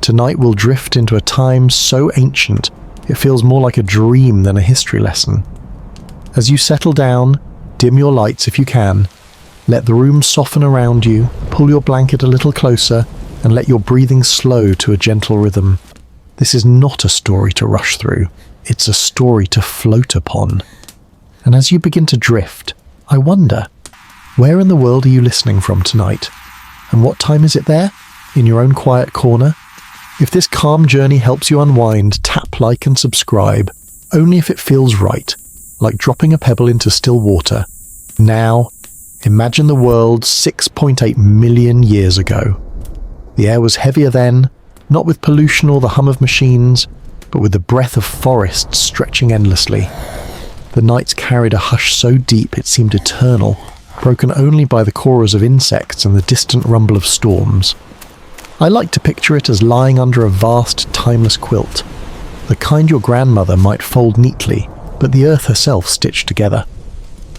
Tonight we'll drift into a time so ancient it feels more like a dream than a history lesson. As you settle down, dim your lights if you can, let the room soften around you, pull your blanket a little closer, and let your breathing slow to a gentle rhythm. This is not a story to rush through, it's a story to float upon. And as you begin to drift, I wonder, where in the world are you listening from tonight? And what time is it there? In your own quiet corner? If this calm journey helps you unwind, tap like and subscribe, only if it feels right, like dropping a pebble into still water. Now, imagine the world 6.8 million years ago. The air was heavier then, not with pollution or the hum of machines, but with the breath of forests stretching endlessly. The nights carried a hush so deep it seemed eternal, broken only by the chorus of insects and the distant rumble of storms. I like to picture it as lying under a vast, timeless quilt, the kind your grandmother might fold neatly, but the earth herself stitched together.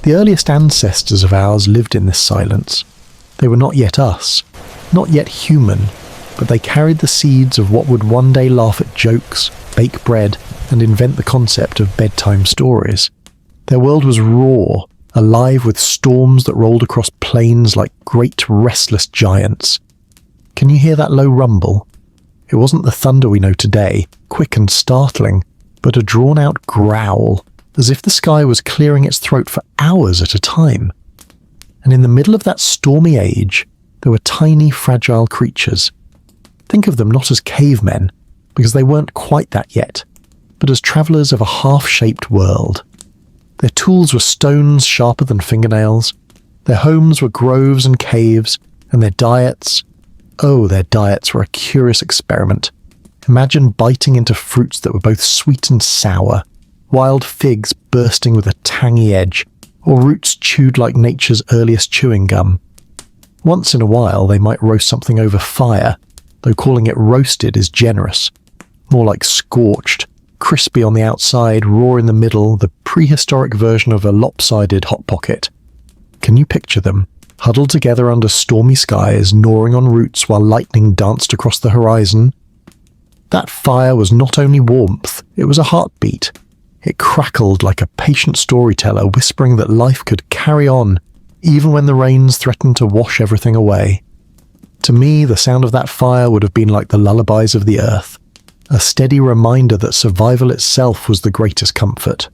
The earliest ancestors of ours lived in this silence. They were not yet us, not yet human, but they carried the seeds of what would one day laugh at jokes, bake bread, and invent the concept of bedtime stories. Their world was raw, alive with storms that rolled across plains like great restless giants. Can you hear that low rumble? It wasn't the thunder we know today, quick and startling, but a drawn-out growl, as if the sky was clearing its throat for hours at a time. And in the middle of that stormy age, there were tiny, fragile creatures. Think of them not as cavemen, because they weren't quite that yet, but as travellers of a half-shaped world. Their tools were stones sharper than fingernails, their homes were groves and caves, and their diets... Oh, their diets were a curious experiment. Imagine biting into fruits that were both sweet and sour, wild figs bursting with a tangy edge, or roots chewed like nature's earliest chewing gum. Once in a while they might roast something over fire, though calling it roasted is generous. More like scorched, crispy on the outside, raw in the middle, the prehistoric version of a lopsided Hot Pocket. Can you picture them? Huddled together under stormy skies, gnawing on roots while lightning danced across the horizon. That fire was not only warmth, it was a heartbeat. It crackled like a patient storyteller whispering that life could carry on, even when the rains threatened to wash everything away. To me, the sound of that fire would have been like the lullabies of the earth, a steady reminder that survival itself was the greatest comfort.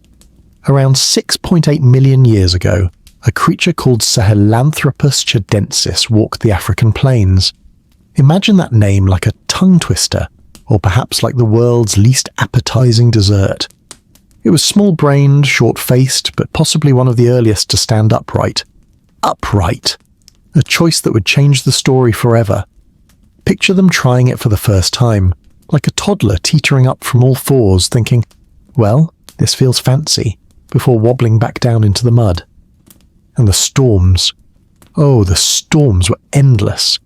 Around 6.8 million years ago, a creature called Sahelanthropus chadensis walked the African plains. Imagine that name like a tongue twister, or perhaps like the world's least appetizing dessert. It was small-brained, short-faced, but possibly one of the earliest to stand upright. Upright! A choice that would change the story forever. Picture them trying it for the first time, like a toddler teetering up from all fours, thinking, well, this feels fancy, before wobbling back down into the mud. And the storms. Oh, the storms were endless.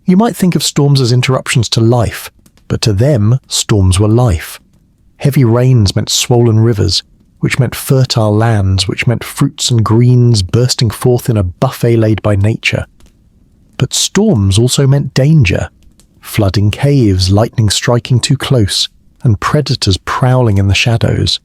You might think of storms as interruptions to life, but to them, storms were life. Heavy rains meant swollen rivers, which meant fertile lands, which meant fruits and greens bursting forth in a buffet laid by nature. But storms also meant danger. Flooding caves, lightning striking too close, and predators prowling in the shadows.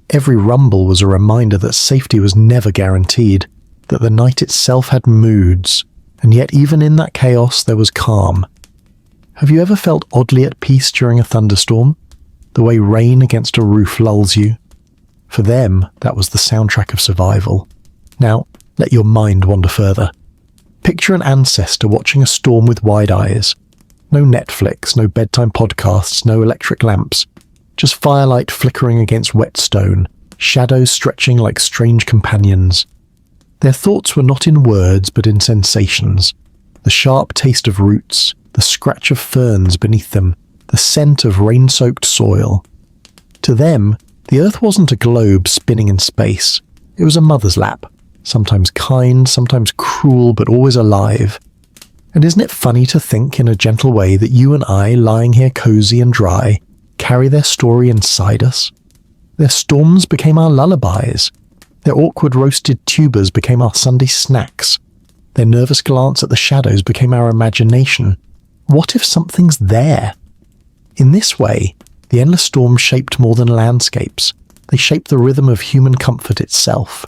Every rumble was a reminder that safety was never guaranteed, that the night itself had moods, and yet even in that chaos there was calm. Have you ever felt oddly at peace during a thunderstorm? The way rain against a roof lulls you? For them, that was the soundtrack of survival. Now, let your mind wander further. Picture an ancestor watching a storm with wide eyes. No Netflix, no bedtime podcasts, no electric lamps. Just firelight flickering against wet stone, shadows stretching like strange companions. Their thoughts were not in words but in sensations. The sharp taste of roots, the scratch of ferns beneath them, the scent of rain-soaked soil. To them, the earth wasn't a globe spinning in space. It was a mother's lap, sometimes kind, sometimes cruel, but always alive. And isn't it funny to think in a gentle way that you and I, lying here cozy and dry, carry their story inside us? Their storms became our lullabies. Their awkward roasted tubers became our Sunday snacks. Their nervous glance at the shadows became our imagination. What if something's there? In this way, the endless storms shaped more than landscapes. They shaped the rhythm of human comfort itself.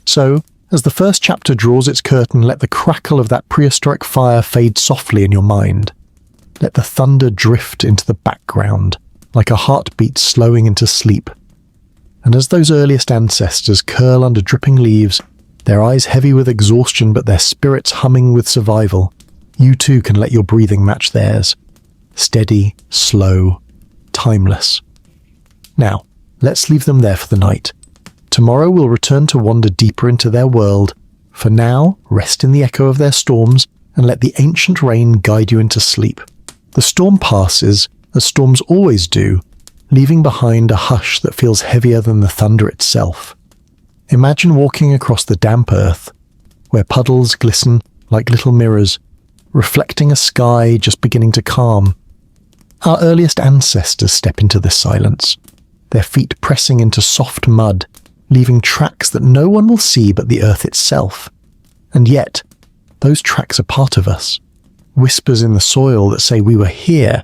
So, as the first chapter draws its curtain, let the crackle of that prehistoric fire fade softly in your mind. Let the thunder drift into the background, like a heartbeat slowing into sleep. And as those earliest ancestors curl under dripping leaves, their eyes heavy with exhaustion but their spirits humming with survival, you too can let your breathing match theirs. Steady, slow, timeless. Now, let's leave them there for the night. Tomorrow we'll return to wander deeper into their world. For now, rest in the echo of their storms and let the ancient rain guide you into sleep. The storm passes, as storms always do, leaving behind a hush that feels heavier than the thunder itself. Imagine walking across the damp earth, where puddles glisten like little mirrors, reflecting a sky just beginning to calm. Our earliest ancestors step into this silence, their feet pressing into soft mud, leaving tracks that no one will see but the earth itself. And yet, those tracks are part of us, whispers in the soil that say we were here.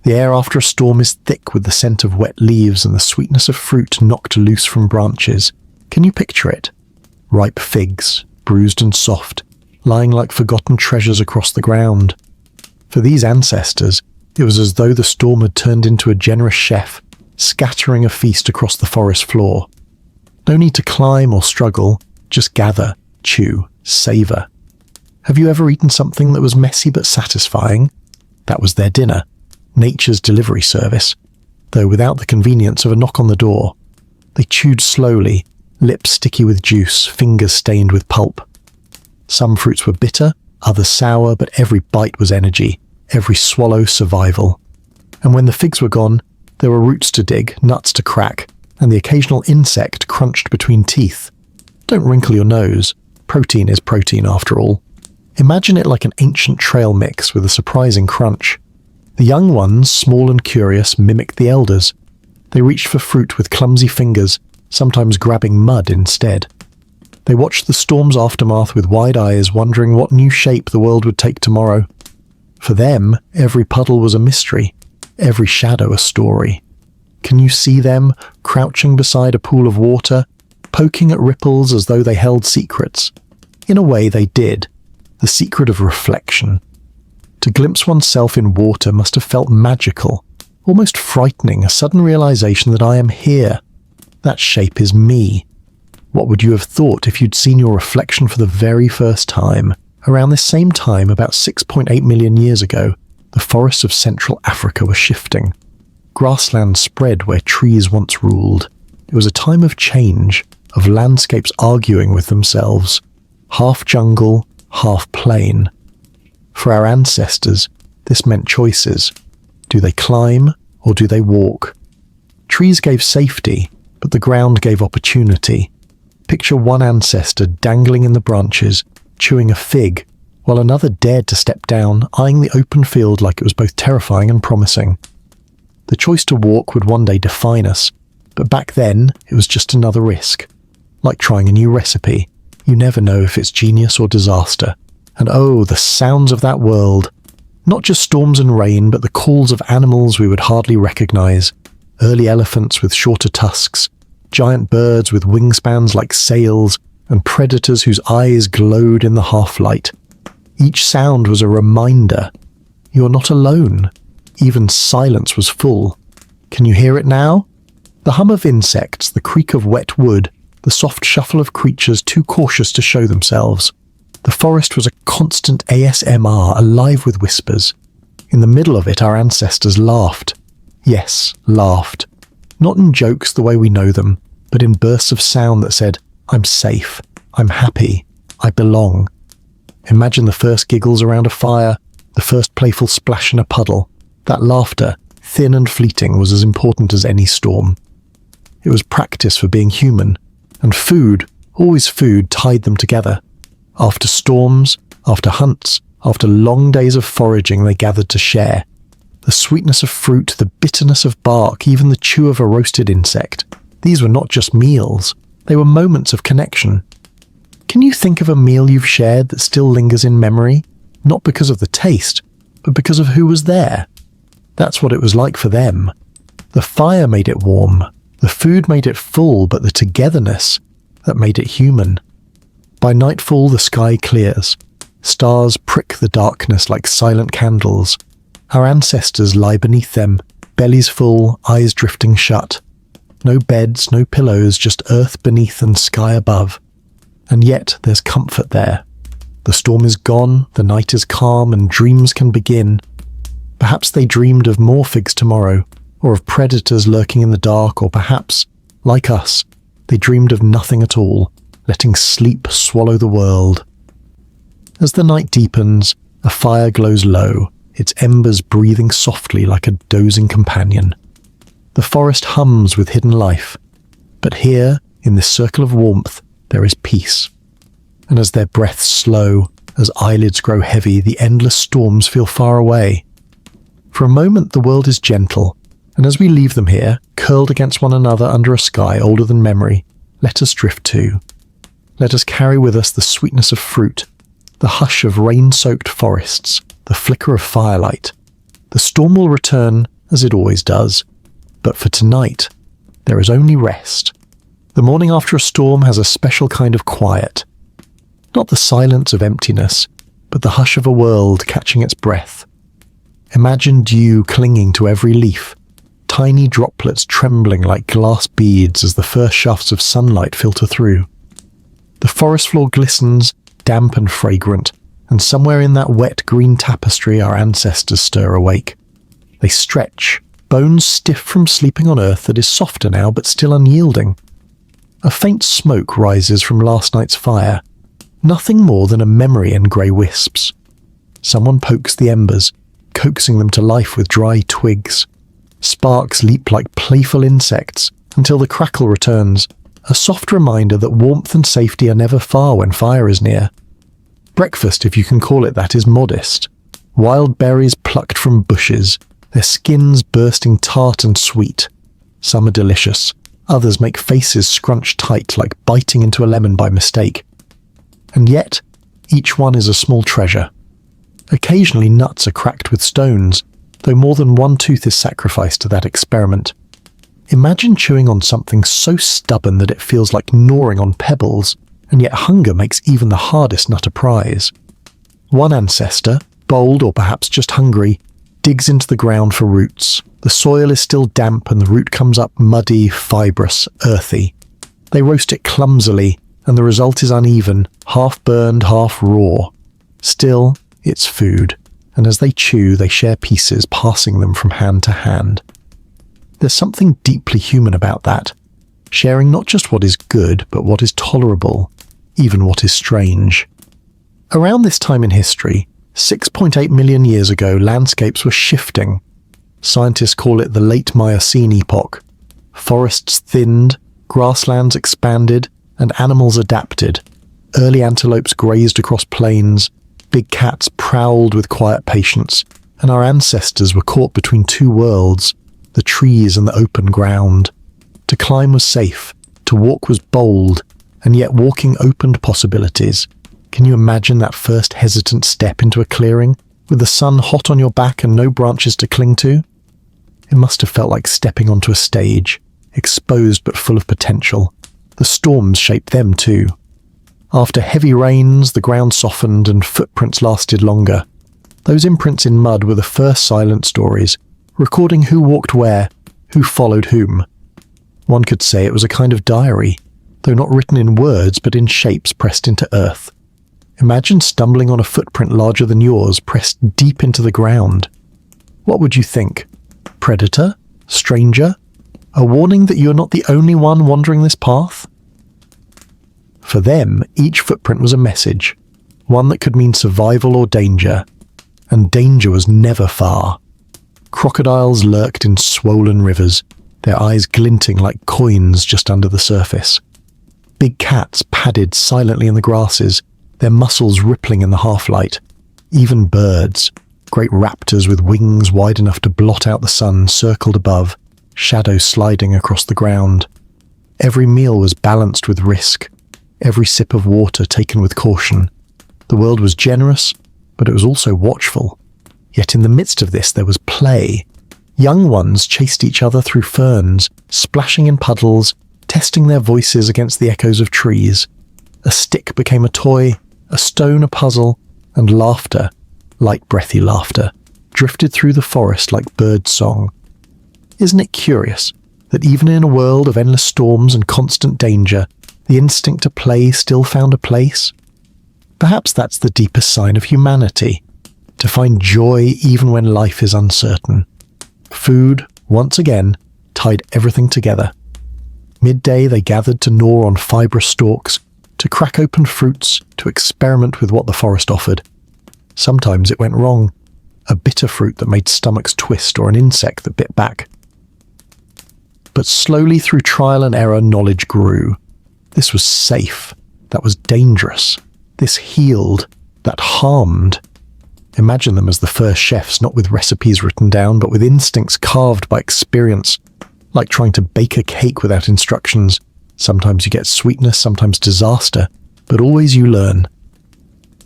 The air after a storm is thick with the scent of wet leaves and the sweetness of fruit knocked loose from branches. Can you picture it? Ripe figs, bruised and soft, lying like forgotten treasures across the ground. For these ancestors, it was as though the storm had turned into a generous chef, scattering a feast across the forest floor. No need to climb or struggle, just gather, chew, savour. Have you ever eaten something that was messy but satisfying? That was their dinner, nature's delivery service, though without the convenience of a knock on the door. They chewed slowly, lips sticky with juice, fingers stained with pulp. Some fruits were bitter, others sour, but every bite was energy, every swallow survival. And when the figs were gone, there were roots to dig, nuts to crack, and the occasional insect crunched between teeth. Don't wrinkle your nose. Protein is protein after all. Imagine it like an ancient trail mix with a surprising crunch. The young ones, small and curious, mimicked the elders. They reached for fruit with clumsy fingers, sometimes grabbing mud instead. They watched the storm's aftermath with wide eyes, wondering what new shape the world would take tomorrow. For them, every puddle was a mystery, every shadow a story. Can you see them, crouching beside a pool of water, poking at ripples as though they held secrets? In a way they did, the secret of reflection. To glimpse oneself in water must have felt magical, almost frightening, a sudden realization that I am here. That shape is me. What would you have thought if you'd seen your reflection for the very first time? Around this same time, about 6.8 million years ago, the forests of Central Africa were shifting. Grassland spread where trees once ruled. It was a time of change, of landscapes arguing with themselves, half jungle, half plain. For our ancestors, this meant choices. Do they climb or do they walk? Trees gave safety, but the ground gave opportunity. Picture one ancestor dangling in the branches, chewing a fig, while another dared to step down, eyeing the open field like it was both terrifying and promising. The choice to walk would one day define us, but back then it was just another risk. Like trying a new recipe, you never know if it's genius or disaster. And oh, the sounds of that world. Not just storms and rain, but the calls of animals we would hardly recognize. Early elephants with shorter tusks, giant birds with wingspans like sails, and predators whose eyes glowed in the half-light. Each sound was a reminder. You're not alone. Even silence was full. Can you hear it now? The hum of insects, the creak of wet wood, the soft shuffle of creatures too cautious to show themselves. The forest was a constant ASMR, alive with whispers. In the middle of it, our ancestors laughed. Yes, laughed. Not in jokes the way we know them, but in bursts of sound that said, I'm safe, I'm happy, I belong. Imagine the first giggles around a fire, the first playful splash in a puddle. That laughter, thin and fleeting, was as important as any storm. It was practice for being human, and food, always food, tied them together. After storms, after hunts, after long days of foraging, they gathered to share. The sweetness of fruit, the bitterness of bark, even the chew of a roasted insect. These were not just meals, they were moments of connection. Can you think of a meal you've shared that still lingers in memory? Not because of the taste, but because of who was there. That's what it was like for them. The fire made it warm, the food made it full, but the togetherness that made it human. By nightfall, the sky clears. Stars prick the darkness like silent candles. Our ancestors lie beneath them, bellies full, eyes drifting shut. No beds, no pillows, just earth beneath and sky above. And yet there's comfort there. The storm is gone, the night is calm, and dreams can begin. Perhaps they dreamed of more figs tomorrow, or of predators lurking in the dark, or perhaps, like us, they dreamed of nothing at all, letting sleep swallow the world. As the night deepens, a fire glows low, its embers breathing softly like a dozing companion. The forest hums with hidden life, but here, in this circle of warmth, there is peace. And as their breaths slow, as eyelids grow heavy, the endless storms feel far away. For a moment the world is gentle, and as we leave them here, curled against one another under a sky older than memory, let us drift too. Let us carry with us the sweetness of fruit, the hush of rain-soaked forests, the flicker of firelight. The storm will return, as it always does, but for tonight, there is only rest. The morning after a storm has a special kind of quiet. Not the silence of emptiness, but the hush of a world catching its breath. Imagine dew clinging to every leaf, tiny droplets trembling like glass beads as the first shafts of sunlight filter through. The forest floor glistens, damp and fragrant, and somewhere in that wet green tapestry our ancestors stir awake. They stretch, bones stiff from sleeping on earth that is softer now but still unyielding. A faint smoke rises from last night's fire, nothing more than a memory in grey wisps. Someone pokes the embers, coaxing them to life with dry twigs. Sparks leap like playful insects until the crackle returns, a soft reminder that warmth and safety are never far when fire is near. Breakfast, if you can call it that, is modest. Wild berries plucked from bushes, their skins bursting tart and sweet. Some are delicious, others make faces scrunch tight like biting into a lemon by mistake. And yet, each one is a small treasure. Occasionally nuts are cracked with stones, though more than one tooth is sacrificed to that experiment. Imagine chewing on something so stubborn that it feels like gnawing on pebbles, and yet hunger makes even the hardest nut a prize. One ancestor, bold or perhaps just hungry, digs into the ground for roots. The soil is still damp and the root comes up muddy, fibrous, earthy. They roast it clumsily, and the result is uneven, half burned, half raw. Still, it's food, and as they chew, they share pieces, passing them from hand to hand. There's something deeply human about that, sharing not just what is good, but what is tolerable, even what is strange. Around this time in history, 6.8 million years ago, landscapes were shifting. Scientists call it the late Miocene epoch. Forests thinned, grasslands expanded, and animals adapted. Early antelopes grazed across plains, big cats prowled with quiet patience, and our ancestors were caught between two worlds, the trees and the open ground. To climb was safe, to walk was bold, and yet walking opened possibilities. Can you imagine that first hesitant step into a clearing, with the sun hot on your back and no branches to cling to? It must have felt like stepping onto a stage, exposed but full of potential. The storms shaped them too. After heavy rains, the ground softened and footprints lasted longer. Those imprints in mud were the first silent stories, recording who walked where, who followed whom. One could say it was a kind of diary, though not written in words but in shapes pressed into earth. Imagine stumbling on a footprint larger than yours, pressed deep into the ground. What would you think? Predator? Stranger? A warning that you are not the only one wandering this path? For them, each footprint was a message, one that could mean survival or danger, and danger was never far. Crocodiles lurked in swollen rivers, their eyes glinting like coins just under the surface. Big cats padded silently in the grasses, their muscles rippling in the half-light. Even birds, great raptors with wings wide enough to blot out the sun, circled above, shadows sliding across the ground. Every meal was balanced with risk, every sip of water taken with caution. The world was generous, but it was also watchful. Yet in the midst of this there was play, Young ones chased each other through ferns, splashing in puddles, testing their voices against the echoes of trees. A stick became a toy, a stone a puzzle, and laughter, light breathy laughter, drifted through the forest like bird song. Isn't it curious that even in a world of endless storms and constant danger, the instinct to play still found a place? Perhaps that's the deepest sign of humanity, to find joy even when life is uncertain. Food, once again, tied everything together. Midday they gathered to gnaw on fibrous stalks, to crack open fruits, to experiment with what the forest offered. Sometimes it went wrong. A bitter fruit that made stomachs twist, or an insect that bit back. But slowly through trial and error, knowledge grew. This was safe. That was dangerous. This healed. That harmed. Imagine them as the first chefs, not with recipes written down, but with instincts carved by experience, like trying to bake a cake without instructions. Sometimes you get sweetness, sometimes disaster, but always you learn.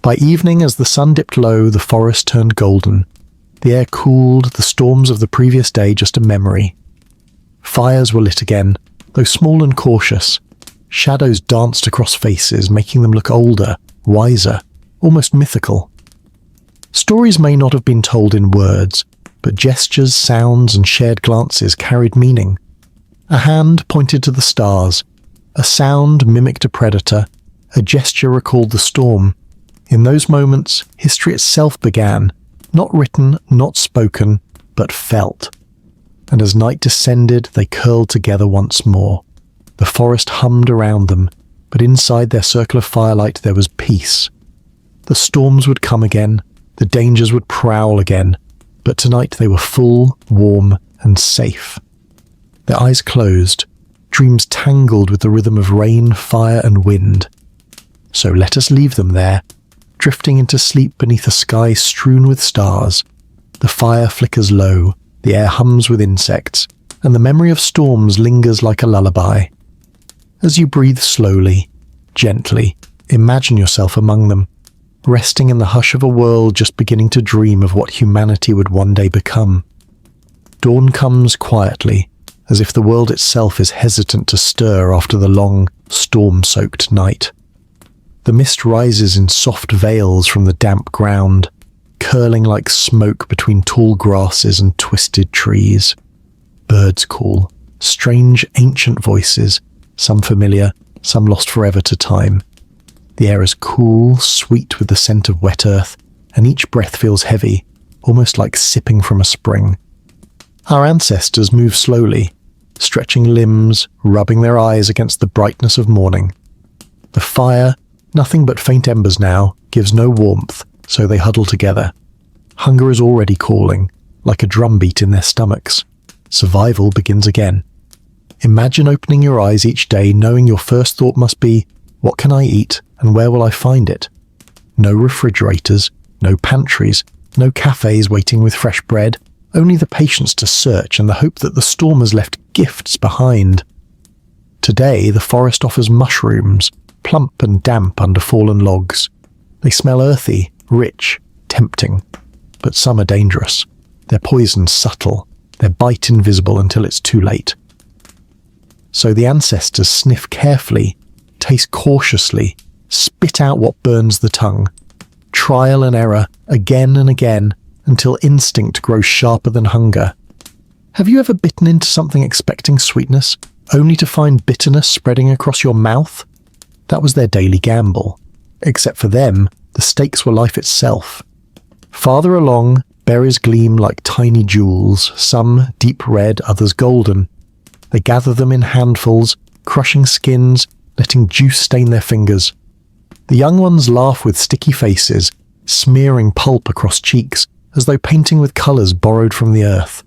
By evening, as the sun dipped low, the forest turned golden. The air cooled, the storms of the previous day just a memory. Fires were lit again, though small and cautious. Shadows danced across faces, making them look older, wiser, almost mythical. Stories may not have been told in words, but gestures, sounds, and shared glances carried meaning. A hand pointed to the stars. A sound mimicked a predator. A gesture recalled the storm. In those moments, history itself began, not written, not spoken, but felt. And as night descended, they curled together once more. The forest hummed around them, but inside their circle of firelight there was peace. The storms would come again, the dangers would prowl again, but tonight they were full, warm, and safe. Their eyes closed, dreams tangled with the rhythm of rain, fire, and wind. So let us leave them there, drifting into sleep beneath a sky strewn with stars. The fire flickers low, the air hums with insects, and the memory of storms lingers like a lullaby. As you breathe slowly, gently, imagine yourself among them, resting in the hush of a world just beginning to dream of what humanity would one day become. Dawn comes quietly, as if the world itself is hesitant to stir after the long, storm-soaked night. The mist rises in soft veils from the damp ground, curling like smoke between tall grasses and twisted trees. Birds call, strange ancient voices, some familiar, some lost forever to time. The air is cool, sweet with the scent of wet earth, and each breath feels heavy, almost like sipping from a spring. Our ancestors move slowly, stretching limbs, rubbing their eyes against the brightness of morning. The fire, nothing but faint embers now, gives no warmth, so they huddle together. Hunger is already calling, like a drumbeat in their stomachs. Survival begins again. Imagine opening your eyes each day knowing your first thought must be, what can I eat and where will I find it? No refrigerators, no pantries, no cafes waiting with fresh bread, only the patience to search and the hope that the storm has left gifts behind. Today the forest offers mushrooms, plump and damp under fallen logs. They smell earthy, rich, tempting, but some are dangerous. Their poison subtle, their bite invisible until it's too late. So the ancestors sniff carefully, taste cautiously, spit out what burns the tongue. Trial and error, again and again, until instinct grows sharper than hunger. Have you ever bitten into something expecting sweetness, only to find bitterness spreading across your mouth? That was their daily gamble. Except for them, the stakes were life itself. Farther along, berries gleam like tiny jewels, some deep red, others golden. They gather them in handfuls, crushing skins, letting juice stain their fingers. The young ones laugh with sticky faces, smearing pulp across cheeks, as though painting with colours borrowed from the earth.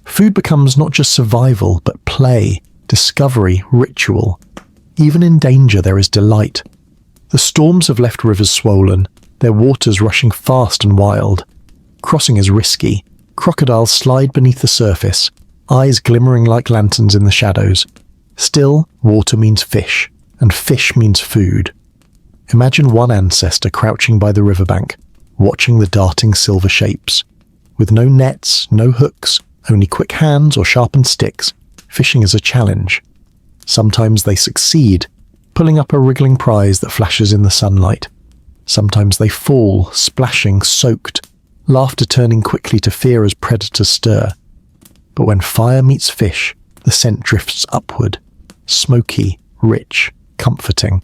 Food becomes not just survival, but play, discovery, ritual. Even in danger there is delight. The storms have left rivers swollen, their waters rushing fast and wild. Crossing is risky. Crocodiles slide beneath the surface, eyes glimmering like lanterns in the shadows. Still, water means fish, and fish means food. Imagine one ancestor crouching by the riverbank, watching the darting silver shapes. With no nets, no hooks, only quick hands or sharpened sticks, fishing is a challenge. Sometimes they succeed, pulling up a wriggling prize that flashes in the sunlight. Sometimes they fall, splashing, soaked, laughter turning quickly to fear as predators stir. But when fire meets fish, the scent drifts upward, smoky, rich, comforting.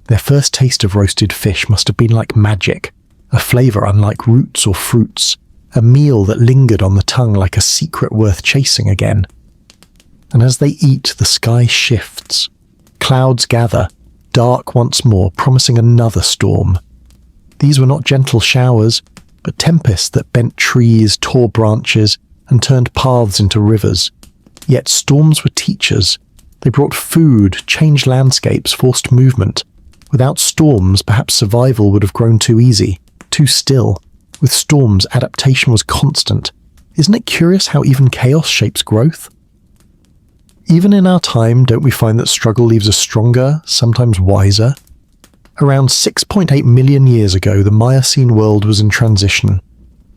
Their first taste of roasted fish must have been like magic, a flavour unlike roots or fruits, a meal that lingered on the tongue like a secret worth chasing again. And as they eat, the sky shifts. Clouds gather, dark once more, promising another storm. These were not gentle showers, but tempests that bent trees, tore branches, and turned paths into rivers. Yet storms were teachers. They brought food, changed landscapes, forced movement. Without storms, perhaps survival would have grown too easy, too still. With storms, adaptation was constant. Isn't it curious how even chaos shapes growth? Even in our time, don't we find that struggle leaves us stronger, sometimes wiser? Around 6.8 million years ago, the Miocene world was in transition.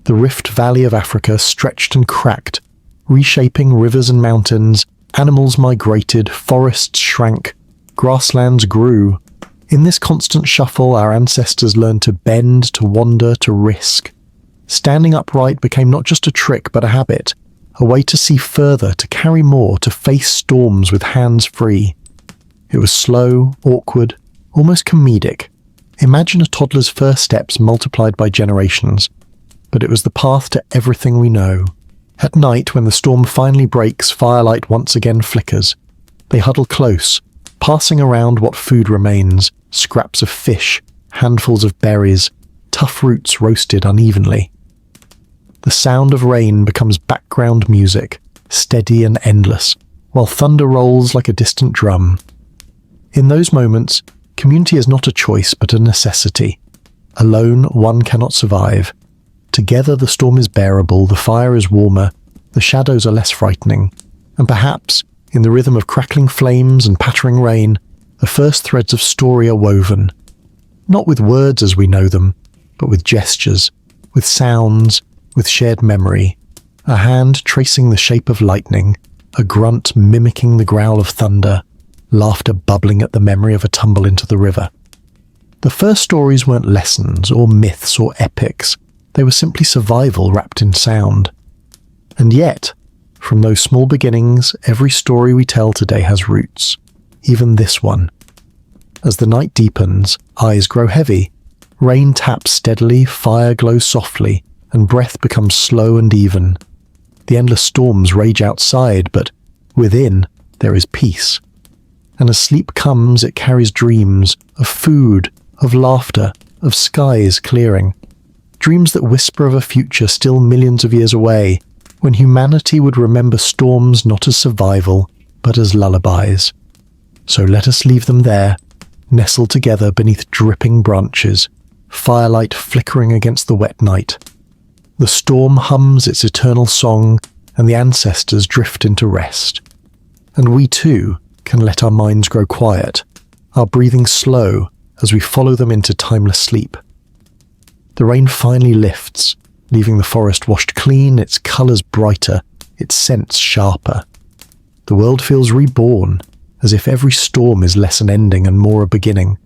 The Rift Valley of Africa stretched and cracked, reshaping rivers and mountains. Animals migrated, forests shrank, grasslands grew. In this constant shuffle, our ancestors learned to bend, to wander, to risk. Standing upright became not just a trick, but a habit, a way to see further, to carry more, to face storms with hands free. It was slow, awkward, almost comedic. Imagine a toddler's first steps multiplied by generations. But it was the path to everything we know. At night, when the storm finally breaks, firelight once again flickers. They huddle close, passing around what food remains, scraps of fish, handfuls of berries, tough roots roasted unevenly. The sound of rain becomes background music, steady and endless, while thunder rolls like a distant drum. In those moments, community is not a choice but a necessity. Alone, one cannot survive. Together the storm is bearable, the fire is warmer, the shadows are less frightening, and perhaps, in the rhythm of crackling flames and pattering rain, the first threads of story are woven. Not with words as we know them, but with gestures, with sounds, with shared memory. A hand tracing the shape of lightning, a grunt mimicking the growl of thunder, laughter bubbling at the memory of a tumble into the river. The first stories weren't lessons or myths or epics. They were simply survival wrapped in sound. And yet, from those small beginnings, every story we tell today has roots, even this one. As the night deepens, eyes grow heavy, rain taps steadily, fire glows softly, and breath becomes slow and even. The endless storms rage outside, but within there is peace. And as sleep comes, it carries dreams of food, of laughter, of skies clearing. Dreams that whisper of a future still millions of years away, when humanity would remember storms not as survival, but as lullabies. So let us leave them there, nestled together beneath dripping branches, firelight flickering against the wet night. The storm hums its eternal song, and the ancestors drift into rest. And we too can let our minds grow quiet, our breathing slow as we follow them into timeless sleep. The rain finally lifts, leaving the forest washed clean, its colours brighter, its scents sharper. The world feels reborn, as if every storm is less an ending and more a beginning.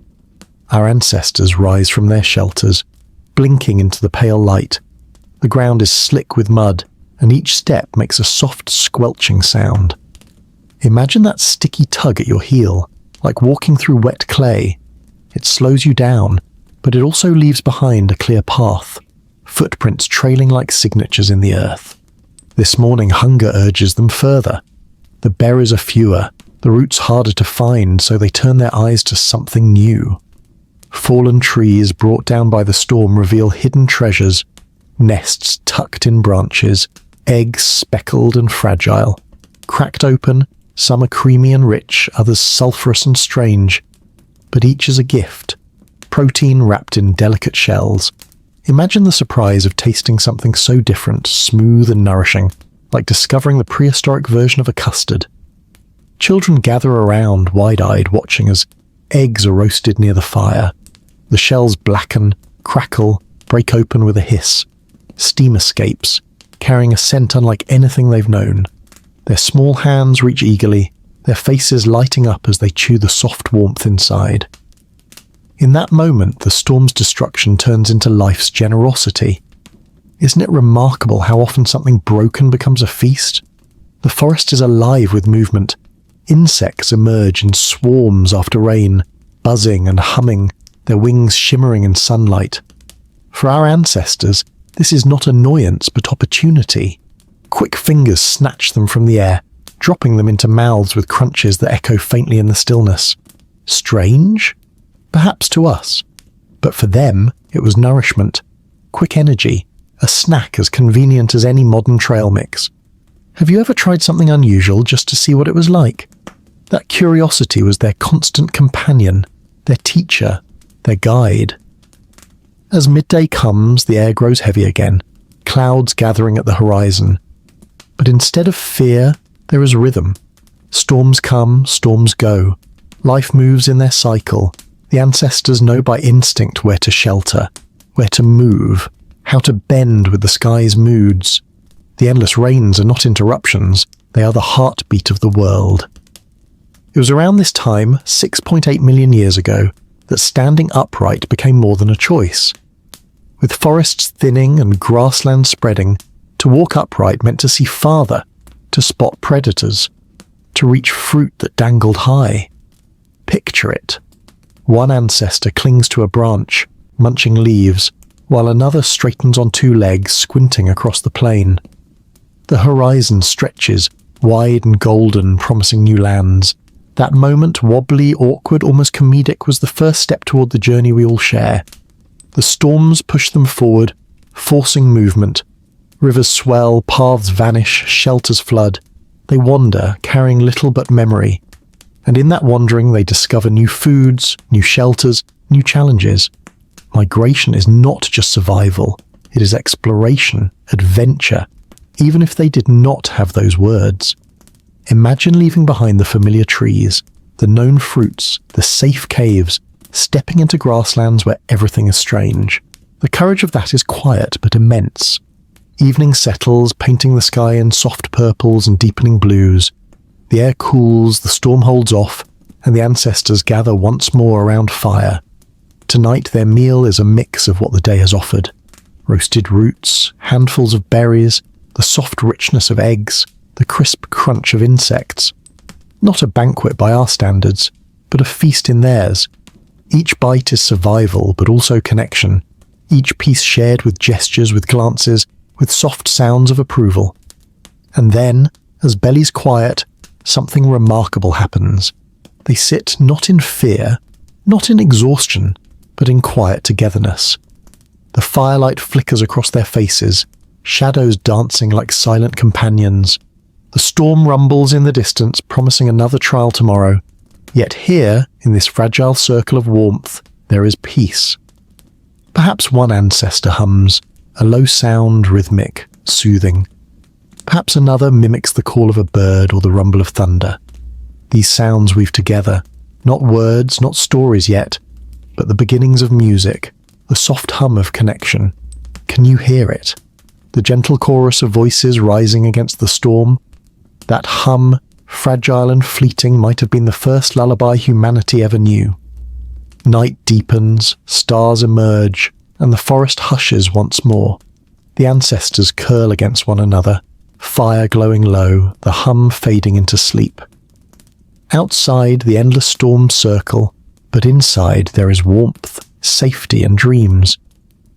Our ancestors rise from their shelters, blinking into the pale light. The ground is slick with mud, and each step makes a soft squelching sound. Imagine that sticky tug at your heel, like walking through wet clay. It slows you down, but it also leaves behind a clear path, footprints trailing like signatures in the earth. This morning hunger urges them further. The berries are fewer, the roots harder to find, so they turn their eyes to something new. Fallen trees brought down by the storm reveal hidden treasures, nests tucked in branches, eggs speckled and fragile. Cracked open, some are creamy and rich, others sulphurous and strange. But each is a gift, protein wrapped in delicate shells. Imagine the surprise of tasting something so different, smooth and nourishing, like discovering the prehistoric version of a custard. Children gather around, wide-eyed, watching as eggs are roasted near the fire. The shells blacken, crackle, break open with a hiss. Steam escapes, carrying a scent unlike anything they've known. Their small hands reach eagerly, their faces lighting up as they chew the soft warmth inside. In that moment, the storm's destruction turns into life's generosity. Isn't it remarkable how often something broken becomes a feast? The forest is alive with movement. Insects emerge in swarms after rain, buzzing and humming, their wings shimmering in sunlight. For our ancestors, this is not annoyance but opportunity. Quick fingers snatch them from the air, dropping them into mouths with crunches that echo faintly in the stillness. Strange? Perhaps to us. But for them, it was nourishment, quick energy, a snack as convenient as any modern trail mix. Have you ever tried something unusual just to see what it was like? That curiosity was their constant companion, their teacher, their guide. As midday comes, the air grows heavy again, clouds gathering at the horizon. But instead of fear, there is rhythm. Storms come, storms go. Life moves in their cycle. The ancestors know by instinct where to shelter, where to move, how to bend with the sky's moods. The endless rains are not interruptions, they are the heartbeat of the world. It was around this time, 6.8 million years ago, that standing upright became more than a choice. With forests thinning and grasslands spreading, to walk upright meant to see farther, to spot predators, to reach fruit that dangled high. Picture it. One ancestor clings to a branch, munching leaves, while another straightens on two legs, squinting across the plain. The horizon stretches, wide and golden, promising new lands. That moment, wobbly, awkward, almost comedic, was the first step toward the journey we all share. The storms push them forward, forcing movement. Rivers swell, paths vanish, shelters flood. They wander, carrying little but memory. And in that wandering they discover new foods, new shelters, new challenges. Migration is not just survival, it is exploration, adventure, even if they did not have those words. Imagine leaving behind the familiar trees, the known fruits, the safe caves, stepping into grasslands where everything is strange. The courage of that is quiet but immense. Evening settles, painting the sky in soft purples and deepening blues. The air cools, the storm holds off, and the ancestors gather once more around fire. Tonight their meal is a mix of what the day has offered. Roasted roots, handfuls of berries, the soft richness of eggs, the crisp crunch of insects. Not a banquet by our standards, but a feast in theirs. Each bite is survival, but also connection. Each piece shared with gestures, with glances, with soft sounds of approval. And then, as bellies quiet, something remarkable happens. They sit not in fear, not in exhaustion, but in quiet togetherness. The firelight flickers across their faces, shadows dancing like silent companions. The storm rumbles in the distance, promising another trial tomorrow. Yet here, in this fragile circle of warmth, there is peace. Perhaps one ancestor hums, a low sound, rhythmic, soothing. Perhaps another mimics the call of a bird or the rumble of thunder. These sounds weave together, not words, not stories yet, but the beginnings of music, the soft hum of connection. Can you hear it? The gentle chorus of voices rising against the storm? That hum, fragile and fleeting, might have been the first lullaby humanity ever knew. Night deepens, stars emerge, and the forest hushes once more. The ancestors curl against one another, fire glowing low, the hum fading into sleep. Outside, the endless storms circle, but inside there is warmth, safety and dreams.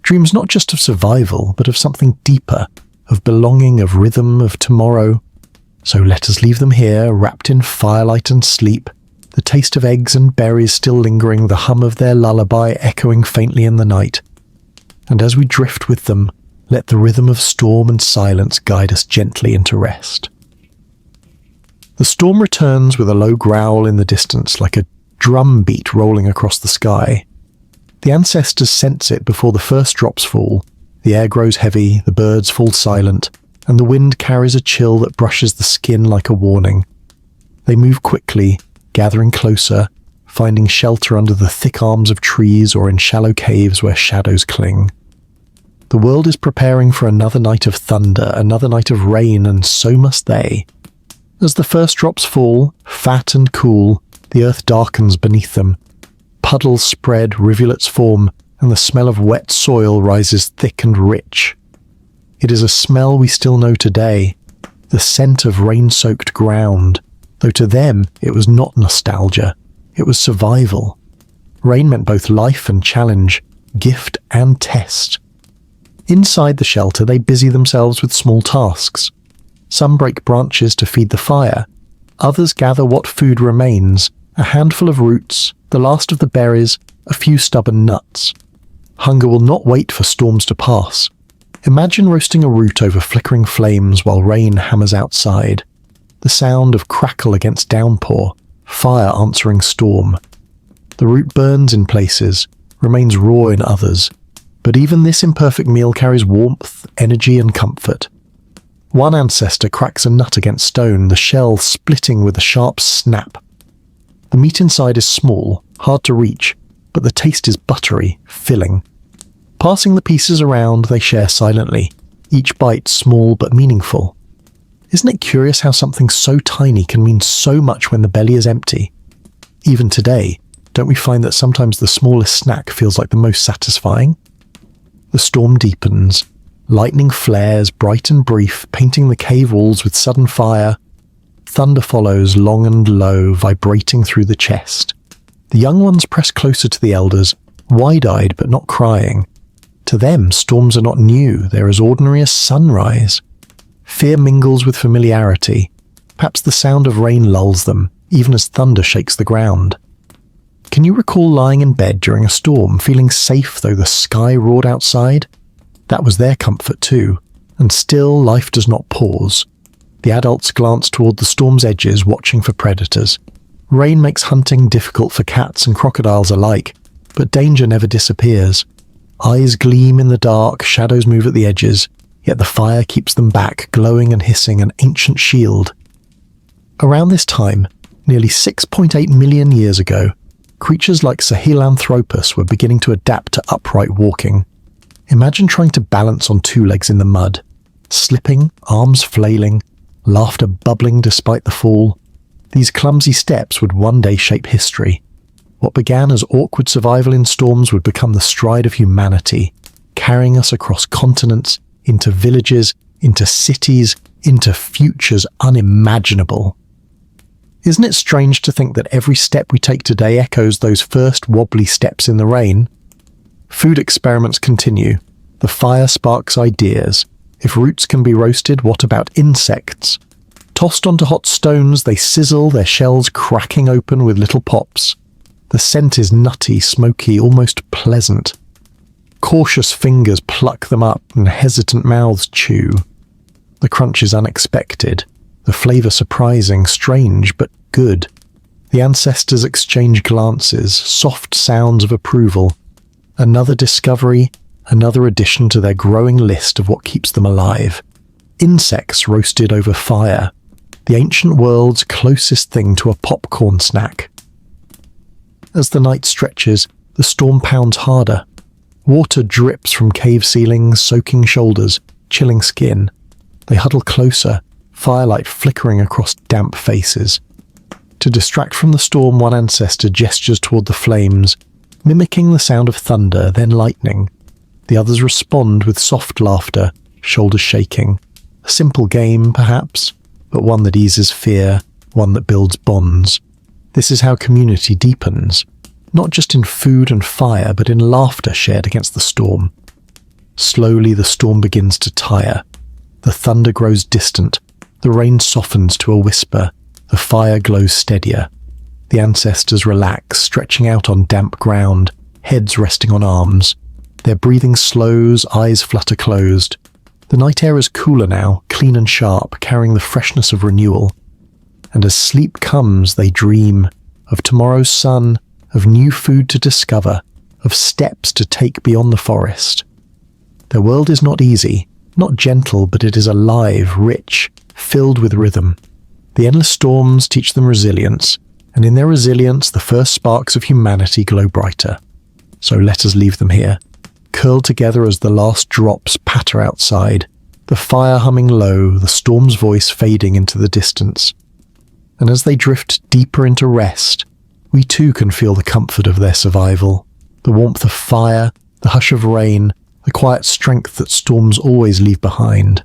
Dreams not just of survival, but of something deeper, of belonging, of rhythm, of tomorrow. So let us leave them here, wrapped in firelight and sleep, the taste of eggs and berries still lingering, the hum of their lullaby echoing faintly in the night. And as we drift with them, let the rhythm of storm and silence guide us gently into rest. The storm returns with a low growl in the distance, like a drum beat rolling across the sky. The ancestors sense it before the first drops fall. The air grows heavy, the birds fall silent, and the wind carries a chill that brushes the skin like a warning. They move quickly, gathering closer, finding shelter under the thick arms of trees or in shallow caves where shadows cling. The world is preparing for another night of thunder, another night of rain, and so must they. As the first drops fall, fat and cool, the earth darkens beneath them. Puddles spread, rivulets form, and the smell of wet soil rises thick and rich. It is a smell we still know today, the scent of rain-soaked ground, though to them it was not nostalgia, it was survival. Rain meant both life and challenge, gift and test. Inside the shelter they busy themselves with small tasks. Some break branches to feed the fire, others gather what food remains, a handful of roots, the last of the berries, a few stubborn nuts. Hunger will not wait for storms to pass. Imagine roasting a root over flickering flames while rain hammers outside. The sound of crackle against downpour, fire answering storm. The root burns in places, remains raw in others, but even this imperfect meal carries warmth, energy and comfort. One ancestor cracks a nut against stone, the shell splitting with a sharp snap. The meat inside is small, hard to reach, but the taste is buttery, filling. Passing the pieces around, they share silently, each bite small but meaningful. Isn't it curious how something so tiny can mean so much when the belly is empty? Even today, don't we find that sometimes the smallest snack feels like the most satisfying? The storm deepens. Lightning flares, bright and brief, painting the cave walls with sudden fire. Thunder follows, long and low, vibrating through the chest. The young ones press closer to the elders, wide-eyed but not crying. To them, storms are not new, they're as ordinary as sunrise. Fear mingles with familiarity. Perhaps the sound of rain lulls them, even as thunder shakes the ground. Can you recall lying in bed during a storm, feeling safe though the sky roared outside? That was their comfort too, and still life does not pause. The adults glance toward the storm's edges, watching for predators. Rain makes hunting difficult for cats and crocodiles alike, but danger never disappears. Eyes gleam in the dark, shadows move at the edges, yet the fire keeps them back, glowing and hissing, an ancient shield. Around this time, nearly 6.8 million years ago, creatures like Sahelanthropus were beginning to adapt to upright walking. Imagine trying to balance on two legs in the mud, slipping, arms flailing, laughter bubbling despite the fall. These clumsy steps would one day shape history. What began as awkward survival in storms would become the stride of humanity, carrying us across continents, into villages, into cities, into futures unimaginable. Isn't it strange to think that every step we take today echoes those first wobbly steps in the rain? Food experiments continue. The fire sparks ideas. If roots can be roasted, what about insects? Tossed onto hot stones, they sizzle, their shells cracking open with little pops. The scent is nutty, smoky, almost pleasant. Cautious fingers pluck them up and hesitant mouths chew. The crunch is unexpected, the flavor surprising, strange, but good. The ancestors exchange glances, soft sounds of approval. Another discovery, another addition to their growing list of what keeps them alive. Insects roasted over fire, the ancient world's closest thing to a popcorn snack. As the night stretches, the storm pounds harder. Water drips from cave ceilings, soaking shoulders, chilling skin. They huddle closer, firelight flickering across damp faces. To distract from the storm, one ancestor gestures toward the flames, mimicking the sound of thunder, then lightning. The others respond with soft laughter, shoulders shaking. A simple game, perhaps, but one that eases fear, one that builds bonds. This is how community deepens, not just in food and fire, but in laughter shared against the storm. Slowly the storm begins to tire. The thunder grows distant. The rain softens to a whisper. The fire glows steadier. The ancestors relax, stretching out on damp ground, heads resting on arms. Their breathing slows, eyes flutter closed. The night air is cooler now, clean and sharp, carrying the freshness of renewal. And as sleep comes, they dream of tomorrow's sun, of new food to discover, of steps to take beyond the forest. Their world is not easy, not gentle, but it is alive, rich, filled with rhythm. The endless storms teach them resilience, and in their resilience the first sparks of humanity glow brighter. So let us leave them here, curl together as the last drops patter outside, the fire humming low, the storm's voice fading into the distance. And as they drift deeper into rest, we too can feel the comfort of their survival, the warmth of fire, the hush of rain, the quiet strength that storms always leave behind.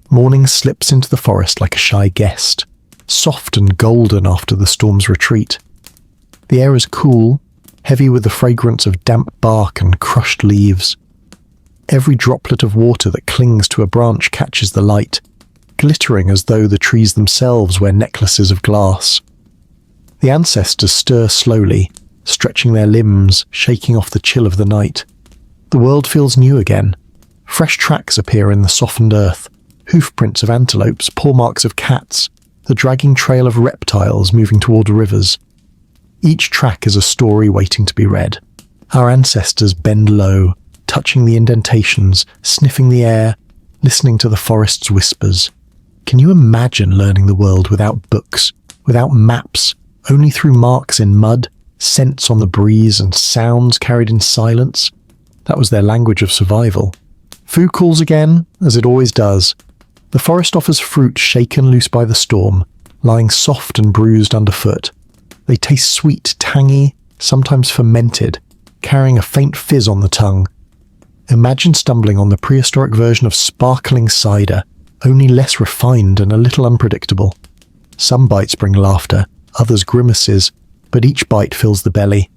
Morning slips into the forest like a shy guest, soft and golden after the storm's retreat. The air is cool, heavy with the fragrance of damp bark and crushed leaves. Every droplet of water that clings to a branch catches the light, glittering as though the trees themselves wear necklaces of glass. The ancestors stir slowly, stretching their limbs, shaking off the chill of the night. The world feels new again. Fresh tracks appear in the softened earth, hoofprints of antelopes, paw marks of cats, the dragging trail of reptiles moving toward rivers. Each track is a story waiting to be read. Our ancestors bend low, touching the indentations, sniffing the air, listening to the forest's whispers. Can you imagine learning the world without books, without maps, only through marks in mud, scents on the breeze, and sounds carried in silence? That was their language of survival. Food calls again, as it always does. The forest offers fruit shaken loose by the storm, lying soft and bruised underfoot. They taste sweet, tangy, sometimes fermented, carrying a faint fizz on the tongue. Imagine stumbling on the prehistoric version of sparkling cider, only less refined and a little unpredictable. Some bites bring laughter, others grimaces, but each bite fills the belly.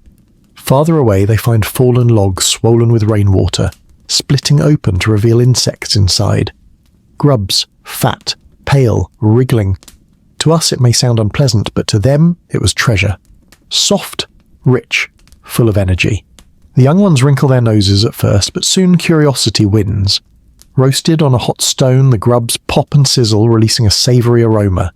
Farther away they find fallen logs swollen with rainwater, splitting open to reveal insects inside. Grubs, fat, pale, wriggling. To us it may sound unpleasant, but to them it was treasure. Soft, rich, full of energy. The young ones wrinkle their noses at first, but soon curiosity wins. Roasted on a hot stone, the grubs pop and sizzle, releasing a savoury aroma.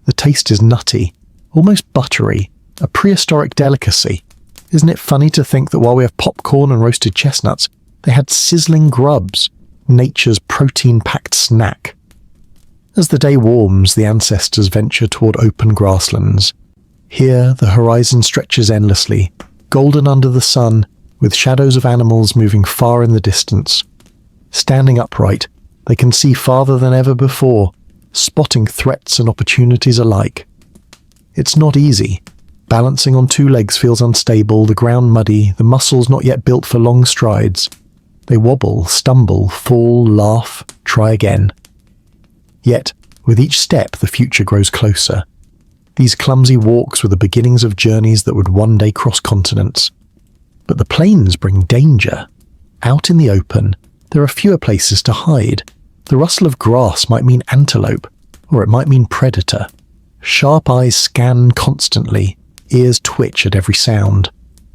The taste is nutty, almost buttery, a prehistoric delicacy. Isn't it funny to think that while we have popcorn and roasted chestnuts, they had sizzling grubs, nature's protein-packed snack? As the day warms, the ancestors venture toward open grasslands. Here, the horizon stretches endlessly, golden under the sun, with shadows of animals moving far in the distance. Standing upright, they can see farther than ever before, spotting threats and opportunities alike. It's not easy. Balancing on two legs feels unstable, the ground muddy, the muscles not yet built for long strides. They wobble, stumble, fall, laugh, try again. Yet, with each step, the future grows closer. These clumsy walks were the beginnings of journeys that would one day cross continents. But the plains bring danger. Out in the open, there are fewer places to hide. The rustle of grass might mean antelope, or it might mean predator. Sharp eyes scan constantly, ears twitch at every sound.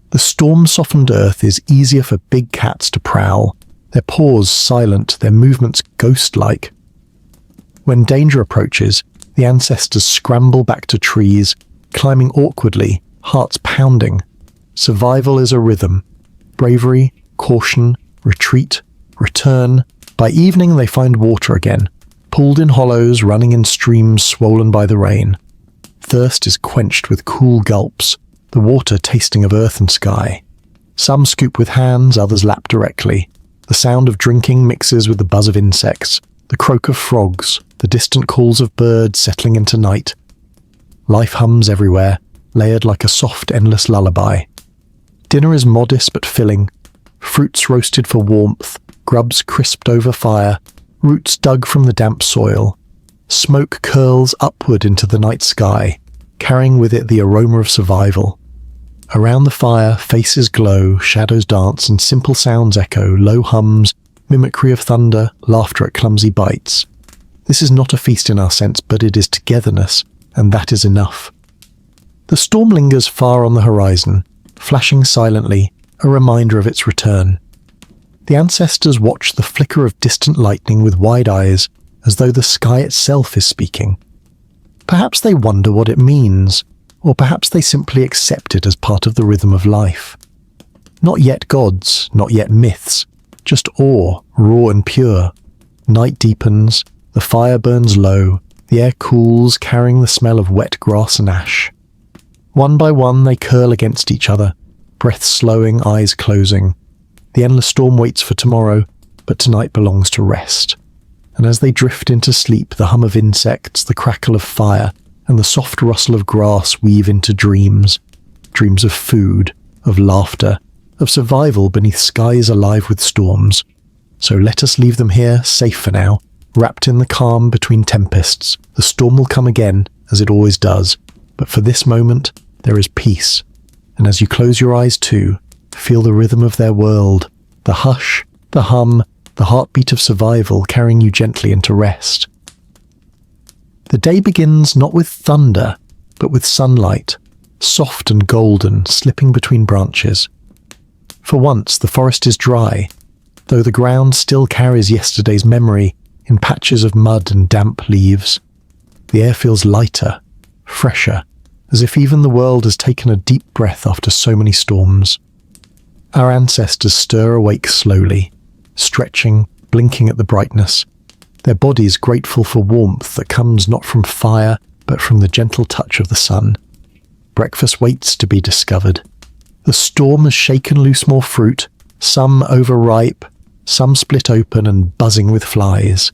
The storm-softened earth is easier for big cats to prowl, their paws silent, their movements ghost-like. When danger approaches, the ancestors scramble back to trees, climbing awkwardly, hearts pounding. Survival is a rhythm. Bravery, caution, retreat, return. By evening they find water again, pooled in hollows, running in streams swollen by the rain. Thirst is quenched with cool gulps, the water tasting of earth and sky. Some scoop with hands, others lap directly. The sound of drinking mixes with the buzz of insects, the croak of frogs, the distant calls of birds settling into night. Life hums everywhere, layered like a soft, endless lullaby. Dinner is modest but filling. Fruits roasted for warmth, grubs crisped over fire, roots dug from the damp soil. Smoke curls upward into the night sky, carrying with it the aroma of survival. Around the fire, faces glow, shadows dance, and simple sounds echo, low hums, mimicry of thunder, laughter at clumsy bites. This is not a feast in our sense, but it is togetherness, and that is enough. The storm lingers far on the horizon, flashing silently, a reminder of its return. The ancestors watch the flicker of distant lightning with wide eyes, as though the sky itself is speaking. Perhaps they wonder what it means, or perhaps they simply accept it as part of the rhythm of life. Not yet gods, not yet myths, just awe, raw and pure. Night deepens, the fire burns low, the air cools, carrying the smell of wet grass and ash. One by one they curl against each other, breath slowing, eyes closing. The endless storm waits for tomorrow, but tonight belongs to rest. And as they drift into sleep, the hum of insects, the crackle of fire, and the soft rustle of grass weave into dreams. Dreams of food, of laughter, of survival beneath skies alive with storms. So let us leave them here, safe for now, wrapped in the calm between tempests. The storm will come again, as it always does, but for this moment, there is peace. And as you close your eyes too, feel the rhythm of their world, the hush, the hum, the heartbeat of survival carrying you gently into rest. The day begins not with thunder, but with sunlight, soft and golden, slipping between branches. For once, the forest is dry, though the ground still carries yesterday's memory in patches of mud and damp leaves. The air feels lighter, fresher, as if even the world has taken a deep breath after so many storms. Our ancestors stir awake slowly, stretching, blinking at the brightness, their bodies grateful for warmth that comes not from fire, but from the gentle touch of the sun. Breakfast waits to be discovered. The storm has shaken loose more fruit, some overripe, some split open and buzzing with flies.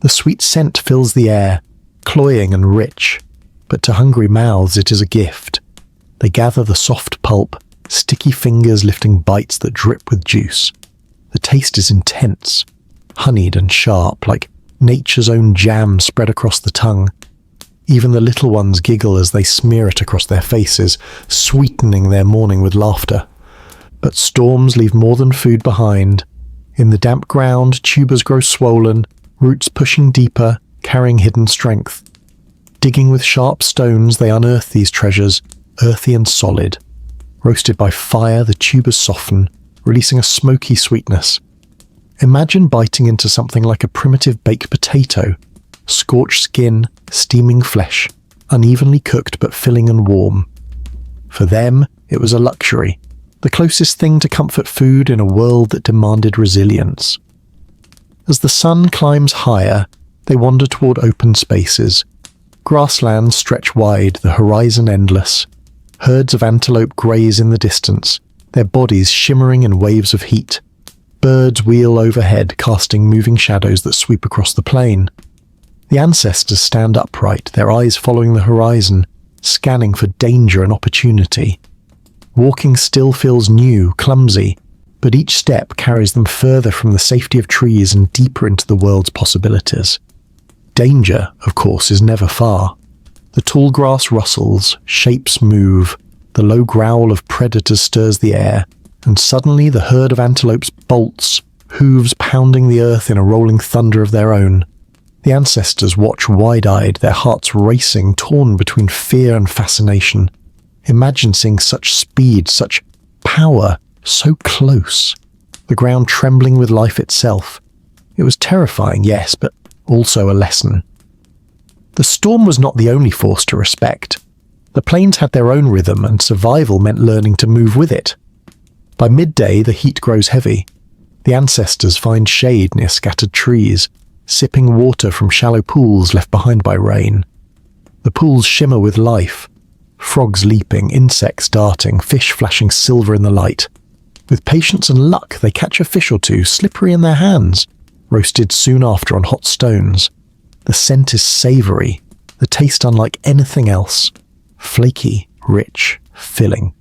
The sweet scent fills the air, cloying and rich, but to hungry mouths it is a gift. They gather the soft pulp, sticky fingers lifting bites that drip with juice. The taste is intense, honeyed and sharp, like nature's own jam spread across the tongue. Even the little ones giggle as they smear it across their faces, sweetening their morning with laughter. But storms leave more than food behind. In the damp ground, tubers grow swollen, roots pushing deeper, carrying hidden strength. Digging with sharp stones, they unearth these treasures, earthy and solid. Roasted by fire, the tubers soften, releasing a smoky sweetness. Imagine biting into something like a primitive baked potato, scorched skin, steaming flesh, unevenly cooked but filling and warm. For them, it was a luxury, the closest thing to comfort food in a world that demanded resilience. As the sun climbs higher, they wander toward open spaces. Grasslands stretch wide, the horizon endless. Herds of antelope graze in the distance, their bodies shimmering in waves of heat. Birds wheel overhead, casting moving shadows that sweep across the plain. The ancestors stand upright, their eyes following the horizon, scanning for danger and opportunity. Walking still feels new, clumsy, but each step carries them further from the safety of trees and deeper into the world's possibilities. Danger, of course, is never far. The tall grass rustles, shapes move, the low growl of predators stirs the air, and suddenly the herd of antelopes bolts, hooves pounding the earth in a rolling thunder of their own. The ancestors watch wide-eyed, their hearts racing, torn between fear and fascination. Imagine seeing such speed, such power, so close. The ground trembling with life itself. It was terrifying, yes, but also a lesson. The storm was not the only force to respect. The plains had their own rhythm, and survival meant learning to move with it. By midday, the heat grows heavy. The ancestors find shade near scattered trees, sipping water from shallow pools left behind by rain. The pools shimmer with life, frogs leaping, insects darting, fish flashing silver in the light. With patience and luck, they catch a fish or two, slippery in their hands, roasted soon after on hot stones. The scent is savoury, the taste unlike anything else. Flaky, rich, filling.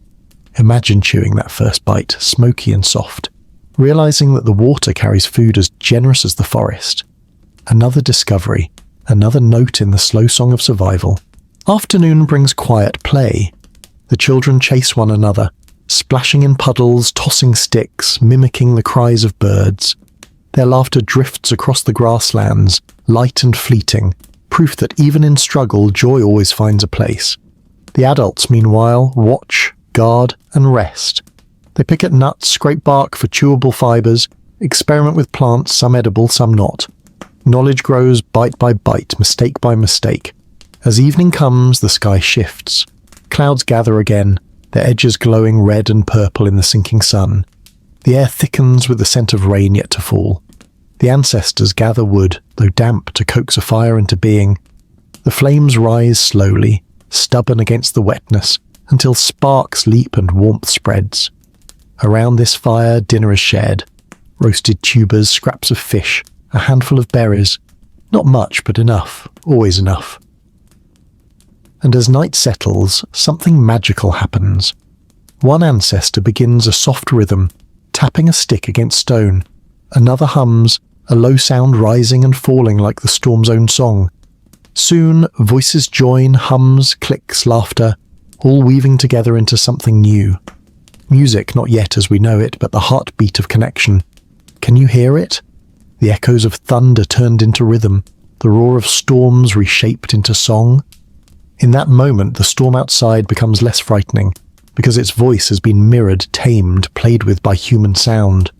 Imagine chewing that first bite, smoky and soft, realising that the water carries food as generous as the forest. Another discovery, another note in the slow song of survival. Afternoon brings quiet play. The children chase one another, splashing in puddles, tossing sticks, mimicking the cries of birds. Their laughter drifts across the grasslands, light and fleeting, proof that even in struggle, joy always finds a place. The adults, meanwhile, watch, guard, and rest. They pick at nuts, scrape bark for chewable fibers, experiment with plants, some edible, some not. Knowledge grows bite by bite, mistake by mistake. As evening comes, the sky shifts. Clouds gather again, their edges glowing red and purple in the sinking sun. The air thickens with the scent of rain yet to fall. The ancestors gather wood, though damp, to coax a fire into being. The flames rise slowly, stubborn against the wetness, until sparks leap and warmth spreads. Around this fire, dinner is shared. Roasted tubers, scraps of fish, a handful of berries. Not much, but enough, always enough. And as night settles, something magical happens. One ancestor begins a soft rhythm, tapping a stick against stone. Another hums, a low sound rising and falling like the storm's own song. Soon, voices join, hums, clicks, laughter, all weaving together into something new. Music not yet as we know it, but the heartbeat of connection. Can you hear it? The echoes of thunder turned into rhythm, the roar of storms reshaped into song. In that moment, the storm outside becomes less frightening, because its voice has been mirrored, tamed, played with by human sound.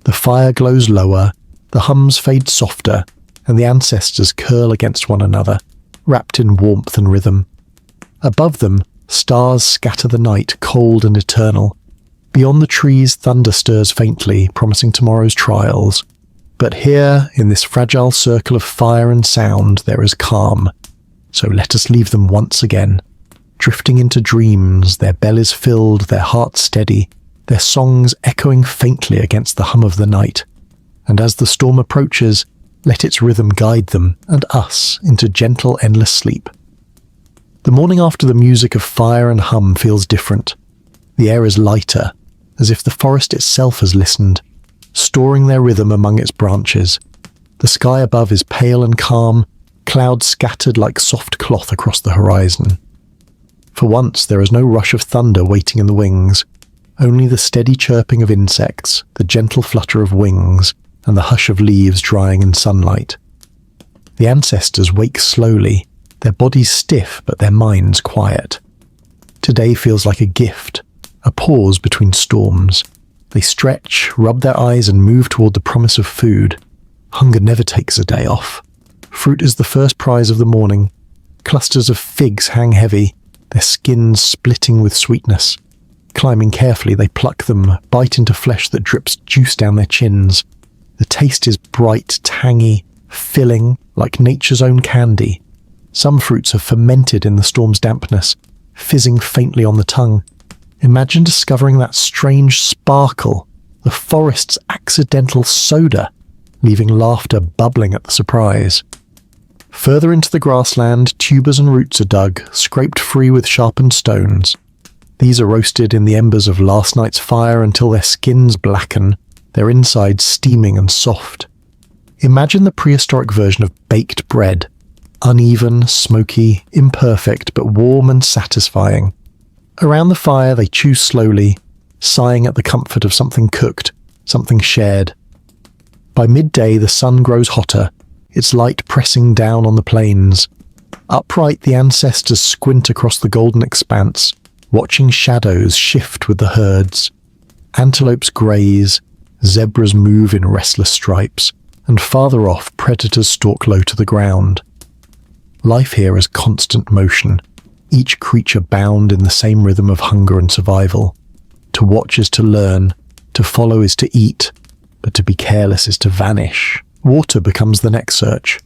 The fire glows lower, the hums fade softer, and the ancestors curl against one another, wrapped in warmth and rhythm. Above them, stars scatter the night, cold and eternal. Beyond the trees, thunder stirs faintly, promising tomorrow's trials. But here, in this fragile circle of fire and sound, there is calm. So let us leave them once again, drifting into dreams, their bellies filled, their hearts steady, their songs echoing faintly against the hum of the night. And as the storm approaches, let its rhythm guide them and us into gentle, endless sleep. The morning after the music of fire and hum feels different. The air is lighter, as if the forest itself has listened, storing their rhythm among its branches. The sky above is pale and calm, clouds scattered like soft cloth across the horizon. For once there is no rush of thunder waiting in the wings, only the steady chirping of insects, the gentle flutter of wings, and the hush of leaves drying in sunlight. The ancestors wake slowly, their bodies stiff but their minds quiet. Today feels like a gift, a pause between storms. They stretch, rub their eyes and move toward the promise of food. Hunger never takes a day off. Fruit is the first prize of the morning. Clusters of figs hang heavy, their skins splitting with sweetness. Climbing carefully, they pluck them, bite into flesh that drips juice down their chins. The taste is bright, tangy, filling, like nature's own candy. Some fruits have fermented in the storm's dampness, fizzing faintly on the tongue. Imagine discovering that strange sparkle, the forest's accidental soda, leaving laughter bubbling at the surprise. Further into the grassland, tubers and roots are dug, scraped free with sharpened stones. These are roasted in the embers of last night's fire until their skins blacken, their insides steaming and soft. Imagine the prehistoric version of baked bread, uneven, smoky, imperfect, but warm and satisfying. Around the fire they chew slowly, sighing at the comfort of something cooked, something shared. By midday the sun grows hotter, its light pressing down on the plains. Upright the ancestors squint across the golden expanse, watching shadows shift with the herds. Antelopes graze, zebras move in restless stripes, and farther off predators stalk low to the ground. Life here is constant motion, each creature bound in the same rhythm of hunger and survival. To watch is to learn, to follow is to eat, but to be careless is to vanish. Water becomes the next search.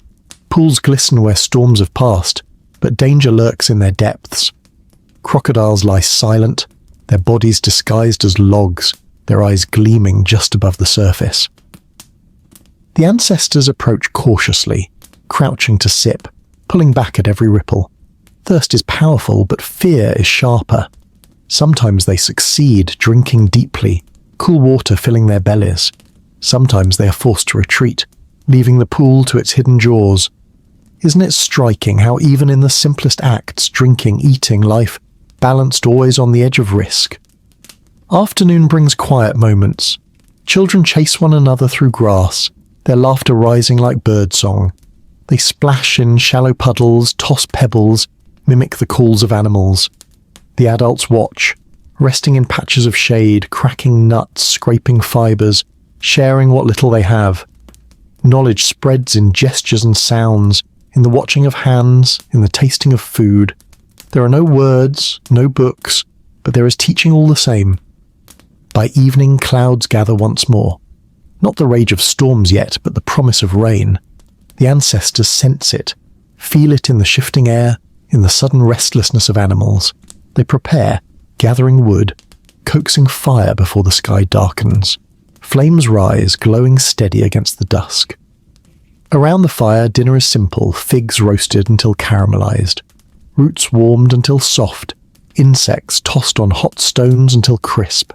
Pools glisten where storms have passed, but danger lurks in their depths. Crocodiles lie silent, their bodies disguised as logs, their eyes gleaming just above the surface. The ancestors approach cautiously, crouching to sip, pulling back at every ripple. Thirst is powerful, but fear is sharper. Sometimes they succeed, drinking deeply, cool water filling their bellies. Sometimes they are forced to retreat, leaving the pool to its hidden jaws. Isn't it striking how even in the simplest acts, drinking, eating, life, balanced always on the edge of risk? Afternoon brings quiet moments. Children chase one another through grass, their laughter rising like birdsong. They splash in shallow puddles, toss pebbles, mimic the calls of animals. The adults watch, resting in patches of shade, cracking nuts, scraping fibers, sharing what little they have. Knowledge spreads in gestures and sounds, in the watching of hands, in the tasting of food. There are no words, no books, but there is teaching all the same. By evening, clouds gather once more. Not the rage of storms yet, but the promise of rain. The ancestors sense it, feel it in the shifting air, in the sudden restlessness of animals. They prepare, gathering wood, coaxing fire before the sky darkens. Flames rise, glowing steady against the dusk. Around the fire, dinner is simple, figs roasted until caramelized, roots warmed until soft, insects tossed on hot stones until crisp.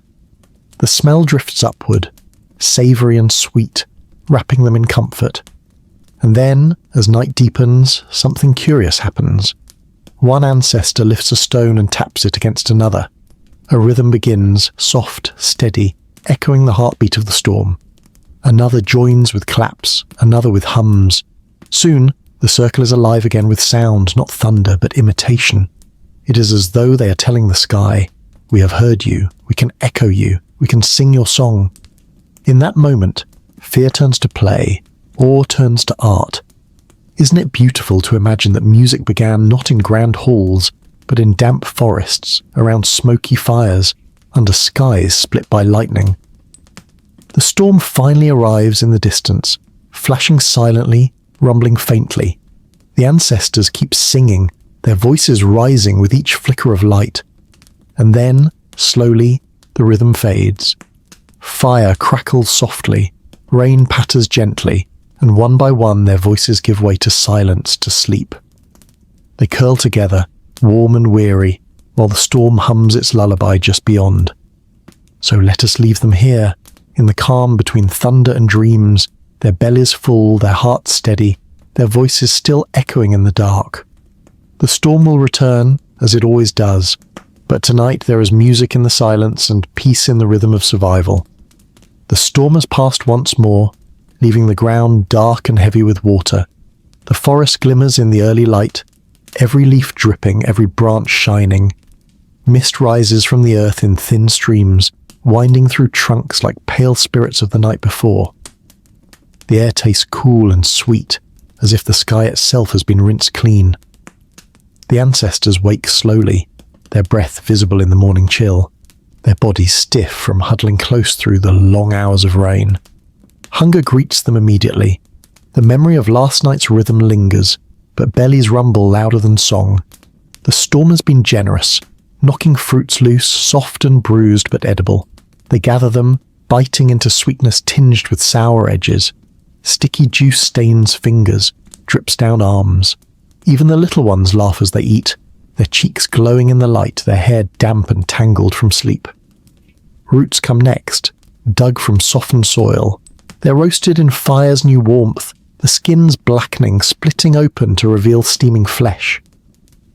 The smell drifts upward, savoury and sweet, wrapping them in comfort. And then, as night deepens, something curious happens. One ancestor lifts a stone and taps it against another. A rhythm begins, soft, steady, echoing the heartbeat of the storm. Another joins with claps, another with hums. Soon, the circle is alive again with sound, not thunder, but imitation. It is as though they are telling the sky, "We have heard you, we can echo you, we can sing your song." In that moment, fear turns to play, awe turns to art. Isn't it beautiful to imagine that music began not in grand halls, but in damp forests, around smoky fires, under skies split by lightning? The storm finally arrives in the distance, flashing silently, rumbling faintly. The ancestors keep singing, their voices rising with each flicker of light. And then, slowly, the rhythm fades. Fire crackles softly, rain patters gently, and one by one their voices give way to silence, to sleep. They curl together, warm and weary, while the storm hums its lullaby just beyond. So let us leave them here, in the calm between thunder and dreams, their bellies full, their hearts steady, their voices still echoing in the dark. The storm will return, as it always does, but tonight there is music in the silence and peace in the rhythm of survival. The storm has passed once more, leaving the ground dark and heavy with water. The forest glimmers in the early light, every leaf dripping, every branch shining. Mist rises from the earth in thin streams, winding through trunks like pale spirits of the night before. The air tastes cool and sweet, as if the sky itself has been rinsed clean. The ancestors wake slowly, their breath visible in the morning chill, their bodies stiff from huddling close through the long hours of rain. Hunger greets them immediately. The memory of last night's rhythm lingers, but bellies rumble louder than song. The storm has been generous, knocking fruits loose, soft and bruised but edible. They gather them, biting into sweetness tinged with sour edges. Sticky juice stains fingers, drips down arms. Even the little ones laugh as they eat, their cheeks glowing in the light, their hair damp and tangled from sleep. Roots come next, dug from softened soil. They're roasted in fire's new warmth, the skins blackening, splitting open to reveal steaming flesh.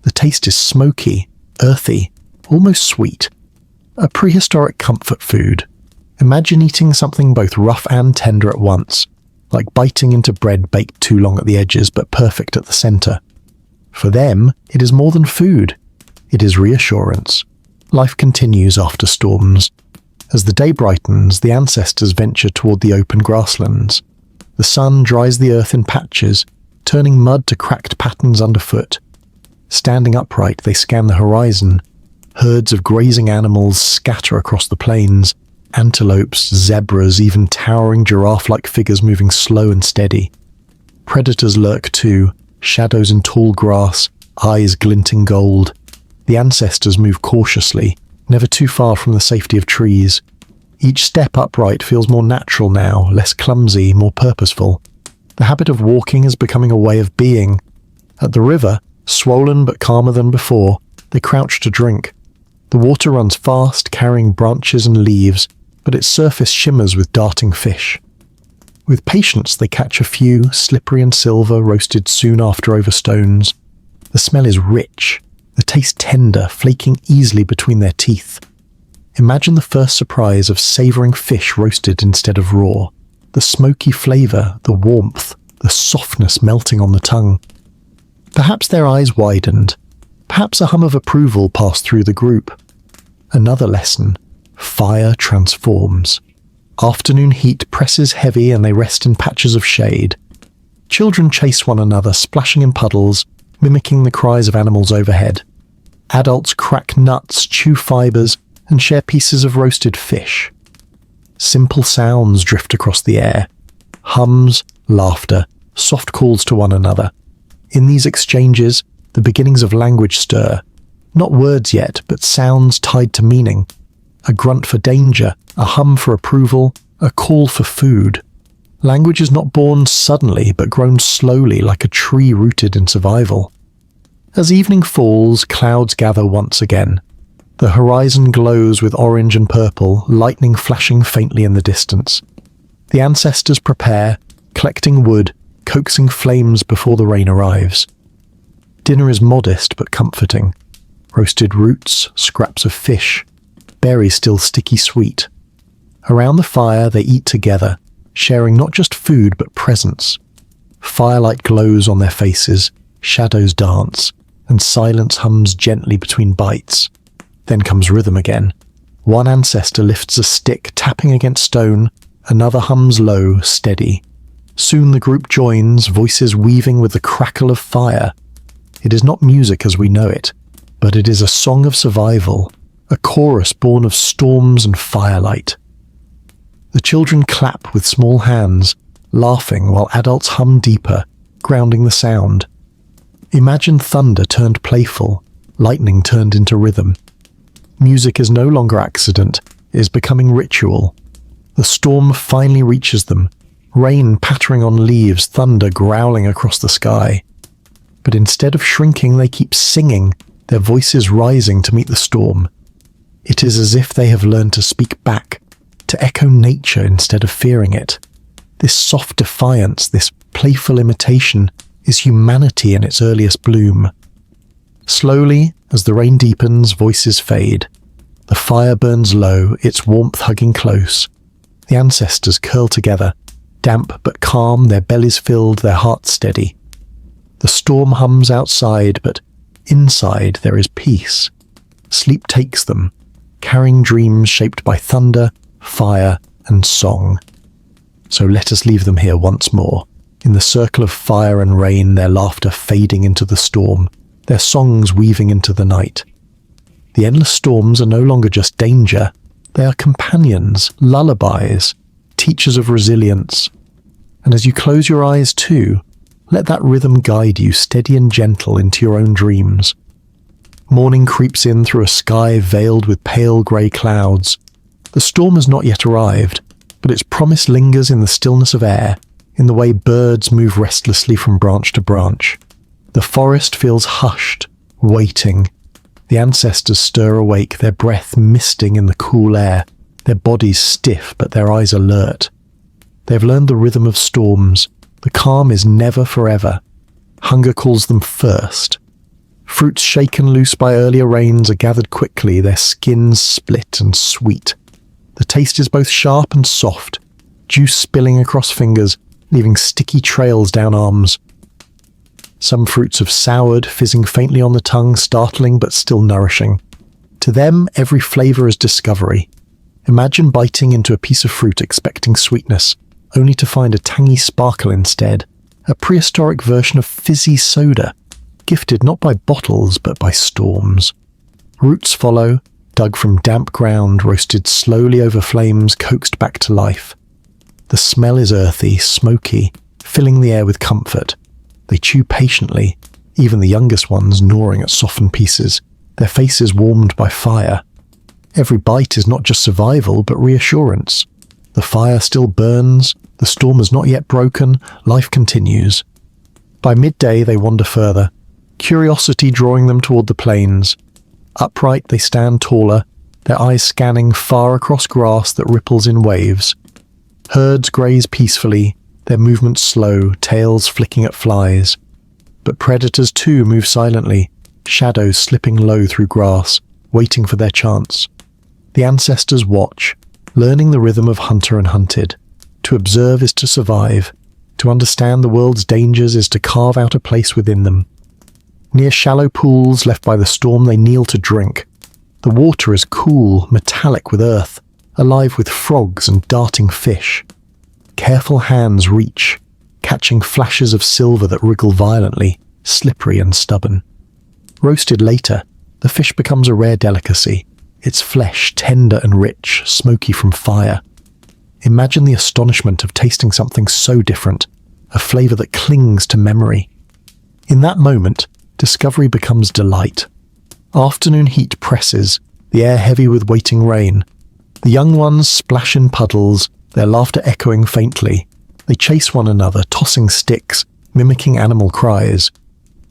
The taste is smoky, earthy, almost sweet. A prehistoric comfort food. Imagine eating something both rough and tender at once, like biting into bread baked too long at the edges but perfect at the center. For them, it is more than food. It is reassurance. Life continues after storms. As the day brightens, the ancestors venture toward the open grasslands. The sun dries the earth in patches, turning mud to cracked patterns underfoot. Standing upright, they scan the horizon. Herds of grazing animals scatter across the plains. Antelopes, zebras, even towering giraffe-like figures moving slow and steady. Predators lurk too, shadows in tall grass, eyes glinting gold. The ancestors move cautiously, never too far from the safety of trees. Each step upright feels more natural now, less clumsy, more purposeful. The habit of walking is becoming a way of being. At the river, swollen but calmer than before, they crouch to drink. The water runs fast, carrying branches and leaves, but its surface shimmers with darting fish. With patience they catch a few, slippery and silver, roasted soon after over stones. The smell is rich, the taste tender, flaking easily between their teeth. Imagine the first surprise of savouring fish roasted instead of raw. The smoky flavour, the warmth, the softness melting on the tongue. Perhaps their eyes widened. Perhaps a hum of approval passed through the group. Another lesson. Fire transforms. Afternoon heat presses heavy and they rest in patches of shade. Children chase one another, splashing in puddles, mimicking the cries of animals overhead. Adults crack nuts, chew fibres, and share pieces of roasted fish. Simple sounds drift across the air. Hums, laughter, soft calls to one another. In these exchanges, the beginnings of language stir. Not words yet, but sounds tied to meaning. a grunt for danger, a hum for approval, a call for food. Language is not born suddenly, but grown slowly like a tree rooted in survival. As evening falls, clouds gather once again. The horizon glows with orange and purple, lightning flashing faintly in the distance. The ancestors prepare, collecting wood, coaxing flames before the rain arrives. Dinner is modest but comforting. Roasted roots, scraps of fish, berries still sticky sweet. Around the fire they eat together, sharing not just food but presence. Firelight glows on their faces, shadows dance, and silence hums gently between bites. Then comes rhythm again. One ancestor lifts a stick, tapping against stone, another hums low, steady. Soon the group joins, voices weaving with the crackle of fire. It is not music as we know it, but it is a song of survival, a chorus born of storms and firelight. The children clap with small hands, laughing while adults hum deeper, grounding the sound. Imagine thunder turned playful, lightning turned into rhythm. Music is no longer accident, it is becoming ritual. The storm finally reaches them, rain pattering on leaves, thunder growling across the sky. But instead of shrinking, they keep singing, their voices rising to meet the storm. It is as if they have learned to speak back, to echo nature instead of fearing it. This soft defiance, this playful imitation, is humanity in its earliest bloom. Slowly, as the rain deepens, voices fade. The fire burns low, its warmth hugging close. The ancestors curl together, damp but calm, their bellies filled, their hearts steady. The storm hums outside, but inside there is peace. Sleep takes them, carrying dreams shaped by thunder, fire, and song. So let us leave them here once more, in the circle of fire and rain, their laughter fading into the storm, their songs weaving into the night. The endless storms are no longer just danger, they are companions, lullabies, teachers of resilience. And as you close your eyes too, let that rhythm guide you steady and gentle into your own dreams. Morning creeps in through a sky veiled with pale grey clouds. The storm has not yet arrived, but its promise lingers in the stillness of air, in the way birds move restlessly from branch to branch. The forest feels hushed, waiting. The ancestors stir awake, their breath misting in the cool air, their bodies stiff but their eyes alert. They have learned the rhythm of storms. The calm is never forever. Hunger calls them first. Fruits shaken loose by earlier rains are gathered quickly, their skins split and sweet. The taste is both sharp and soft, juice spilling across fingers, leaving sticky trails down arms. Some fruits have soured, fizzing faintly on the tongue, startling but still nourishing. To them, every flavour is discovery. Imagine biting into a piece of fruit expecting sweetness, only to find a tangy sparkle instead, a prehistoric version of fizzy soda, gifted not by bottles but by storms. Roots follow, dug from damp ground, roasted slowly over flames, coaxed back to life. The smell is earthy, smoky, filling the air with comfort. They chew patiently, even the youngest ones gnawing at softened pieces, their faces warmed by fire. Every bite is not just survival but reassurance. The fire still burns, the storm has not yet broken, life continues. By midday they wander further, curiosity drawing them toward the plains. Upright they stand taller, their eyes scanning far across grass that ripples in waves. Herds graze peacefully, their movements slow, tails flicking at flies. But predators too move silently, shadows slipping low through grass, waiting for their chance. The ancestors watch, learning the rhythm of hunter and hunted. To observe is to survive. To understand the world's dangers is to carve out a place within them. Near shallow pools left by the storm they kneel to drink. The water is cool, metallic with earth, alive with frogs and darting fish. Careful hands reach, catching flashes of silver that wriggle violently, slippery and stubborn. Roasted later, the fish becomes a rare delicacy, its flesh tender and rich, smoky from fire. Imagine the astonishment of tasting something so different, a flavour that clings to memory. In that moment, discovery becomes delight. Afternoon heat presses, the air heavy with waiting rain, The young ones splash in puddles, their laughter echoing faintly. They chase one another, tossing sticks, mimicking animal cries.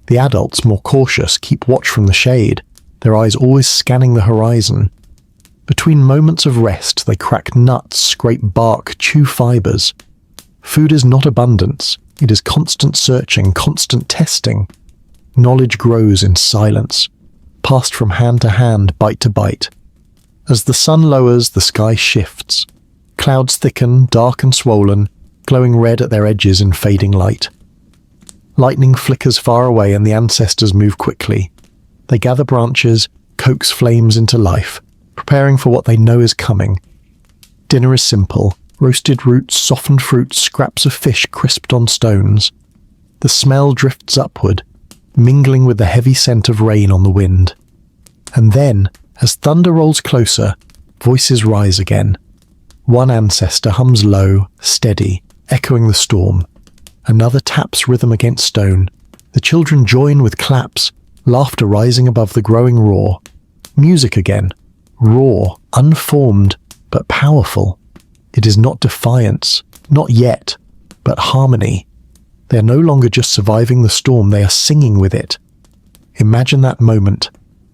The adults, more cautious, keep watch from the shade, their eyes always scanning the horizon. Between moments of rest, they crack nuts, scrape bark, chew fibers. Food is not abundance. It is constant searching, constant testing. Knowledge grows in silence, passed from hand to hand, bite to bite. As the sun lowers, the sky shifts. Clouds thicken, dark and swollen, glowing red at their edges in fading light. Lightning flickers far away and the ancestors move quickly. They gather branches, coax flames into life, preparing for what they know is coming. Dinner is simple: roasted roots, softened fruits, scraps of fish crisped on stones. The smell drifts upward, mingling with the heavy scent of rain on the wind. And then, as thunder rolls closer, voices rise again. One ancestor hums low, steady, echoing the storm. Another taps rhythm against stone. The children join with claps, laughter rising above the growing roar. Music again, raw, unformed, but powerful. It is not defiance, not yet, but harmony. They are no longer just surviving the storm, they are singing with it. Imagine that moment.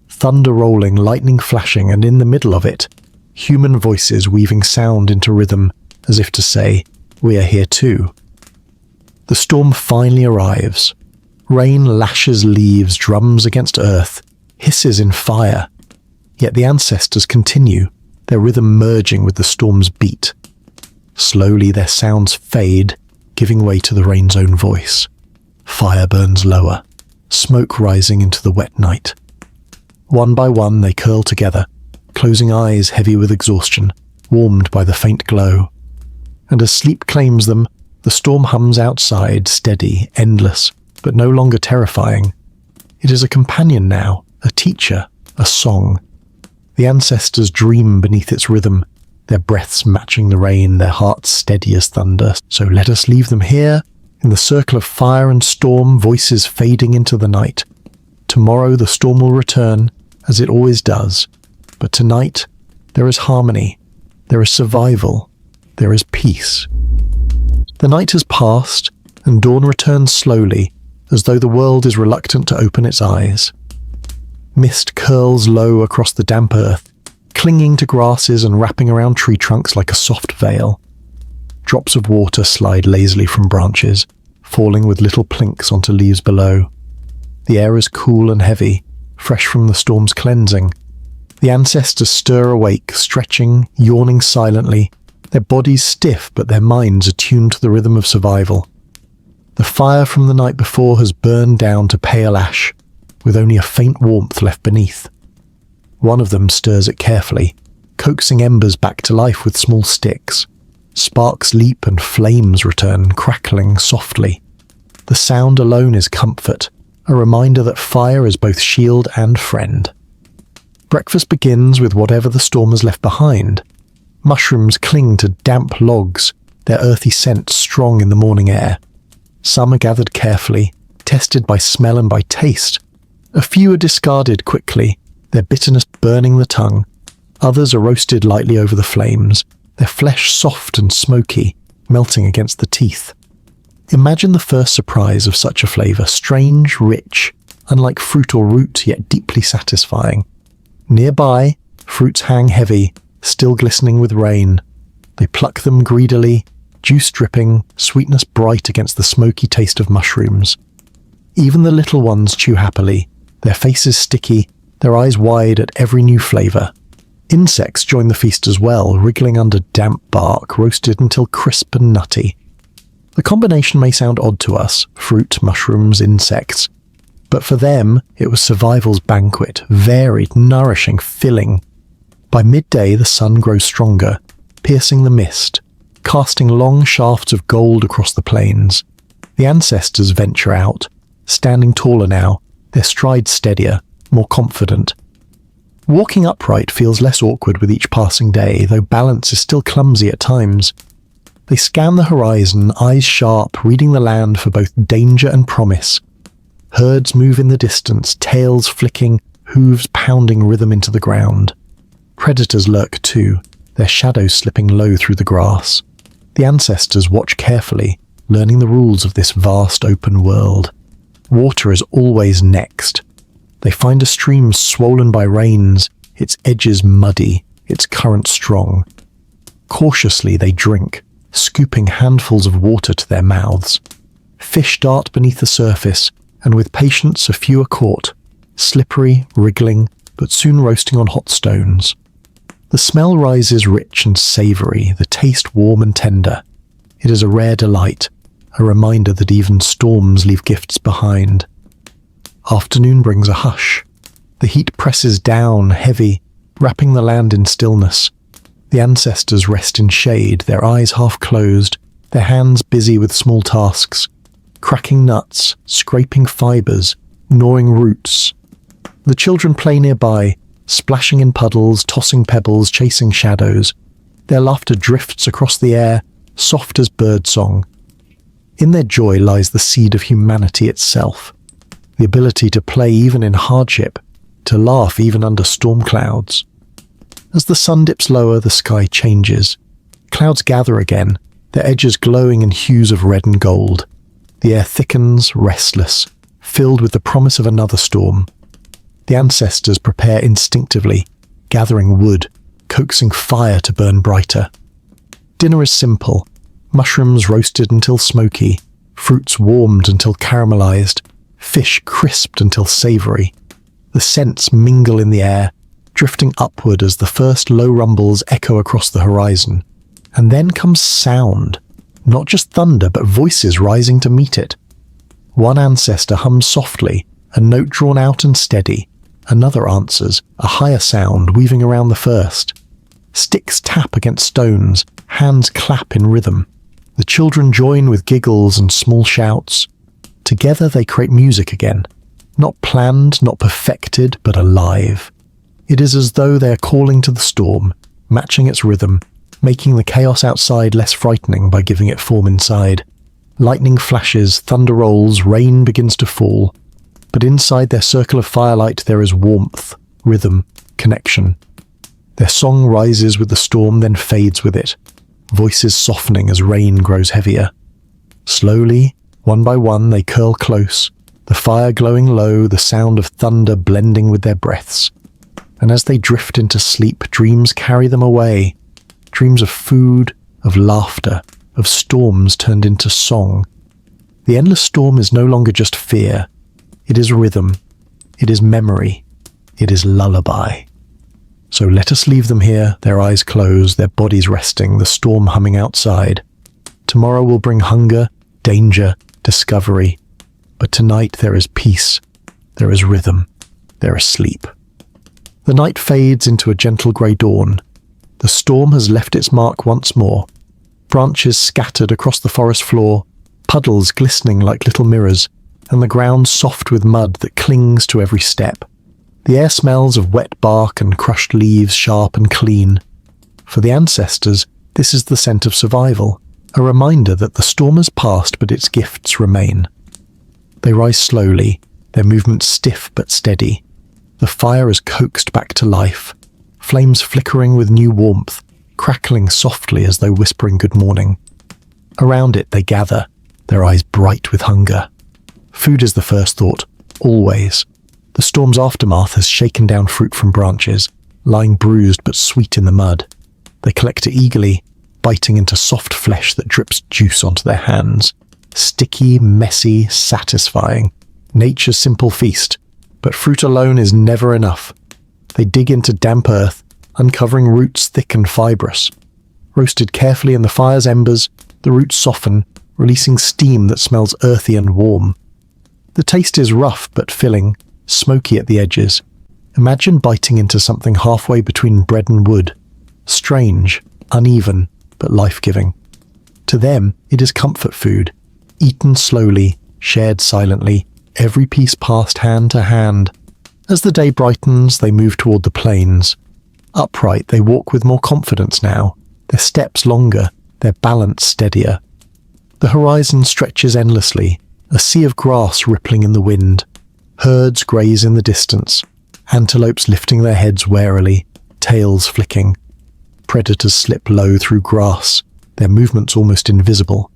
Thunder rolling, lightning flashing, and in the middle of it, human voices weaving sound into rhythm, as if to say, we are here too. The storm finally arrives. Rain lashes leaves, drums against earth, hisses in fire. Yet the ancestors continue, their rhythm merging with the storm's beat. Slowly their sounds fade, giving way to the rain's own voice. Fire burns lower, smoke rising into the wet night. One by one they curl together, closing eyes heavy with exhaustion, warmed by the faint glow. And as sleep claims them, the storm hums outside, steady, endless, but no longer terrifying. It is a companion now, a teacher, a song. The ancestors dream beneath its rhythm, their breaths matching the rain, their hearts steady as thunder. So let us leave them here, in the circle of fire and storm, voices fading into the night. Tomorrow the storm will return, as it always does. But tonight, there is harmony, there is survival, there is peace. The night has passed, and dawn returns slowly, as though the world is reluctant to open its eyes. Mist curls low across the damp earth, clinging to grasses and wrapping around tree trunks like a soft veil. Drops of water slide lazily from branches, falling with little plinks onto leaves below. The air is cool and heavy, fresh from the storm's cleansing. The ancestors stir awake, stretching, yawning silently, their bodies stiff but their minds attuned to the rhythm of survival. The fire from the night before has burned down to pale ash, with only a faint warmth left beneath. One of them stirs it carefully, coaxing embers back to life with small sticks. Sparks leap and flames return, crackling softly. The sound alone is comfort, a reminder that fire is both shield and friend. Breakfast begins with whatever the storm has left behind. Mushrooms cling to damp logs, their earthy scent strong in the morning air. Some are gathered carefully, tested by smell and by taste. A few are discarded quickly, their bitterness burning the tongue. Others are roasted lightly over the flames, their flesh soft and smoky, melting against the teeth. Imagine the first surprise of such a flavour, strange, rich, unlike fruit or root, yet deeply satisfying. Nearby, fruits hang heavy, still glistening with rain. They pluck them greedily, juice dripping, sweetness bright against the smoky taste of mushrooms. Even the little ones chew happily, their faces sticky, their eyes wide at every new flavour. Insects join the feast as well, wriggling under damp bark, roasted until crisp and nutty. The combination may sound odd to us, fruit, mushrooms, insects, but for them it was survival's banquet, varied, nourishing, filling. By midday the sun grows stronger, piercing the mist, casting long shafts of gold across the plains. The ancestors venture out, standing taller now, their stride steadier, more confident. Walking upright feels less awkward with each passing day, though balance is still clumsy at times. They scan the horizon, eyes sharp, reading the land for both danger and promise. Herds move in the distance, tails flicking, hooves pounding rhythm into the ground. Predators lurk too, their shadows slipping low through the grass. The ancestors watch carefully, learning the rules of this vast open world. Water is always next. They find a stream swollen by rains, its edges muddy, its current strong. Cautiously they drink, scooping handfuls of water to their mouths. Fish dart beneath the surface, and with patience a few are caught, slippery, wriggling, but soon roasting on hot stones. The smell rises rich and savoury, the taste warm and tender. It is a rare delight, a reminder that even storms leave gifts behind. Afternoon brings a hush. The heat presses down, heavy, wrapping the land in stillness. The ancestors rest in shade, their eyes half closed, their hands busy with small tasks, cracking nuts, scraping fibres, gnawing roots. The children play nearby, splashing in puddles, tossing pebbles, chasing shadows. Their laughter drifts across the air, soft as birdsong. In their joy lies the seed of humanity itself, the ability to play even in hardship, to laugh even under storm clouds. As the sun dips lower, the sky changes. Clouds gather again, their edges glowing in hues of red and gold. The air thickens, restless, filled with the promise of another storm. The ancestors prepare instinctively, gathering wood, coaxing fire to burn brighter. Dinner is simple: mushrooms roasted until smoky, fruits warmed until caramelized, fish crisped until savory. The scents mingle in the air, drifting upward as the first low rumbles echo across the horizon. And then comes sound, not just thunder, but voices rising to meet it. One ancestor hums softly, a note drawn out and steady. Another answers, a higher sound weaving around the first. Sticks tap against stones, hands clap in rhythm. The children join with giggles and small shouts. Together they create music again. Not planned, not perfected, but alive. It is as though they are calling to the storm, matching its rhythm, making the chaos outside less frightening by giving it form inside. Lightning flashes, thunder rolls, rain begins to fall. But inside their circle of firelight there is warmth, rhythm, connection. Their song rises with the storm, then fades with it, voices softening as rain grows heavier. Slowly, one by one, they curl close, the fire glowing low, the sound of thunder blending with their breaths. And as they drift into sleep, dreams carry them away. Dreams of food, of laughter, of storms turned into song. The endless storm is no longer just fear. It is rhythm. It is memory. It is lullaby. So let us leave them here, their eyes closed, their bodies resting, the storm humming outside. Tomorrow will bring hunger, danger, discovery. But tonight there is peace. There is rhythm. There is sleep. The night fades into a gentle grey dawn. The storm has left its mark once more. Branches scattered across the forest floor, puddles glistening like little mirrors, and the ground soft with mud that clings to every step. The air smells of wet bark and crushed leaves, sharp and clean. For the ancestors, this is the scent of survival, a reminder that the storm has passed but its gifts remain. They rise slowly, their movements stiff but steady. The fire is coaxed back to life, flames flickering with new warmth, crackling softly as though whispering good morning. Around it they gather, their eyes bright with hunger. Food is the first thought, always. The storm's aftermath has shaken down fruit from branches, lying bruised but sweet in the mud. They collect it eagerly, biting into soft flesh that drips juice onto their hands. Sticky, messy, satisfying. Nature's simple feast. But fruit alone is never enough. They dig into damp earth, uncovering roots thick and fibrous. Roasted carefully in the fire's embers, the roots soften, releasing steam that smells earthy and warm. The taste is rough but filling, smoky at the edges. Imagine biting into something halfway between bread and wood. Strange, uneven, but life-giving. To them, it is comfort food, eaten slowly, shared silently, every piece passed hand to hand. As the day brightens, they move toward the plains. Upright, they walk with more confidence now, their steps longer, their balance steadier. The horizon stretches endlessly, a sea of grass rippling in the wind. Herds graze in the distance, antelopes lifting their heads warily, tails flicking. predators slip low through grass, their movements almost invisible.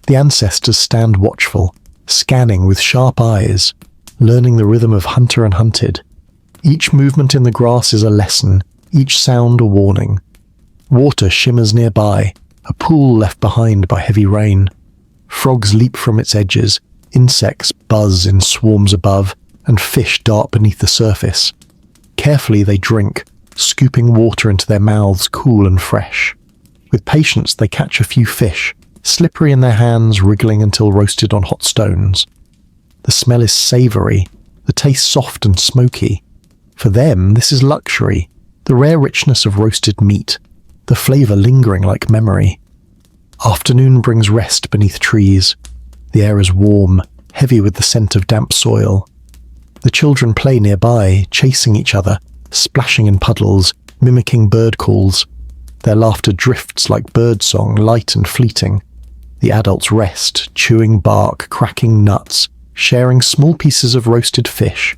The ancestors stand watchful, scanning with sharp eyes, learning the rhythm of hunter and hunted. Each movement in the grass is a lesson, each sound a warning. Water shimmers nearby, a pool left behind by heavy rain. Frogs leap from its edges, insects buzz in swarms above, and fish dart beneath the surface. Carefully they drink, scooping water into their mouths cool and fresh. With patience they catch a few fish, slippery in their hands, wriggling until roasted on hot stones. The smell is savoury, the taste soft and smoky. For them this is luxury, the rare richness of roasted meat, the flavour lingering like memory. Afternoon brings rest beneath trees. The air is warm, heavy with the scent of damp soil. The children play nearby, chasing each other, splashing in puddles, mimicking bird calls. Their laughter drifts like birdsong, light and fleeting. The adults rest, chewing bark, cracking nuts, sharing small pieces of roasted fish.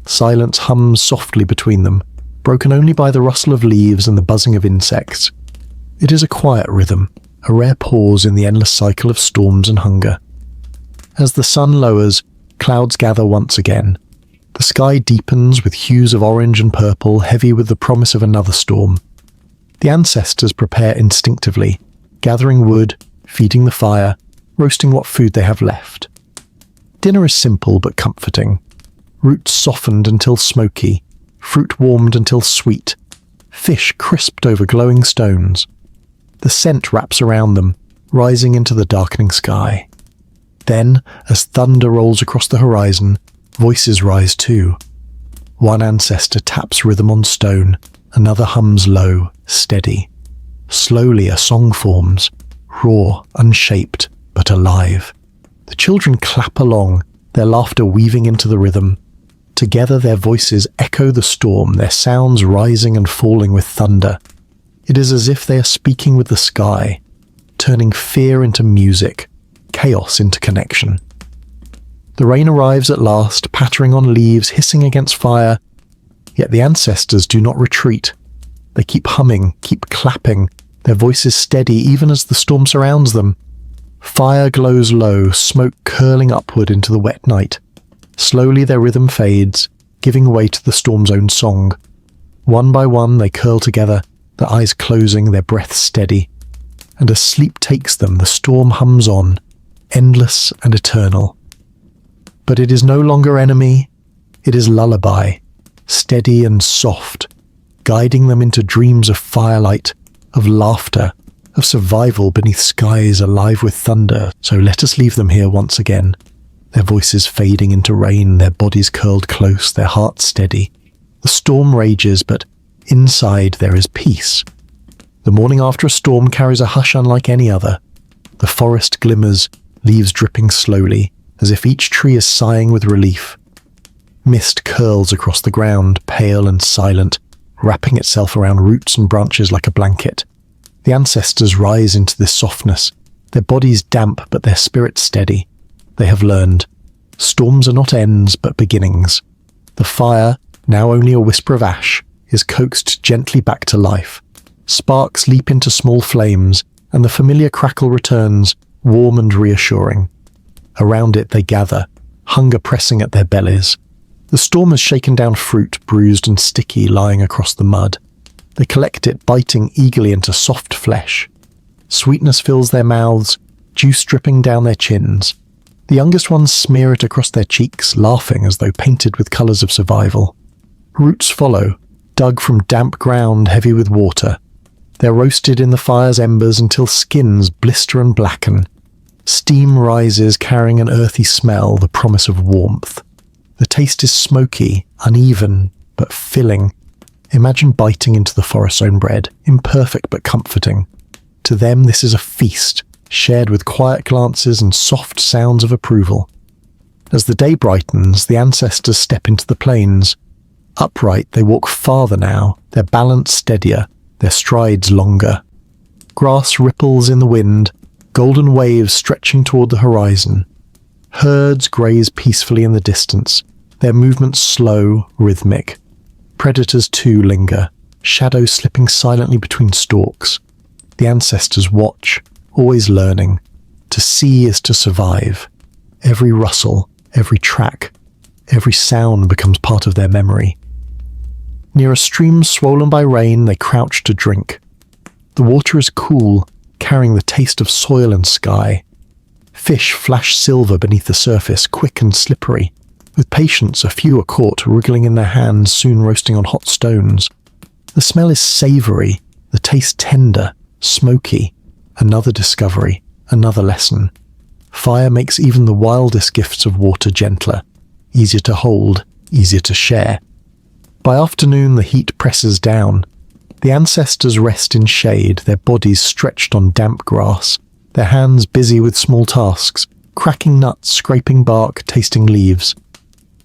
Silence hums softly between them, broken only by the rustle of leaves and the buzzing of insects. It is a quiet rhythm, a rare pause in the endless cycle of storms and hunger. As the sun lowers, clouds gather once again. The sky deepens with hues of orange and purple, heavy with the promise of another storm. The ancestors prepare instinctively, gathering wood, feeding the fire, roasting what food they have left. Dinner is simple but comforting. Roots softened until smoky, fruit warmed until sweet, fish crisped over glowing stones. The scent wraps around them, rising into the darkening sky. Then, as thunder rolls across the horizon, voices rise too. One ancestor taps rhythm on stone, another hums low, steady. Slowly a song forms, raw, unshaped, but alive. The children clap along, their laughter weaving into the rhythm. Together their voices echo the storm, their sounds rising and falling with thunder. It is as if they are speaking with the sky, turning fear into music, chaos into connection. The rain arrives at last, pattering on leaves, hissing against fire. Yet the ancestors do not retreat. They keep humming, keep clapping, their voices steady even as the storm surrounds them. Fire glows low, smoke curling upward into the wet night. Slowly their rhythm fades, giving way to the storm's own song. One by one they curl together, their eyes closing, their breath steady. And as sleep takes them, the storm hums on, endless and eternal. But it is no longer enemy, it is lullaby, steady and soft, guiding them into dreams of firelight, of laughter, of survival beneath skies alive with thunder. So let us leave them here once again, their voices fading into rain, their bodies curled close, their hearts steady. The storm rages, but inside there is peace. The morning after a storm carries a hush unlike any other. The forest glimmers, leaves dripping slowly, as if each tree is sighing with relief. Mist curls across the ground, pale and silent, wrapping itself around roots and branches like a blanket. The ancestors rise into this softness, their bodies damp but their spirits steady. They have learned. Storms are not ends but beginnings. The fire, now only a whisper of ash, is coaxed gently back to life. Sparks leap into small flames, and the familiar crackle returns, warm and reassuring. Around it they gather, hunger pressing at their bellies. The storm has shaken down fruit, bruised and sticky, lying across the mud. They collect it, biting eagerly into soft flesh. Sweetness fills their mouths, juice dripping down their chins. The youngest ones smear it across their cheeks, laughing as though painted with colours of survival. Roots follow, dug from damp ground heavy with water. They're roasted in the fire's embers until skins blister and blacken. Steam rises, carrying an earthy smell, the promise of warmth. The taste is smoky, uneven, but filling. Imagine biting into the forest's own bread, imperfect but comforting. To them this is a feast, shared with quiet glances and soft sounds of approval. As the day brightens, the ancestors step into the plains. Upright, they walk farther now, their balance steadier, their strides longer. Grass ripples in the wind, golden waves stretching toward the horizon. Herds graze peacefully in the distance, their movements slow, rhythmic. Predators too linger, shadows slipping silently between stalks. The ancestors watch, always learning. To see is to survive. Every rustle, every track, every sound becomes part of their memory. Near a stream swollen by rain, they crouch to drink. The water is cool, carrying the taste of soil and sky. Fish flash silver beneath the surface, quick and slippery. With patience, a few are caught, wriggling in their hands, soon roasting on hot stones. The smell is savoury, the taste tender, smoky. Another discovery, another lesson. Fire makes even the wildest gifts of water gentler, easier to hold, easier to share. By afternoon, the heat presses down. The ancestors rest in shade, their bodies stretched on damp grass, their hands busy with small tasks, cracking nuts, scraping bark, tasting leaves.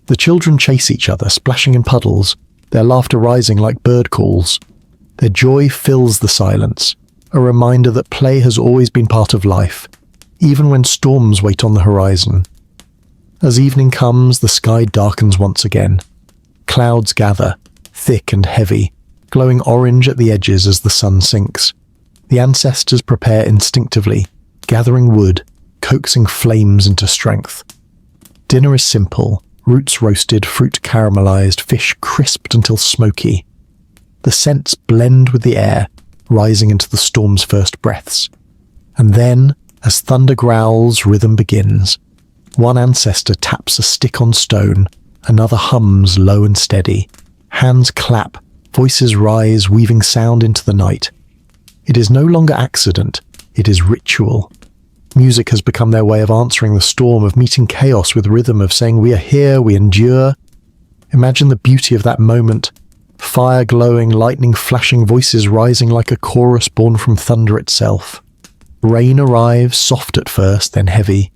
The children chase each other, splashing in puddles, their laughter rising like bird calls. Their joy fills the silence, a reminder that play has always been part of life, even when storms wait on the horizon. As evening comes, the sky darkens once again. Clouds gather, thick and heavy, glowing orange at the edges as the sun sinks. The ancestors prepare instinctively, gathering wood, coaxing flames into strength. Dinner is simple, roots roasted, fruit caramelized, fish crisped until smoky. The scents blend with the air, rising into the storm's first breaths. And then, as thunder growls, rhythm begins. One ancestor taps a stick on stone, another hums low and steady. Hands clap, voices rise, weaving sound into the night. It is no longer accident, it is ritual. Music has become their way of answering the storm, of meeting chaos with rhythm, of saying we are here, we endure. Imagine the beauty of that moment. Fire glowing, lightning flashing, voices rising like a chorus born from thunder itself. Rain arrives, soft at first, then heavy.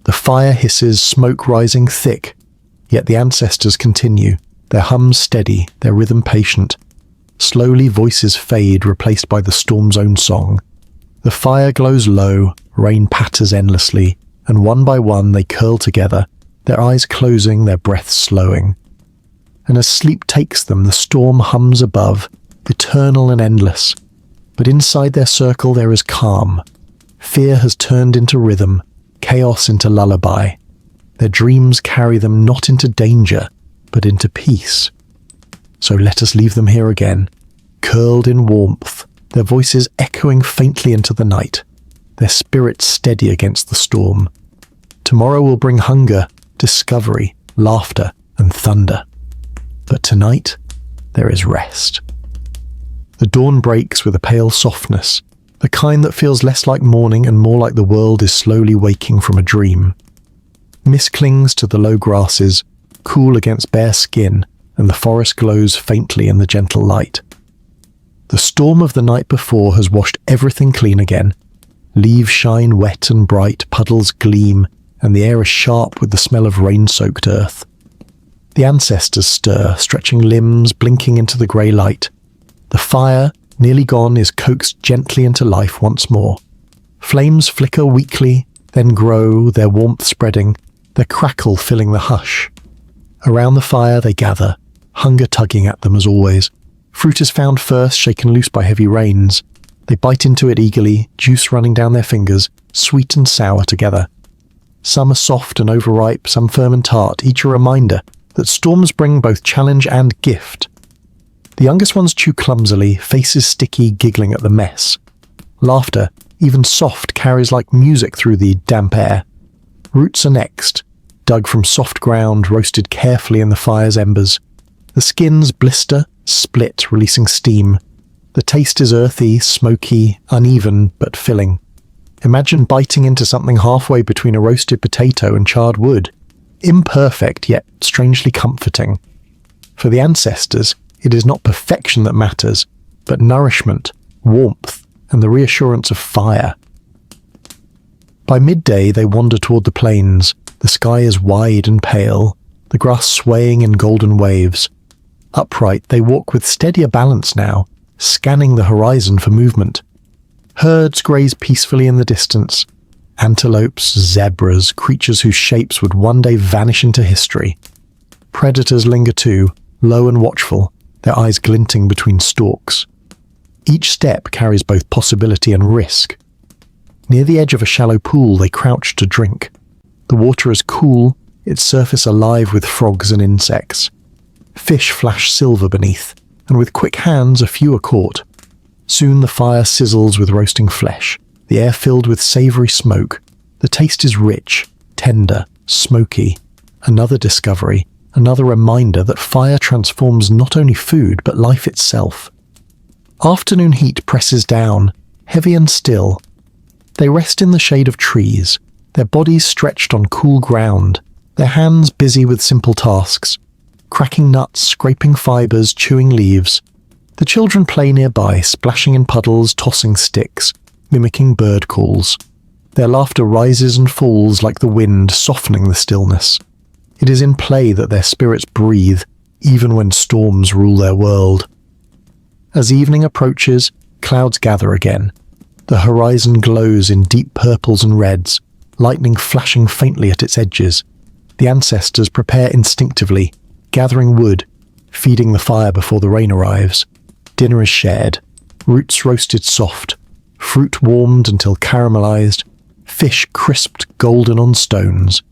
The fire hisses, smoke rising thick. Yet the ancestors continue, their hums steady, their rhythm patient. Slowly voices fade, replaced by the storm's own song. The fire glows low, rain patters endlessly, and one by one they curl together, their eyes closing, their breaths slowing. And as sleep takes them, the storm hums above, eternal and endless. But inside their circle there is calm. Fear has turned into rhythm, chaos into lullaby. Their dreams carry them not into danger, but into peace. So let us leave them here again, curled in warmth, their voices echoing faintly into the night, their spirits steady against the storm. Tomorrow will bring hunger, discovery, laughter, and thunder. But tonight, there is rest. The dawn breaks with a pale softness, the kind that feels less like morning and more like the world is slowly waking from a dream. Mist clings to the low grasses, cool against bare skin, and the forest glows faintly in the gentle light. The storm of the night before has washed everything clean again. Leaves shine wet and bright, puddles gleam, and the air is sharp with the smell of rain-soaked earth. The ancestors stir, stretching limbs, blinking into the grey light. The fire, nearly gone, is coaxed gently into life once more. Flames flicker weakly, then grow, their warmth spreading, their crackle filling the hush. Around the fire they gather, hunger tugging at them as always. Fruit is found first, shaken loose by heavy rains. They bite into it eagerly, juice running down their fingers, sweet and sour together. Some are soft and overripe, some firm and tart, each a reminder that storms bring both challenge and gift. The youngest ones chew clumsily, faces sticky, giggling at the mess. Laughter, even soft, carries like music through the damp air. Roots are next, dug from soft ground, roasted carefully in the fire's embers. The skins blister, split, releasing steam. The taste is earthy, smoky, uneven, but filling. Imagine biting into something halfway between a roasted potato and charred wood. Imperfect, yet strangely comforting. For the ancestors, it is not perfection that matters, but nourishment, warmth, and the reassurance of fire. By midday, they wander toward the plains. The sky is wide and pale, the grass swaying in golden waves. Upright, they walk with steadier balance now, scanning the horizon for movement. Herds graze peacefully in the distance. Antelopes, zebras, creatures whose shapes would one day vanish into history. Predators linger too, low and watchful, their eyes glinting between stalks. Each step carries both possibility and risk. Near the edge of a shallow pool, they crouch to drink. The water is cool, its surface alive with frogs and insects. Fish flash silver beneath, and with quick hands a few are caught. Soon the fire sizzles with roasting flesh, the air filled with savoury smoke. The taste is rich, tender, smoky. Another discovery, another reminder that fire transforms not only food but life itself. Afternoon heat presses down, heavy and still. They rest in the shade of trees, their bodies stretched on cool ground, their hands busy with simple tasks, cracking nuts, scraping fibres, chewing leaves. The children play nearby, splashing in puddles, tossing sticks, mimicking bird calls. Their laughter rises and falls like the wind, softening the stillness. It is in play that their spirits breathe, even when storms rule their world. As evening approaches, clouds gather again. The horizon glows in deep purples and reds, lightning flashing faintly at its edges. The ancestors prepare instinctively, gathering wood, feeding the fire before the rain arrives. Dinner is shared, roots roasted soft, fruit warmed until caramelized, fish crisped golden on stones.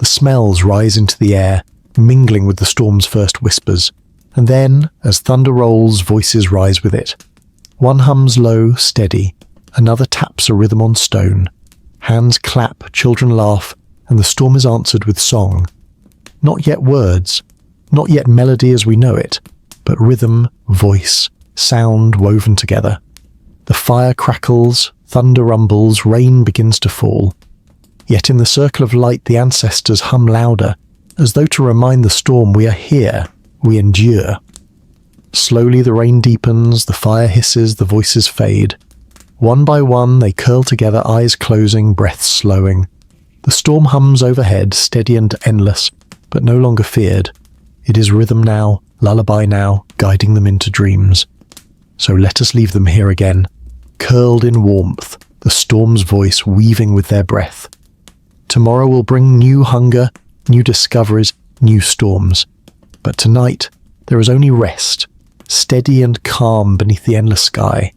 The smells rise into the air, mingling with the storm's first whispers. And then, as thunder rolls, voices rise with it. One hums low, steady. Another taps a rhythm on stone. Hands clap, children laugh, and the storm is answered with song. Not yet words, not yet melody as we know it, but rhythm, voice, sound woven together. The fire crackles, thunder rumbles, rain begins to fall. Yet in the circle of light the ancestors hum louder, as though to remind the storm we are here, we endure. Slowly the rain deepens, the fire hisses, the voices fade. One by one they curl together, eyes closing, breaths slowing. The storm hums overhead, steady and endless, but no longer feared. It is rhythm now, lullaby now, guiding them into dreams. So let us leave them here again, curled in warmth, the storm's voice weaving with their breath. Tomorrow will bring new hunger, new discoveries, new storms. But tonight, there is only rest, steady and calm beneath the endless sky.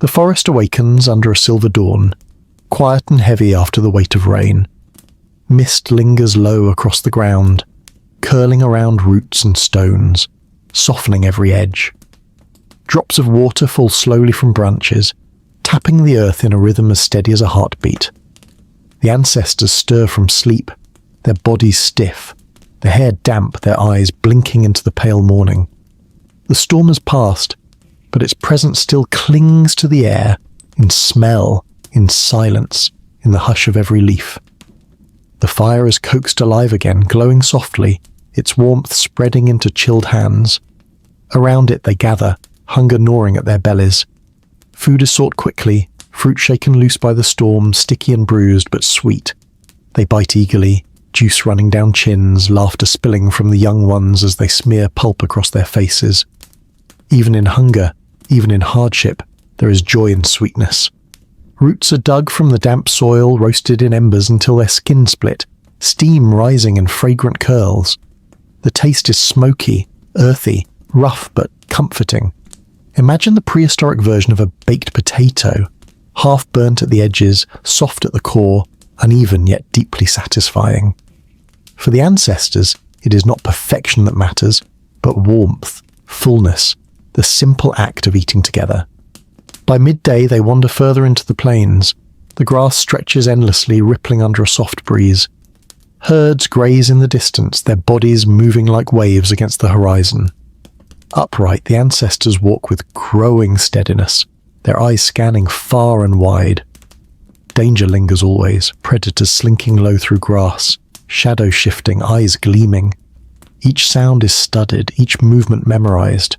The forest awakens under a silver dawn, quiet and heavy after the weight of rain. Mist lingers low across the ground, curling around roots and stones, softening every edge. Drops of water fall slowly from branches, tapping the earth in a rhythm as steady as a heartbeat. The ancestors stir from sleep, their bodies stiff, their hair damp, their eyes blinking into the pale morning. The storm has passed, but its presence still clings to the air, in smell, in silence, in the hush of every leaf. The fire is coaxed alive again, glowing softly, its warmth spreading into chilled hands. Around it they gather, hunger gnawing at their bellies. Food is sought quickly, fruit shaken loose by the storm, sticky and bruised but sweet. They bite eagerly, juice running down chins, laughter spilling from the young ones as they smear pulp across their faces. Even in hunger, even in hardship, there is joy and sweetness. Roots are dug from the damp soil, roasted in embers until their skin split, steam rising in fragrant curls. The taste is smoky, earthy, rough but comforting. Imagine the prehistoric version of a baked potato, half burnt at the edges, soft at the core, uneven yet deeply satisfying. For the ancestors, it is not perfection that matters, but warmth, fullness, the simple act of eating together. By midday they wander further into the plains. The grass stretches endlessly, rippling under a soft breeze. Herds graze in the distance, their bodies moving like waves against the horizon. Upright, the ancestors walk with growing steadiness, their eyes scanning far and wide. Danger lingers always, predators slinking low through grass, shadow shifting, eyes gleaming. Each sound is studied, each movement memorized.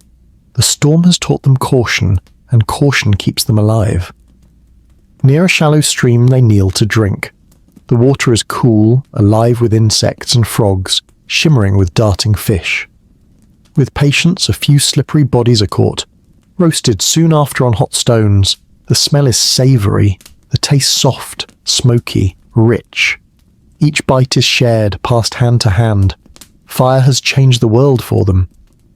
The storm has taught them caution, and caution keeps them alive. Near a shallow stream they kneel to drink. The water is cool, alive with insects and frogs, shimmering with darting fish. With patience, a few slippery bodies are caught, roasted soon after on hot stones. The smell is savoury, the taste soft, smoky, rich. Each bite is shared, passed hand to hand. Fire has changed the world for them.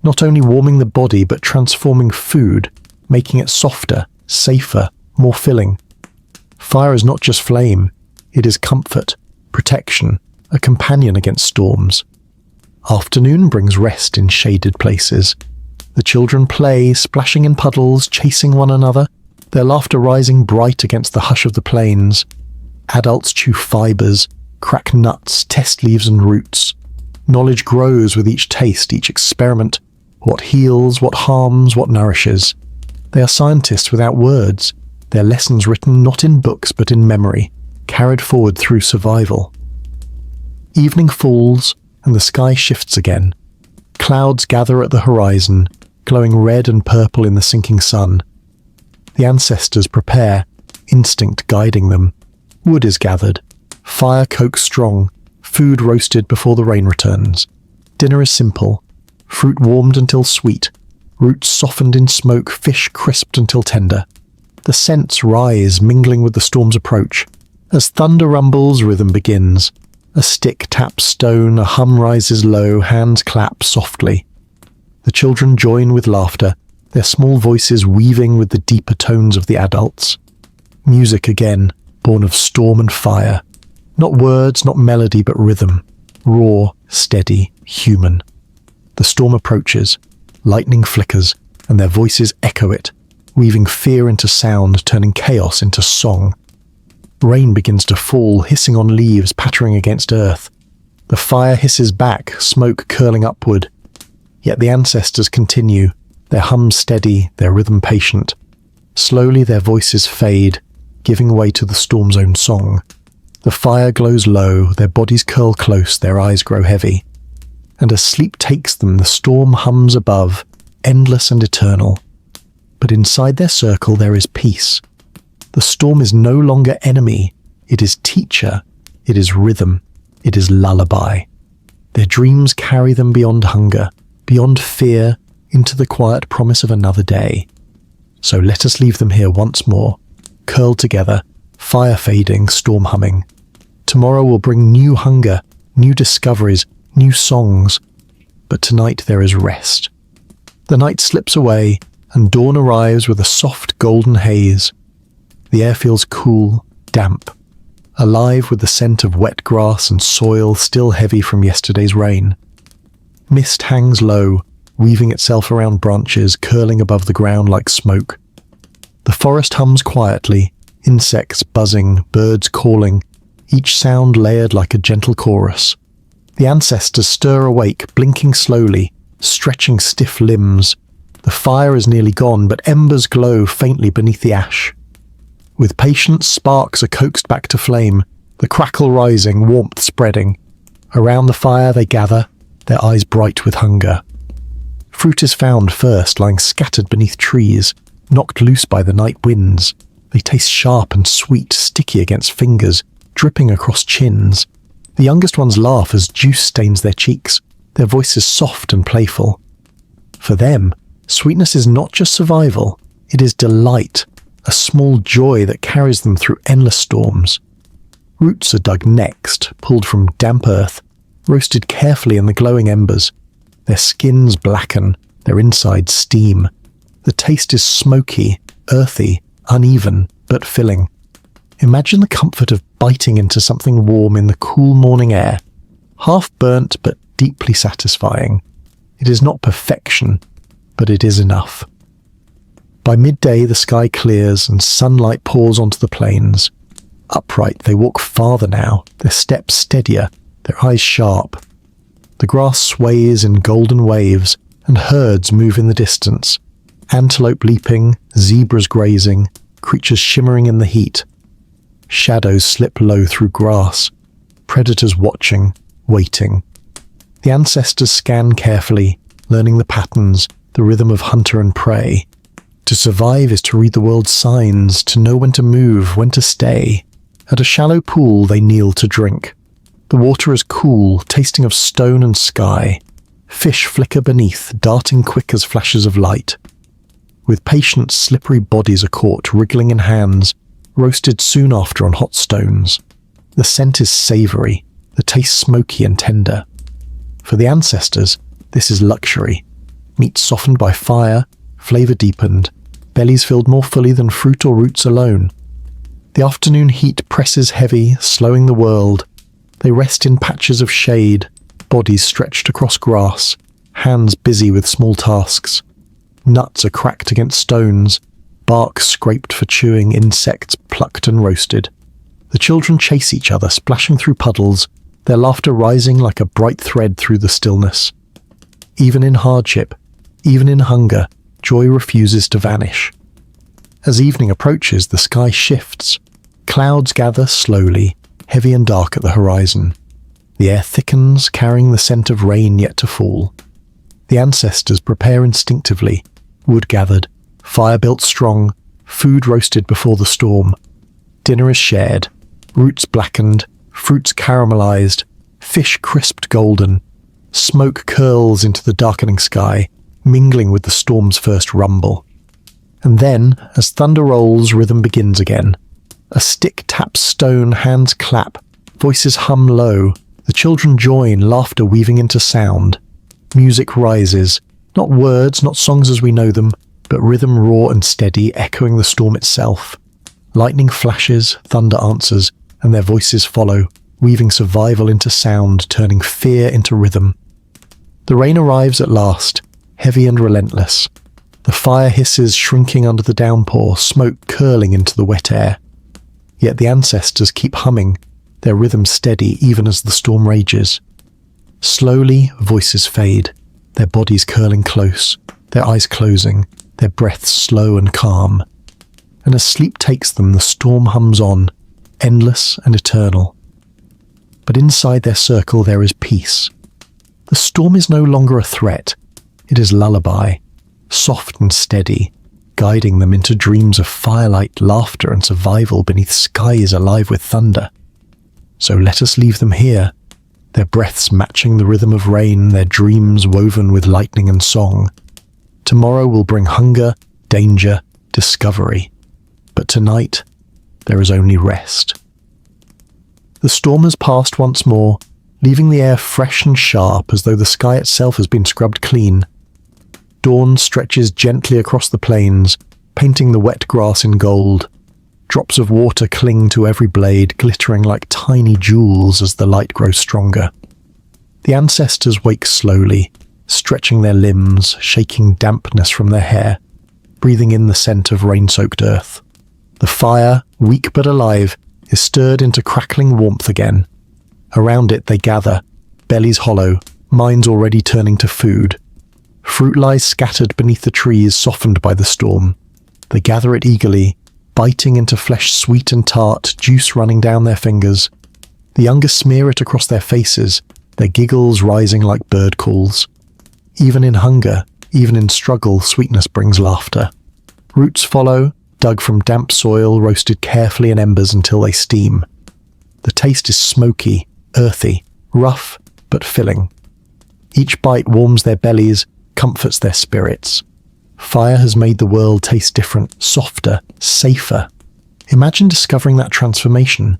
not only warming the body but transforming food, making it softer, safer, more filling. Fire is not just flame, it is comfort, protection, a companion against storms. Afternoon brings rest in shaded places. The children play, splashing in puddles, chasing one another, their laughter rising bright against the hush of the plains. Adults chew fibers, crack nuts, test leaves and roots. Knowledge grows with each taste, each experiment. What heals, what harms, what nourishes. They are scientists without words, their lessons written not in books but in memory, carried forward through survival. Evening falls, and the sky shifts again. Clouds gather at the horizon, glowing red and purple in the sinking sun. The ancestors prepare, instinct guiding them. Wood is gathered, fire coaxed strong, food roasted before the rain returns. Dinner is simple, fruit warmed until sweet, roots softened in smoke, fish crisped until tender. The scents rise, mingling with the storm's approach. As thunder rumbles, rhythm begins. A stick taps stone, a hum rises low, hands clap softly. The children join with laughter, their small voices weaving with the deeper tones of the adults. Music again, born of storm and fire. Not words, not melody, but rhythm. Raw, steady, human. The storm approaches, lightning flickers, and their voices echo it, weaving fear into sound, turning chaos into song. Rain begins to fall, hissing on leaves, pattering against earth. The fire hisses back, smoke curling upward. Yet the ancestors continue, their hum steady, their rhythm patient. Slowly their voices fade, giving way to the storm's own song. The fire glows low, their bodies curl close, their eyes grow heavy. And as sleep takes them, the storm hums above, endless and eternal. But inside their circle there is peace. The storm is no longer enemy, it is teacher, it is rhythm, it is lullaby. Their dreams carry them beyond hunger, beyond fear, into the quiet promise of another day. So let us leave them here once more, curled together, fire fading, storm humming. Tomorrow will bring new hunger, new discoveries, new songs. But tonight there is rest. The night slips away, and dawn arrives with a soft golden haze. The air feels cool, damp, alive with the scent of wet grass and soil still heavy from yesterday's rain. Mist hangs low, weaving itself around branches, curling above the ground like smoke. The forest hums quietly, insects buzzing, birds calling, each sound layered like a gentle chorus. The ancestors stir awake, blinking slowly, stretching stiff limbs. The fire is nearly gone, but embers glow faintly beneath the ash. With patience, sparks are coaxed back to flame, the crackle rising, warmth spreading. Around the fire they gather, their eyes bright with hunger. Fruit is found first, lying scattered beneath trees, knocked loose by the night winds. They taste sharp and sweet, sticky against fingers, dripping across chins. The youngest ones laugh as juice stains their cheeks, their voices soft and playful. For them, sweetness is not just survival, it is delight, a small joy that carries them through endless storms. Roots are dug next, pulled from damp earth, roasted carefully in the glowing embers. Their skins blacken, their insides steam. The taste is smoky, earthy, uneven, but filling. Imagine the comfort of biting into something warm in the cool morning air, half burnt but deeply satisfying. It is not perfection, but it is enough. By midday the sky clears and sunlight pours onto the plains. Upright they walk farther now, their steps steadier, their eyes sharp. The grass sways in golden waves, and herds move in the distance. Antelope leaping, zebras grazing, creatures shimmering in the heat. Shadows slip low through grass, predators watching, waiting. The ancestors scan carefully, learning the patterns, the rhythm of hunter and prey. To survive is to read the world's signs, to know when to move, when to stay. At a shallow pool they kneel to drink. The water is cool, tasting of stone and sky. Fish flicker beneath, darting quick as flashes of light. With patience, slippery bodies are caught, wriggling in hands, roasted soon after on hot stones. The scent is savoury, the taste smoky and tender. For the ancestors, this is luxury. meat softened by fire, flavour deepened, bellies filled more fully than fruit or roots alone. The afternoon heat presses heavy, slowing the world. They rest in patches of shade, bodies stretched across grass, hands busy with small tasks. Nuts are cracked against stones, bark scraped for chewing, insects plucked and roasted. The children chase each other, splashing through puddles, their laughter rising like a bright thread through the stillness. Even in hardship, even in hunger, joy refuses to vanish. As evening approaches, the sky shifts. Clouds gather slowly, heavy and dark at the horizon. The air thickens, carrying the scent of rain yet to fall. The ancestors prepare instinctively, wood gathered, fire built strong, food roasted before the storm. Dinner is shared, roots blackened, fruits caramelized, fish crisped golden. Smoke curls into the darkening sky, mingling with the storm's first rumble. And then, as thunder rolls, rhythm begins again. A stick taps stone, hands clap, voices hum low. The children join, laughter weaving into sound. Music rises, not words, not songs as we know them, but rhythm raw and steady, echoing the storm itself. Lightning flashes, thunder answers, and their voices follow, weaving survival into sound, turning fear into rhythm. The rain arrives at last, heavy and relentless. The fire hisses, shrinking under the downpour, smoke curling into the wet air. Yet the ancestors keep humming, their rhythm steady even as the storm rages. Slowly, voices fade, their bodies curling close, their eyes closing, their breaths slow and calm. And as sleep takes them, the storm hums on, endless and eternal. But inside their circle there is peace. The storm is no longer a threat. It is lullaby, soft and steady, guiding them into dreams of firelight, laughter, and survival beneath skies alive with thunder. So let us leave them here, their breaths matching the rhythm of rain, their dreams woven with lightning and song. Tomorrow will bring hunger, danger, discovery. But tonight, there is only rest. The storm has passed once more, leaving the air fresh and sharp as though the sky itself has been scrubbed clean. Dawn stretches gently across the plains, painting the wet grass in gold. Drops of water cling to every blade, glittering like tiny jewels as the light grows stronger. The ancestors wake slowly, stretching their limbs, shaking dampness from their hair, breathing in the scent of rain-soaked earth. The fire, weak but alive, is stirred into crackling warmth again. Around it they gather, bellies hollow, minds already turning to food. Fruit lies scattered beneath the trees, softened by the storm. They gather it eagerly, biting into flesh sweet and tart, juice running down their fingers. The younger smear it across their faces, their giggles rising like bird calls. Even in hunger, even in struggle, sweetness brings laughter. Roots follow, dug from damp soil, roasted carefully in embers until they steam. The taste is smoky, earthy, rough, but filling. Each bite warms their bellies, comforts their spirits. Fire has made the world taste different, softer, safer. Imagine discovering that transformation.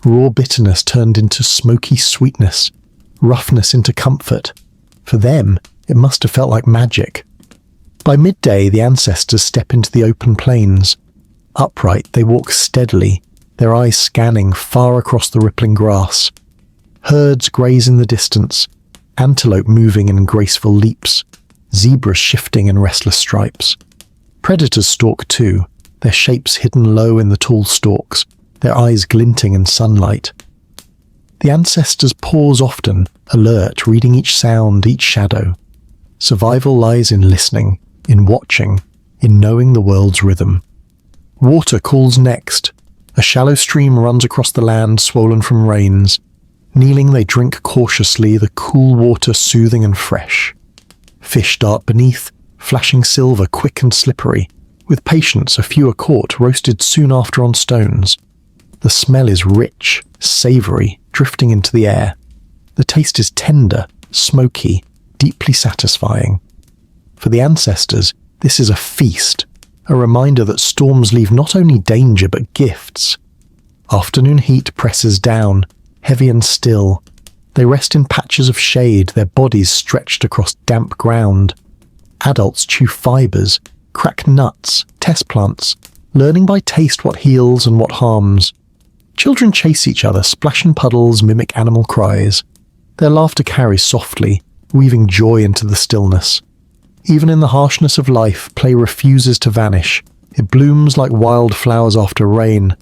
Raw bitterness turned into smoky sweetness, roughness into comfort. For them, it must have felt like magic. By midday, the ancestors step into the open plains. Upright, they walk steadily, their eyes scanning far across the rippling grass. Herds graze in the distance, antelope moving in graceful leaps, zebras shifting in restless stripes. Predators stalk too, their shapes hidden low in the tall stalks, their eyes glinting in sunlight. The ancestors pause often, alert, reading each sound, each shadow. Survival lies in listening, in watching, in knowing the world's rhythm. Water calls next. A shallow stream runs across the land, swollen from rains. Kneeling, they drink cautiously, the cool water soothing and fresh. Fish dart beneath, flashing silver, quick and slippery. With patience, a few are caught, roasted soon after on stones. The smell is rich, savoury, drifting into the air. The taste is tender, smoky, deeply satisfying. For the ancestors, this is a feast, a reminder that storms leave not only danger but gifts. Afternoon heat presses down, heavy and still. They rest in patches of shade, their bodies stretched across damp ground. Adults chew fibers, crack nuts, test plants, learning by taste what heals and what harms. Children chase each other, splash in puddles, mimic animal cries. Their laughter carries softly, weaving joy into the stillness. Even in the harshness of life, play refuses to vanish. It blooms like wildflowers after rain.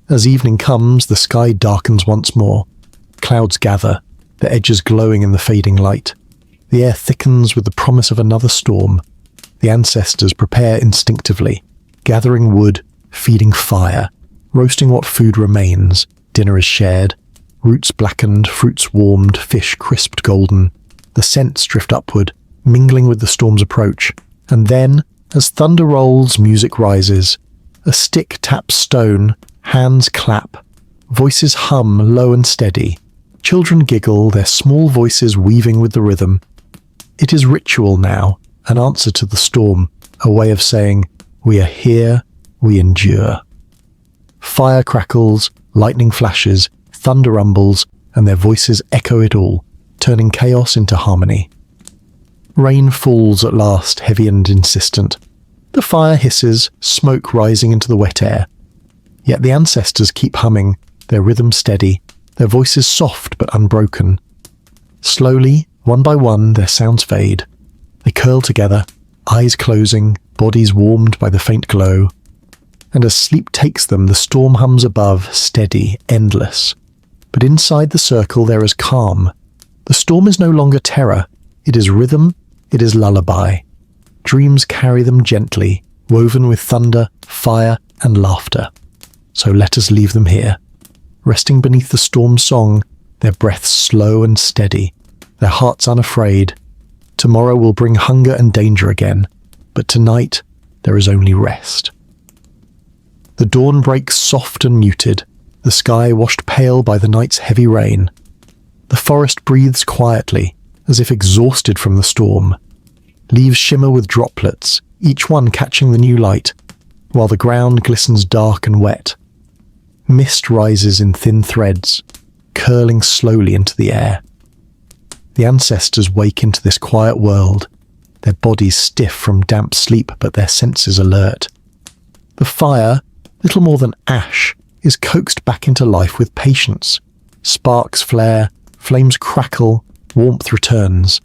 As evening comes, the sky darkens once more. Clouds gather, their edges glowing in the fading light. The air thickens with the promise of another storm. The ancestors prepare instinctively, gathering wood, feeding fire, roasting what food remains. Dinner is shared. Roots blackened, fruits warmed, fish crisped golden. The scents drift upward, mingling with the storm's approach. And then, as thunder rolls, music rises. A stick taps stone, hands clap. Voices hum low and steady. Children giggle, their small voices weaving with the rhythm. It is ritual now, an answer to the storm, a way of saying, we are here, we endure. Fire crackles, lightning flashes, thunder rumbles, and their voices echo it all, turning chaos into harmony. Rain falls at last, heavy and insistent. The fire hisses, smoke rising into the wet air. Yet the ancestors keep humming, their rhythm steady, their voices soft but unbroken. Slowly, one by one, their sounds fade. They curl together, eyes closing, bodies warmed by the faint glow. And as sleep takes them, the storm hums above, steady, endless. But inside the circle there is calm. The storm is no longer terror. It is rhythm, it is lullaby. Dreams carry them gently, woven with thunder, fire, and laughter. So let us leave them here, resting beneath the storm's song, their breaths slow and steady, their hearts unafraid. Tomorrow will bring hunger and danger again, but tonight there is only rest. The dawn breaks soft and muted, the sky washed pale by the night's heavy rain. The forest breathes quietly, as if exhausted from the storm. Leaves shimmer with droplets, each one catching the new light, while the ground glistens dark and wet. Mist rises in thin threads, curling slowly into the air. The ancestors wake into this quiet world, their bodies stiff from damp sleep but their senses alert. The fire, little more than ash, is coaxed back into life with patience. Sparks flare, flames crackle, warmth returns.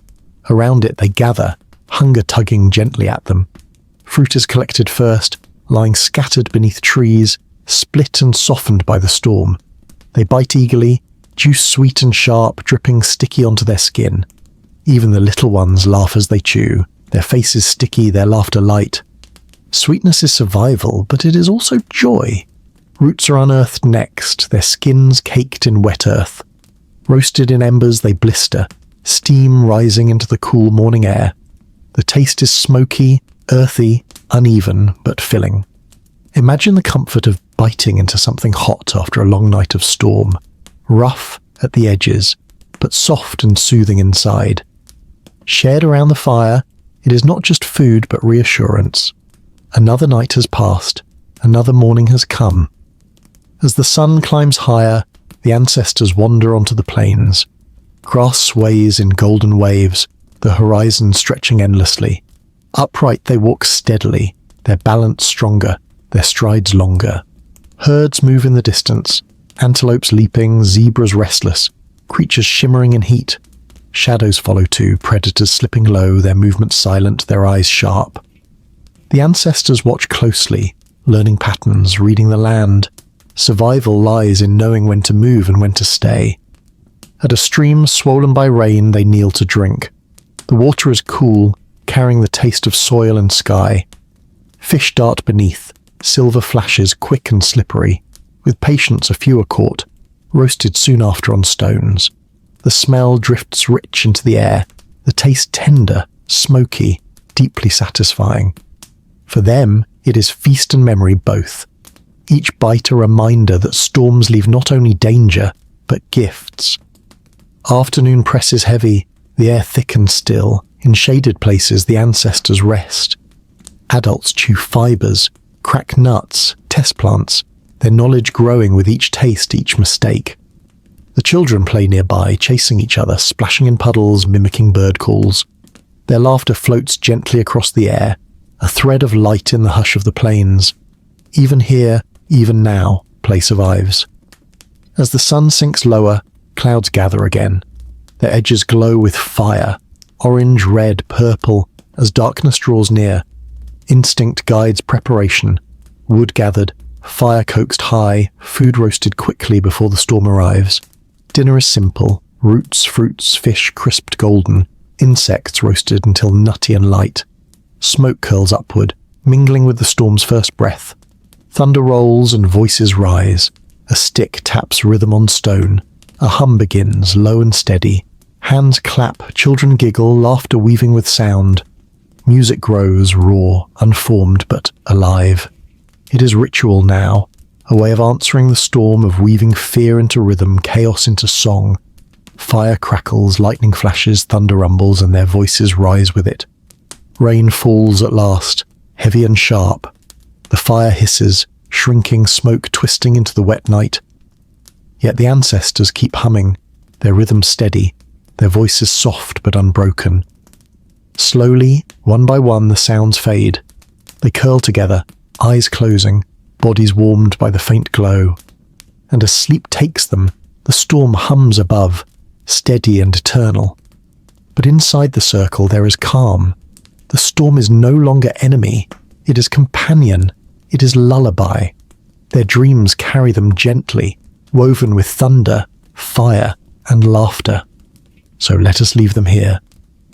Around it they gather, hunger tugging gently at them. Fruit is collected first, lying scattered beneath trees, split and softened by the storm. They bite eagerly, juice sweet and sharp, dripping sticky onto their skin. Even the little ones laugh as they chew, their faces sticky, their laughter light. Sweetness is survival, but it is also joy. Roots are unearthed next, their skins caked in wet earth. Roasted in embers they blister, steam rising into the cool morning air. The taste is smoky, earthy, uneven, but filling. Imagine the comfort of biting into something hot after a long night of storm. Rough at the edges, but soft and soothing inside. Shared around the fire, it is not just food but reassurance. Another night has passed, another morning has come. As the sun climbs higher, the ancestors wander onto the plains. Grass sways in golden waves, the horizon stretching endlessly. Upright they walk steadily, their balance stronger, their strides longer. Herds move in the distance, antelopes leaping, zebras restless, creatures shimmering in heat. Shadows follow too, predators slipping low, their movements silent, their eyes sharp. The ancestors watch closely, learning patterns, reading the land. Survival lies in knowing when to move and when to stay. At a stream swollen by rain, they kneel to drink. The water is cool, carrying the taste of soil and sky. Fish dart beneath, silver flashes quick and slippery. With patience a few are caught, roasted soon after on stones. The smell drifts rich into the air, the taste tender, smoky, deeply satisfying. For them, it is feast and memory both. Each bite a reminder that storms leave not only danger, but gifts. Afternoon presses heavy, the air thick and still. In shaded places, the ancestors rest. Adults chew fibers, crack nuts, test plants, their knowledge growing with each taste, each mistake. The children play nearby, chasing each other, splashing in puddles, mimicking bird calls. Their laughter floats gently across the air, a thread of light in the hush of the plains. Even here, even now, play survives. As the sun sinks lower, clouds gather again. Their edges glow with fire, orange, red, purple, as darkness draws near. Instinct guides preparation. Wood gathered, fire coaxed high, food roasted quickly before the storm arrives. Dinner is simple: roots, fruits, fish crisped golden, insects roasted until nutty and light. Smoke curls upward, mingling with the storm's first breath. Thunder rolls and voices rise. A stick taps rhythm on stone. A hum begins, low and steady. Hands clap, children giggle, laughter weaving with sound. Music grows, raw, unformed but alive. It is ritual now, a way of answering the storm, of weaving fear into rhythm, chaos into song. Fire crackles, lightning flashes, thunder rumbles, and their voices rise with it. Rain falls at last, heavy and sharp. The fire hisses, shrinking smoke twisting into the wet night. Yet the ancestors keep humming, their rhythm steady, their voices soft but unbroken. Slowly, one by one, the sounds fade. They curl together, eyes closing, bodies warmed by the faint glow. And as sleep takes them, the storm hums above, steady and eternal. But inside the circle there is calm. The storm is no longer enemy. It is companion. It is lullaby. Their dreams carry them gently, woven with thunder, fire, and laughter. So let us leave them here,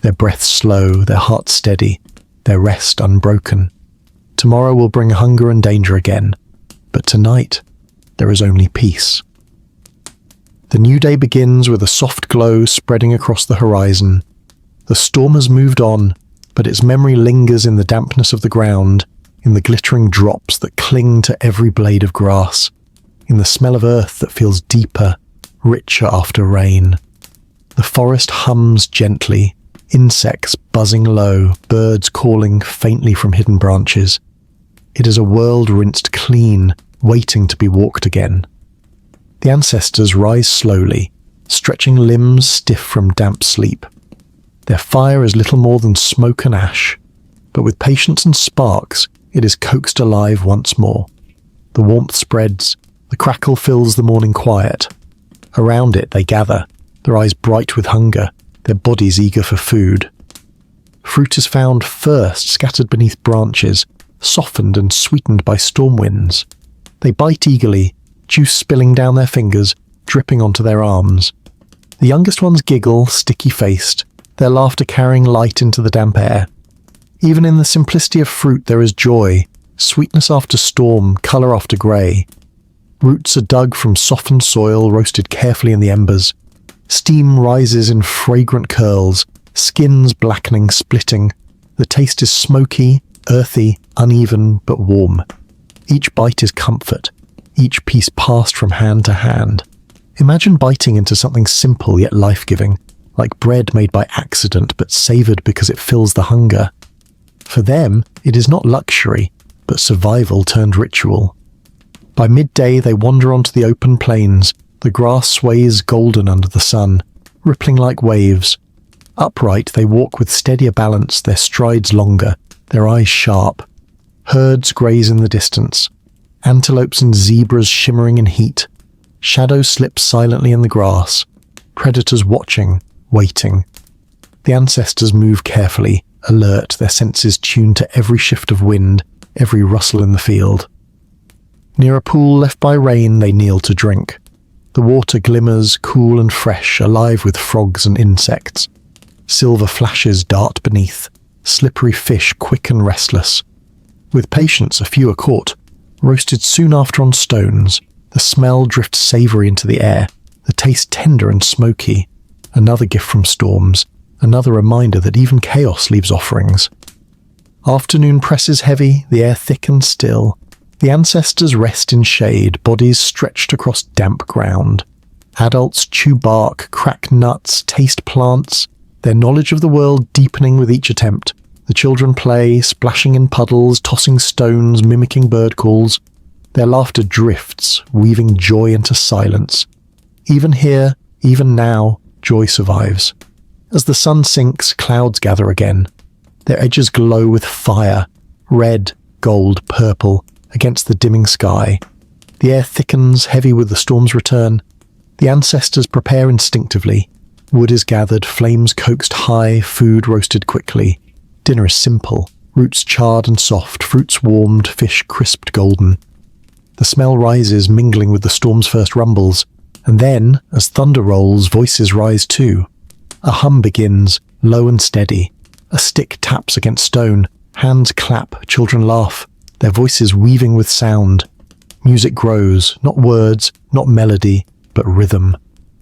their breaths slow, their hearts steady, their rest unbroken. Tomorrow will bring hunger and danger again, but tonight there is only peace. The new day begins with a soft glow spreading across the horizon. The storm has moved on, but its memory lingers in the dampness of the ground, in the glittering drops that cling to every blade of grass, in the smell of earth that feels deeper, richer after rain. The forest hums gently, insects buzzing low, birds calling faintly from hidden branches. It is a world rinsed clean, waiting to be walked again. The ancestors rise slowly, stretching limbs stiff from damp sleep. Their fire is little more than smoke and ash, but with patience and sparks, it is coaxed alive once more. The warmth spreads, the crackle fills the morning quiet. Around it they gather, their eyes bright with hunger, their bodies eager for food. Fruit is found first, scattered beneath branches, softened and sweetened by storm winds. They bite eagerly, juice spilling down their fingers, dripping onto their arms. The youngest ones giggle, sticky-faced, their laughter carrying light into the damp air. Even in the simplicity of fruit there is joy, sweetness after storm, colour after grey. Roots are dug from softened soil, roasted carefully in the embers. Steam rises in fragrant curls, skins blackening, splitting. The taste is smoky, earthy, uneven, but warm. Each bite is comfort, each piece passed from hand to hand. Imagine biting into something simple yet life-giving, like bread made by accident but savoured because it fills the hunger. For them, it is not luxury, but survival turned ritual. By midday they wander onto the open plains. The grass sways golden under the sun, rippling like waves. Upright they walk with steadier balance, their strides longer, their eyes sharp. Herds graze in the distance, antelopes and zebras shimmering in heat. Shadows slip silently in the grass, predators watching, waiting. The ancestors move carefully, alert, their senses tuned to every shift of wind, every rustle in the field. Near a pool left by rain they kneel to drink. The water glimmers, cool and fresh, alive with frogs and insects. Silver flashes dart beneath, slippery fish quick and restless. With patience a few are caught, roasted soon after on stones. The smell drifts savoury into the air, the taste tender and smoky. Another gift from storms, another reminder that even chaos leaves offerings. Afternoon presses heavy, the air thick and still. The ancestors rest in shade, bodies stretched across damp ground. Adults chew bark, crack nuts, taste plants, their knowledge of the world deepening with each attempt. The children play, splashing in puddles, tossing stones, mimicking bird calls. Their laughter drifts, weaving joy into silence. Even here, even now, joy survives. As the sun sinks, clouds gather again. Their edges glow with fire, red, gold, purple, against the dimming sky. The air thickens, heavy with the storm's return. The ancestors prepare instinctively. Wood is gathered, flames coaxed high, food roasted quickly. Dinner is simple, roots charred and soft, fruits warmed, fish crisped golden. The smell rises, mingling with the storm's first rumbles, and then, as thunder rolls, voices rise too. A hum begins, low and steady. A stick taps against stone, hands clap, children laugh, their voices weaving with sound. Music grows, not words, not melody, but rhythm.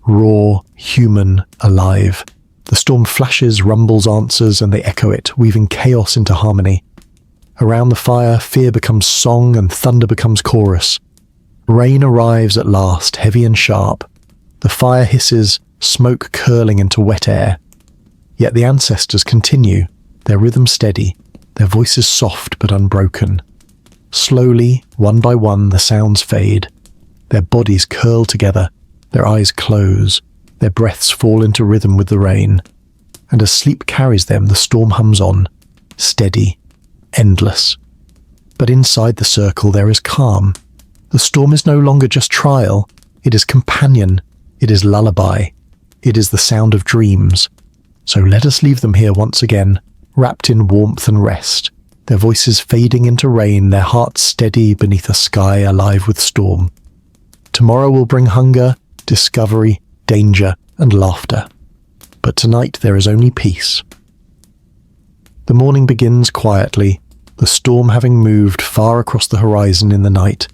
Raw, human, alive. The storm flashes, rumbles, answers, and they echo it, weaving chaos into harmony. Around the fire, fear becomes song and thunder becomes chorus. Rain arrives at last, heavy and sharp. The fire hisses, smoke curling into wet air. Yet the ancestors continue, their rhythm steady, their voices soft but unbroken. Slowly, one by one, the sounds fade. Their bodies curl together, their eyes close, their breaths fall into rhythm with the rain. And as sleep carries them, the storm hums on, steady, endless. But inside the circle there is calm. The storm is no longer just trial, it is companion, it is lullaby, it is the sound of dreams. So let us leave them here once again, wrapped in warmth and rest, their voices fading into rain, their hearts steady beneath a sky alive with storm. Tomorrow will bring hunger, discovery, danger, and laughter. But tonight there is only peace. The morning begins quietly, the storm having moved far across the horizon in the night.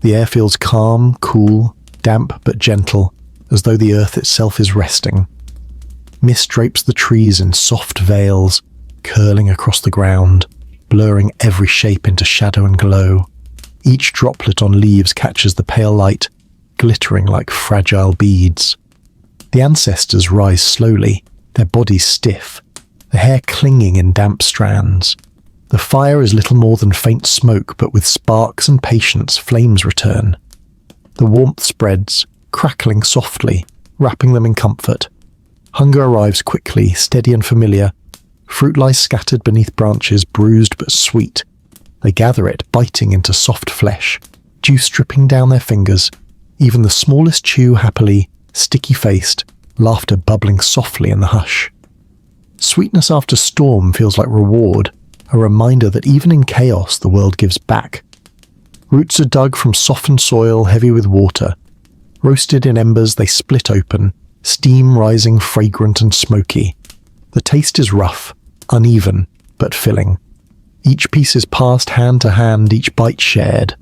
The air feels calm, cool, damp but gentle, as though the earth itself is resting. Mist drapes the trees in soft veils, curling across the ground, blurring every shape into shadow and glow. Each droplet on leaves catches the pale light, glittering like fragile beads. The ancestors rise slowly, their bodies stiff, the hair clinging in damp strands. The fire is little more than faint smoke, but with sparks and patience, flames return. The warmth spreads, crackling softly, wrapping them in comfort. Hunger arrives quickly, steady and familiar. Fruit lies scattered beneath branches, bruised but sweet. They gather it, biting into soft flesh, juice dripping down their fingers. Even the smallest chew happily, sticky-faced, laughter bubbling softly in the hush. Sweetness after storm feels like reward, a reminder that even in chaos the world gives back. Roots are dug from softened soil heavy with water. Roasted in embers, they split open, steam rising fragrant and smoky. The taste is rough, uneven, but filling. Each piece is passed hand to hand, each bite shared.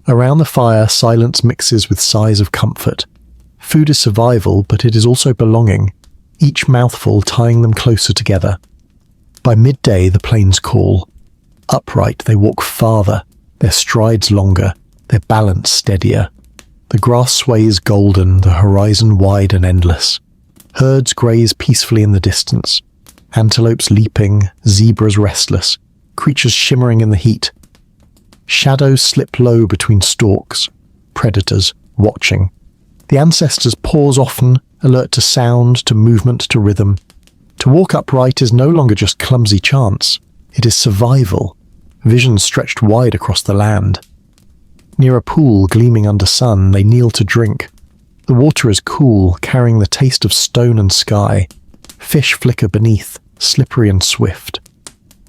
Around the fire, silence mixes with sighs of comfort. Food is survival, but it is also belonging, each mouthful tying them closer together. By midday, the plains call. Upright, they walk farther, their strides longer, their balance steadier. The grass sways golden, the horizon wide and endless. Herds graze peacefully in the distance. Antelopes leaping, zebras restless, creatures shimmering in the heat. Shadows slip low between stalks, predators watching. The ancestors pause often, alert to sound, to movement, to rhythm. To walk upright is no longer just clumsy chance. It is survival, vision stretched wide across the land. Near a pool gleaming under sun, they kneel to drink. The water is cool, carrying the taste of stone and sky. Fish flicker beneath, slippery and swift.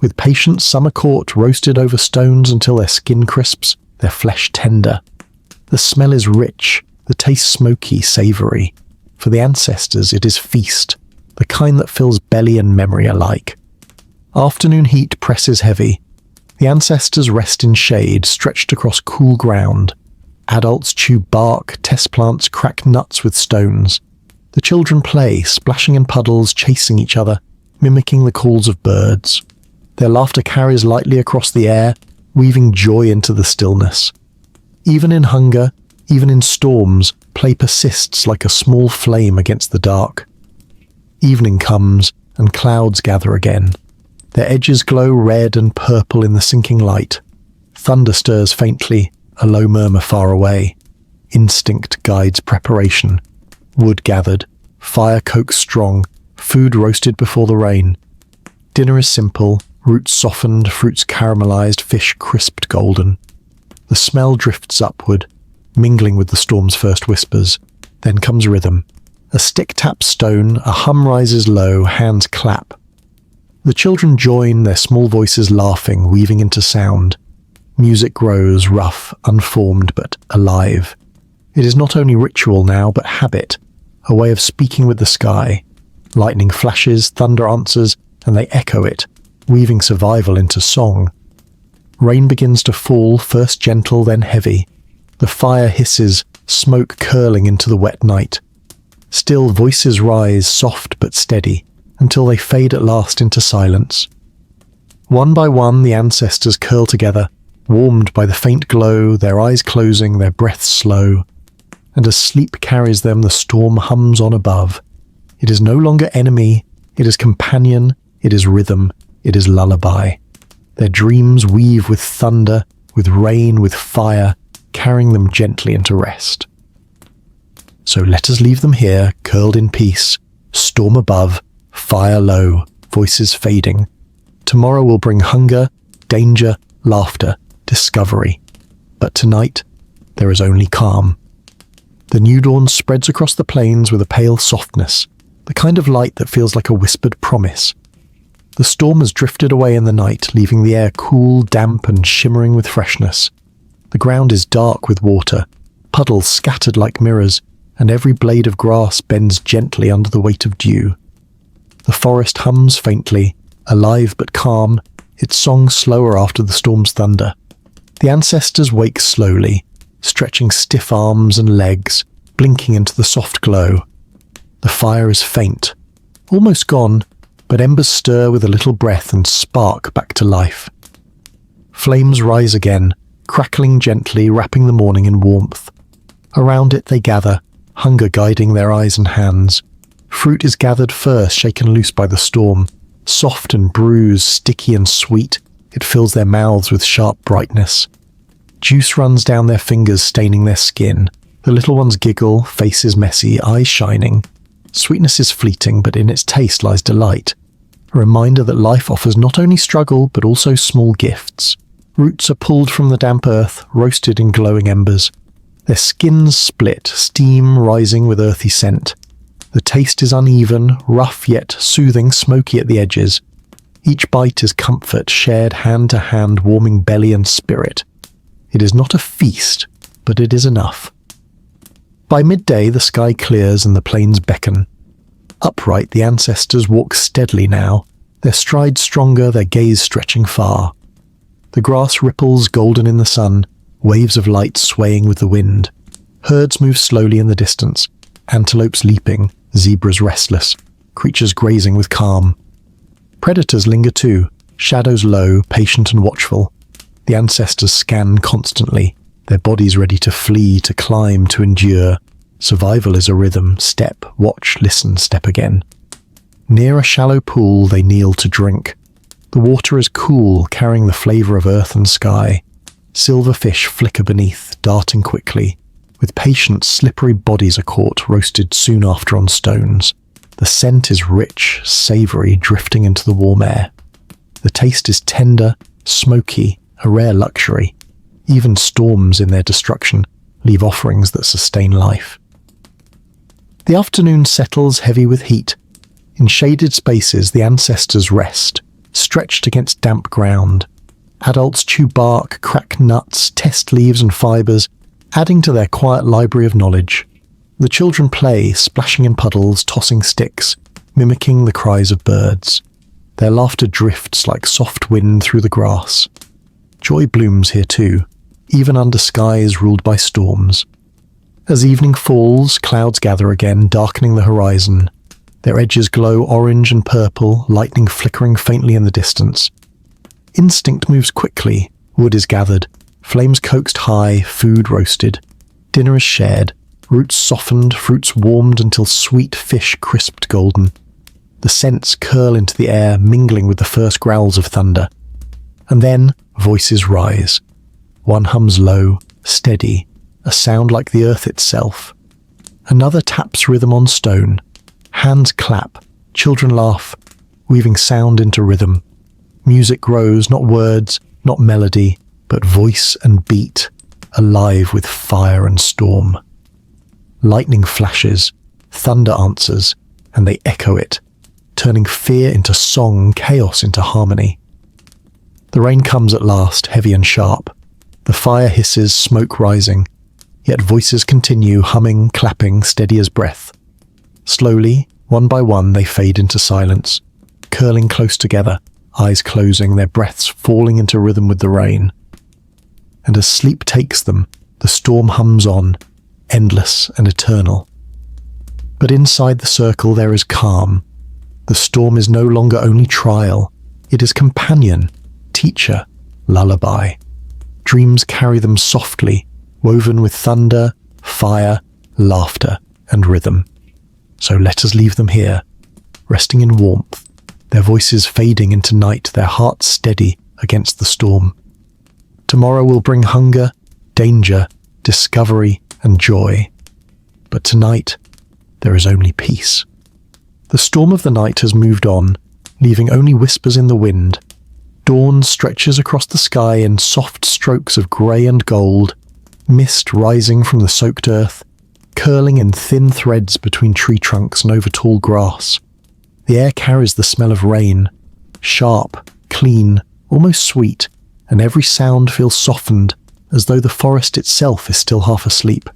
With patience, some are caught, roasted over stones until their skin crisps, their flesh tender. The smell is rich, the taste smoky, savory. For the ancestors, it is feast, the kind that fills belly and memory alike. Afternoon heat presses heavy. The ancestors rest in shade, stretched across cool ground. Adults chew bark, test plants, crack nuts with stones. The children play, splashing in puddles, chasing each other, mimicking the calls of birds. Their laughter carries lightly across the air, weaving joy into the stillness. Even in hunger, even in storms, play persists like a small flame against the dark. Evening comes, and clouds gather again. Their edges glow red and purple in the sinking light. Thunder stirs faintly, a low murmur far away. Instinct guides preparation. Wood gathered, fire coaxed strong, food roasted before the rain. Dinner is simple, roots softened, fruits caramelized, fish crisped golden. The smell drifts upward, mingling with the storm's first whispers. Then comes rhythm. A stick taps stone, a hum rises low, hands clap. The children join, their small voices laughing, weaving into sound. Music grows, rough, unformed, but alive. It is not only ritual now, but habit, a way of speaking with the sky. Lightning flashes, thunder answers, and they echo it, weaving survival into song. Rain begins to fall, first gentle, then heavy. The fire hisses, smoke curling into the wet night. Still voices rise, soft but steady, until they fade at last into silence. One by one the ancestors curl together, warmed by the faint glow, their eyes closing, their breaths slow. And as sleep carries them, the storm hums on above. It is no longer enemy, it is companion, it is rhythm, it is lullaby. Their dreams weave with thunder, with rain, with fire, carrying them gently into rest. So let us leave them here, curled in peace, storm above, fire low, voices fading. Tomorrow will bring hunger, danger, laughter, discovery. But tonight, there is only calm. The new dawn spreads across the plains with a pale softness, the kind of light that feels like a whispered promise. The storm has drifted away in the night, leaving the air cool, damp, and shimmering with freshness. The ground is dark with water, puddles scattered like mirrors, and every blade of grass bends gently under the weight of dew. The forest hums faintly, alive but calm, its song slower after the storm's thunder. The ancestors wake slowly, stretching stiff arms and legs, blinking into the soft glow. The fire is faint, almost gone, but embers stir with a little breath and spark back to life. Flames rise again, crackling gently, wrapping the morning in warmth. Around it they gather, hunger guiding their eyes and hands. Fruit is gathered first, shaken loose by the storm. Soft and bruised, sticky and sweet, it fills their mouths with sharp brightness. Juice runs down their fingers, staining their skin. The little ones giggle, faces messy, eyes shining. Sweetness is fleeting, but in its taste lies delight. A reminder that life offers not only struggle, but also small gifts. Roots are pulled from the damp earth, roasted in glowing embers. Their skins split, steam rising with earthy scent. The taste is uneven, rough yet soothing, smoky at the edges. Each bite is comfort, shared hand to hand, warming belly and spirit. It is not a feast, but it is enough. By midday, the sky clears and the plains beckon. Upright, the ancestors walk steadily now, their stride stronger, their gaze stretching far. The grass ripples golden in the sun, waves of light swaying with the wind. Herds move slowly in the distance, antelopes leaping, zebras restless, creatures grazing with calm. Predators linger too, shadows low, patient and watchful. The ancestors scan constantly, their bodies ready to flee, to climb, to endure. Survival is a rhythm, step, watch, listen, step again. Near a shallow pool they kneel to drink. The water is cool, carrying the flavor of earth and sky. Silver fish flicker beneath, darting quickly. With patience, slippery bodies are caught, roasted soon after on stones. The scent is rich, savory, drifting into the warm air. The taste is tender, smoky, a rare luxury. Even storms in their destruction leave offerings that sustain life. The afternoon settles heavy with heat. In shaded spaces, the ancestors rest, stretched against damp ground. Adults chew bark, crack nuts, test leaves and fibers, adding to their quiet library of knowledge. The children play, splashing in puddles, tossing sticks, mimicking the cries of birds. Their laughter drifts like soft wind through the grass. Joy blooms here too, even under skies ruled by storms. As evening falls, clouds gather again, darkening the horizon. Their edges glow orange and purple, lightning flickering faintly in the distance. Instinct moves quickly, wood is gathered, flames coaxed high, food roasted. Dinner is shared, roots softened, fruits warmed until sweet fish crisped golden. The scents curl into the air, mingling with the first growls of thunder. And then voices rise. One hums low, steady, a sound like the earth itself. Another taps rhythm on stone. Hands clap, Children laugh, weaving sound into rhythm. Music grows, not words, not melody, but voice and beat, alive with fire and storm. Lightning flashes, thunder answers, and they echo it, turning fear into song, chaos into harmony. The rain comes at last, heavy and sharp. The fire hisses, smoke rising, yet voices continue, humming, clapping, steady as breath. Slowly, one by one, they fade into silence, curling close together, eyes closing, their breaths falling into rhythm with the rain. And as sleep takes them, the storm hums on, endless and eternal. But inside the circle there is calm. The storm is no longer only trial, it is companion, teacher, lullaby. Dreams carry them softly, woven with thunder, fire, laughter, and rhythm. So let us leave them here, resting in warmth, their voices fading into night, their hearts steady against the storm. Tomorrow will bring hunger, danger, discovery, and joy. But tonight, there is only peace. The storm of the night has moved on, leaving only whispers in the wind. Dawn stretches across the sky in soft strokes of grey and gold, mist rising from the soaked earth, curling in thin threads between tree trunks and over tall grass. The air carries the smell of rain, sharp, clean, almost sweet, and every sound feels softened, as though the forest itself is still half asleep.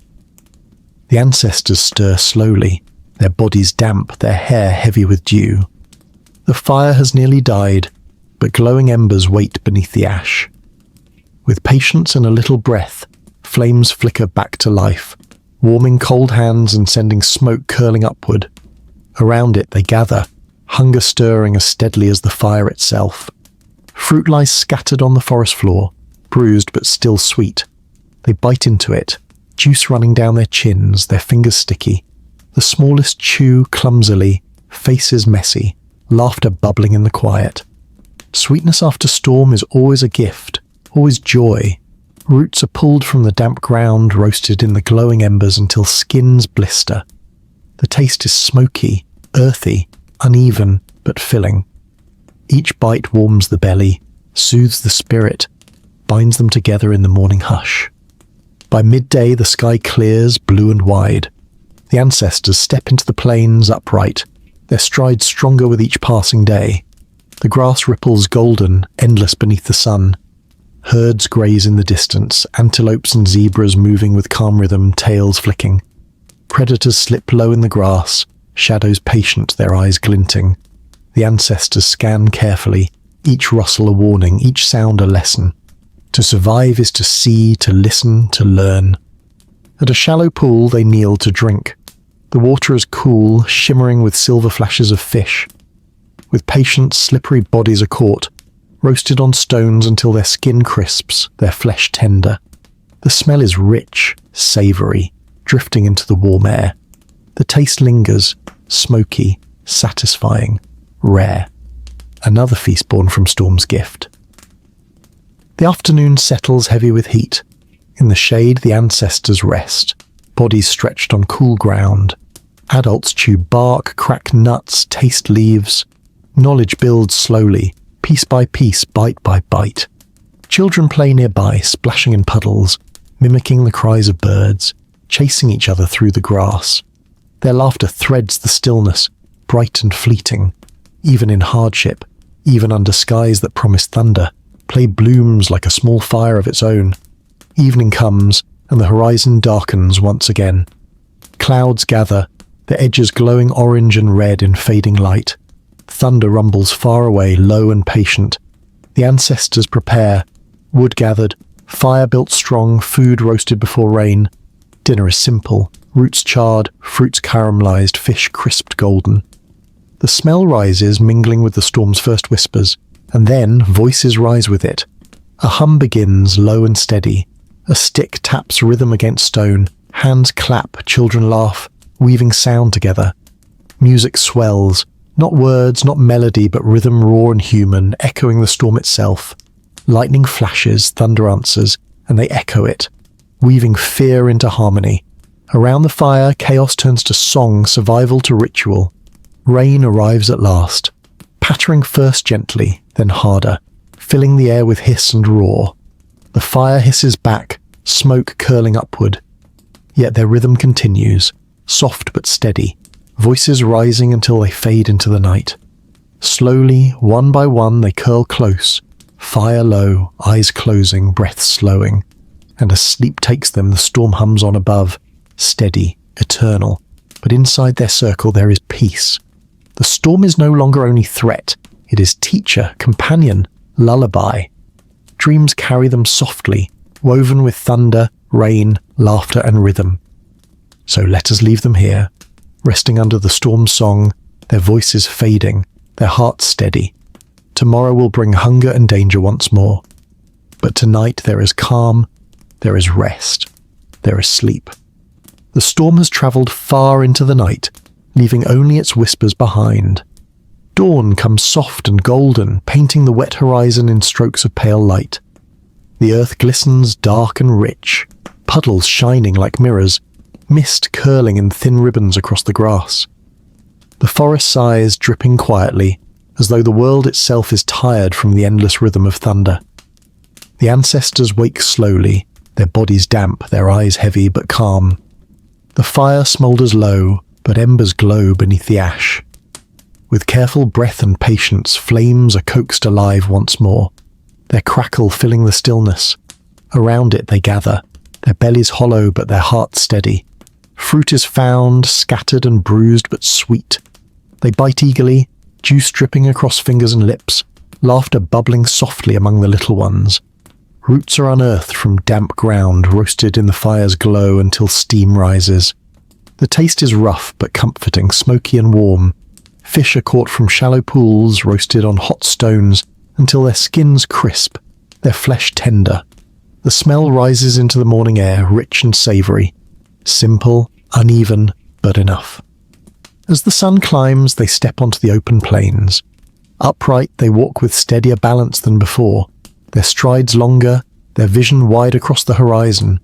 The ancestors stir slowly, their bodies damp, their hair heavy with dew. The fire has nearly died, but glowing embers wait beneath the ash. With patience and a little breath, flames flicker back to life, warming cold hands and sending smoke curling upward. Around it they gather, hunger stirring as steadily as the fire itself. Fruit lies scattered on the forest floor, bruised but still sweet. They bite into it, juice running down their chins, their fingers sticky. The smallest chew clumsily, faces messy, laughter bubbling in the quiet. Sweetness after storm is always a gift, always joy. Roots are pulled from the damp ground, roasted in the glowing embers until skins blister. The taste is smoky, earthy, uneven, but filling. Each bite warms the belly, soothes the spirit, binds them together in the morning hush. By midday the sky clears, blue and wide. The ancestors step into the plains upright, their strides stronger with each passing day. The grass ripples golden, endless beneath the sun. Herds graze in the distance, antelopes and zebras moving with calm rhythm, tails flicking. Predators slip low in the grass, shadows patient, their eyes glinting. The ancestors scan carefully, each rustle a warning, each sound a lesson. To survive is to see, to listen, to learn. At a shallow pool they kneel to drink. The water is cool, shimmering with silver flashes of fish. With patience, slippery bodies are caught, roasted on stones until their skin crisps, their flesh tender. The smell is rich, savoury, drifting into the warm air. The taste lingers, smoky, satisfying, rare. Another feast born from storm's gift. The afternoon settles heavy with heat. In the shade, the ancestors rest, bodies stretched on cool ground. Adults chew bark, crack nuts, taste leaves. Knowledge builds slowly, piece by piece, bite by bite. Children play nearby, splashing in puddles, mimicking the cries of birds, chasing each other through the grass. Their laughter threads the stillness, bright and fleeting. Even in hardship, even under skies that promise thunder, play blooms like a small fire of its own. Evening comes, and the horizon darkens once again. Clouds gather, their edges glowing orange and red in fading light. Thunder rumbles far away, low and patient. The ancestors prepare, wood gathered, fire built strong, food roasted before rain. Dinner is simple, roots charred, fruits caramelized, fish crisped golden. The smell rises, mingling with the storm's first whispers, and then voices rise with it. A hum begins, low and steady. A stick taps rhythm against stone, hands clap, children laugh, weaving sound together. Music swells, not words, not melody, but rhythm raw and human, echoing the storm itself. Lightning flashes, thunder answers, and they echo it, weaving fear into harmony. Around the fire, chaos turns to song, survival to ritual. Rain arrives at last, pattering first gently, then harder, filling the air with hiss and roar. The fire hisses back, smoke curling upward. Yet their rhythm continues, soft but steady, voices rising until they fade into the night. Slowly, one by one, they curl close, fire low, eyes closing, breath slowing. And as sleep takes them, the storm hums on above, steady, eternal. But inside their circle there is peace. The storm is no longer only threat, it is teacher, companion, lullaby. Dreams carry them softly, woven with thunder, rain, laughter and rhythm. So let us leave them here, resting under the storm's song, their voices fading, their hearts steady. Tomorrow will bring hunger and danger once more. But tonight there is calm, there is rest, there is sleep. The storm has travelled far into the night, leaving only its whispers behind. Dawn comes soft and golden, painting the wet horizon in strokes of pale light. The earth glistens dark and rich, puddles shining like mirrors, mist curling in thin ribbons across the grass. The forest sighs, dripping quietly, as though the world itself is tired from the endless rhythm of thunder. The ancestors wake slowly, their bodies damp, their eyes heavy but calm. The fire smoulders low, but embers glow beneath the ash. With careful breath and patience, flames are coaxed alive once more, their crackle filling the stillness. Around it they gather, their bellies hollow but their hearts steady. Fruit is found, scattered and bruised but sweet. They bite eagerly, juice dripping across fingers and lips, laughter bubbling softly among the little ones. Roots are unearthed from damp ground, roasted in the fire's glow until steam rises. The taste is rough but comforting, smoky and warm. Fish are caught from shallow pools, roasted on hot stones until their skins crisp, their flesh tender. The smell rises into the morning air, rich and savoury. Simple, uneven, but enough. As the sun climbs, they step onto the open plains. Upright, they walk with steadier balance than before, their strides longer, their vision wide across the horizon.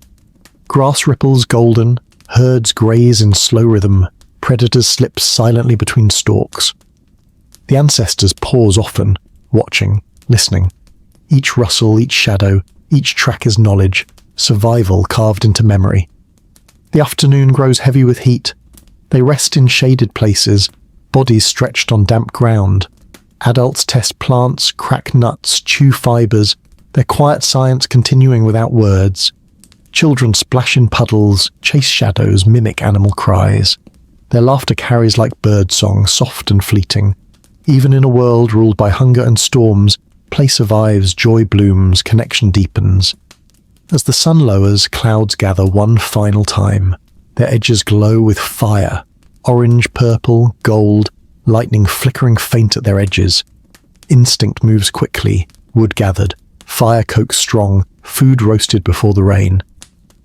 Grass ripples golden, herds graze in slow rhythm, predators slip silently between stalks. The ancestors pause often, watching, listening. Each rustle, each shadow, each track is knowledge, survival carved into memory. The afternoon grows heavy with heat. They rest in shaded places, bodies stretched on damp ground. Adults test plants, crack nuts, chew fibers, their quiet science continuing without words. Children splash in puddles, chase shadows, mimic animal cries. Their laughter carries like birdsong, soft and fleeting. Even in a world ruled by hunger and storms, play survives, joy blooms, connection deepens. As the sun lowers, clouds gather one final time. Their edges glow with fire, orange, purple, gold, lightning flickering faint at their edges. Instinct moves quickly, wood gathered, fire coaxed strong, food roasted before the rain.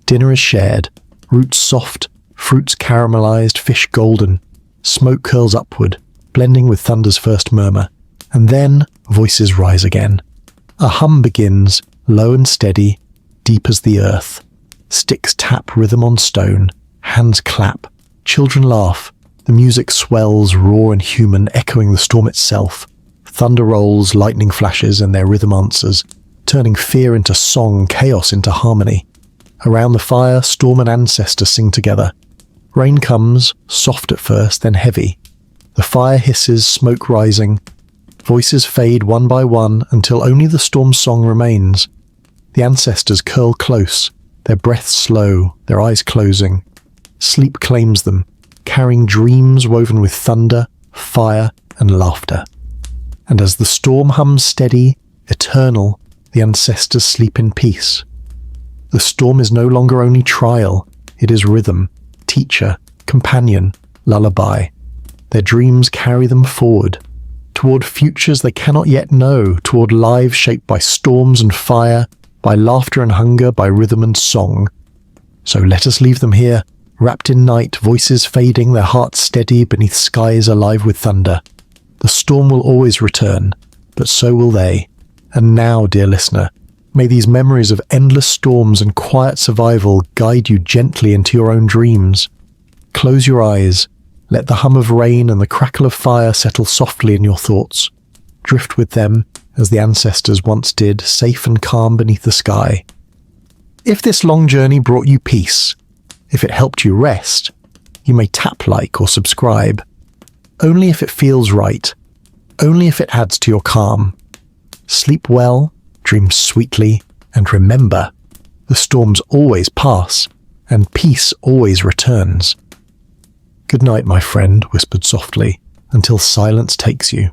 Dinner is shared, roots soft, fruits caramelized, fish golden. Smoke curls upward, blending with thunder's first murmur. And then voices rise again. A hum begins, low and steady, deep as the earth. Sticks tap rhythm on stone, hands clap, children laugh. The music swells, raw and human, echoing the storm itself. Thunder rolls, lightning flashes, and their rhythm answers, turning fear into song, chaos into harmony. Around the fire, storm and ancestor sing together. Rain comes, soft at first, then heavy. The fire hisses, smoke rising. Voices fade one by one until only the storm's song remains. The ancestors curl close, their breaths slow, their eyes closing. Sleep claims them, carrying dreams woven with thunder, fire, and laughter. And as the storm hums steady, eternal, the ancestors sleep in peace. The storm is no longer only trial, it is rhythm, teacher, companion, lullaby. Their dreams carry them forward, toward futures they cannot yet know, toward lives shaped by storms and fire, by laughter and hunger, by rhythm and song. So let us leave them here, wrapped in night, voices fading, their hearts steady beneath skies alive with thunder. The storm will always return, but so will they. And now, dear listener, may these memories of endless storms and quiet survival guide you gently into your own dreams. Close your eyes, Let the hum of rain and the crackle of fire settle softly in your thoughts. Drift with them, as the ancestors once did, safe and calm beneath the sky. If this long journey brought you peace, if it helped you rest, you may tap like or subscribe. Only if it feels right. Only if it adds to your calm. Sleep well, dream sweetly, and remember, the storms always pass, and peace always returns. Good night, my friend, whispered softly, until silence takes you.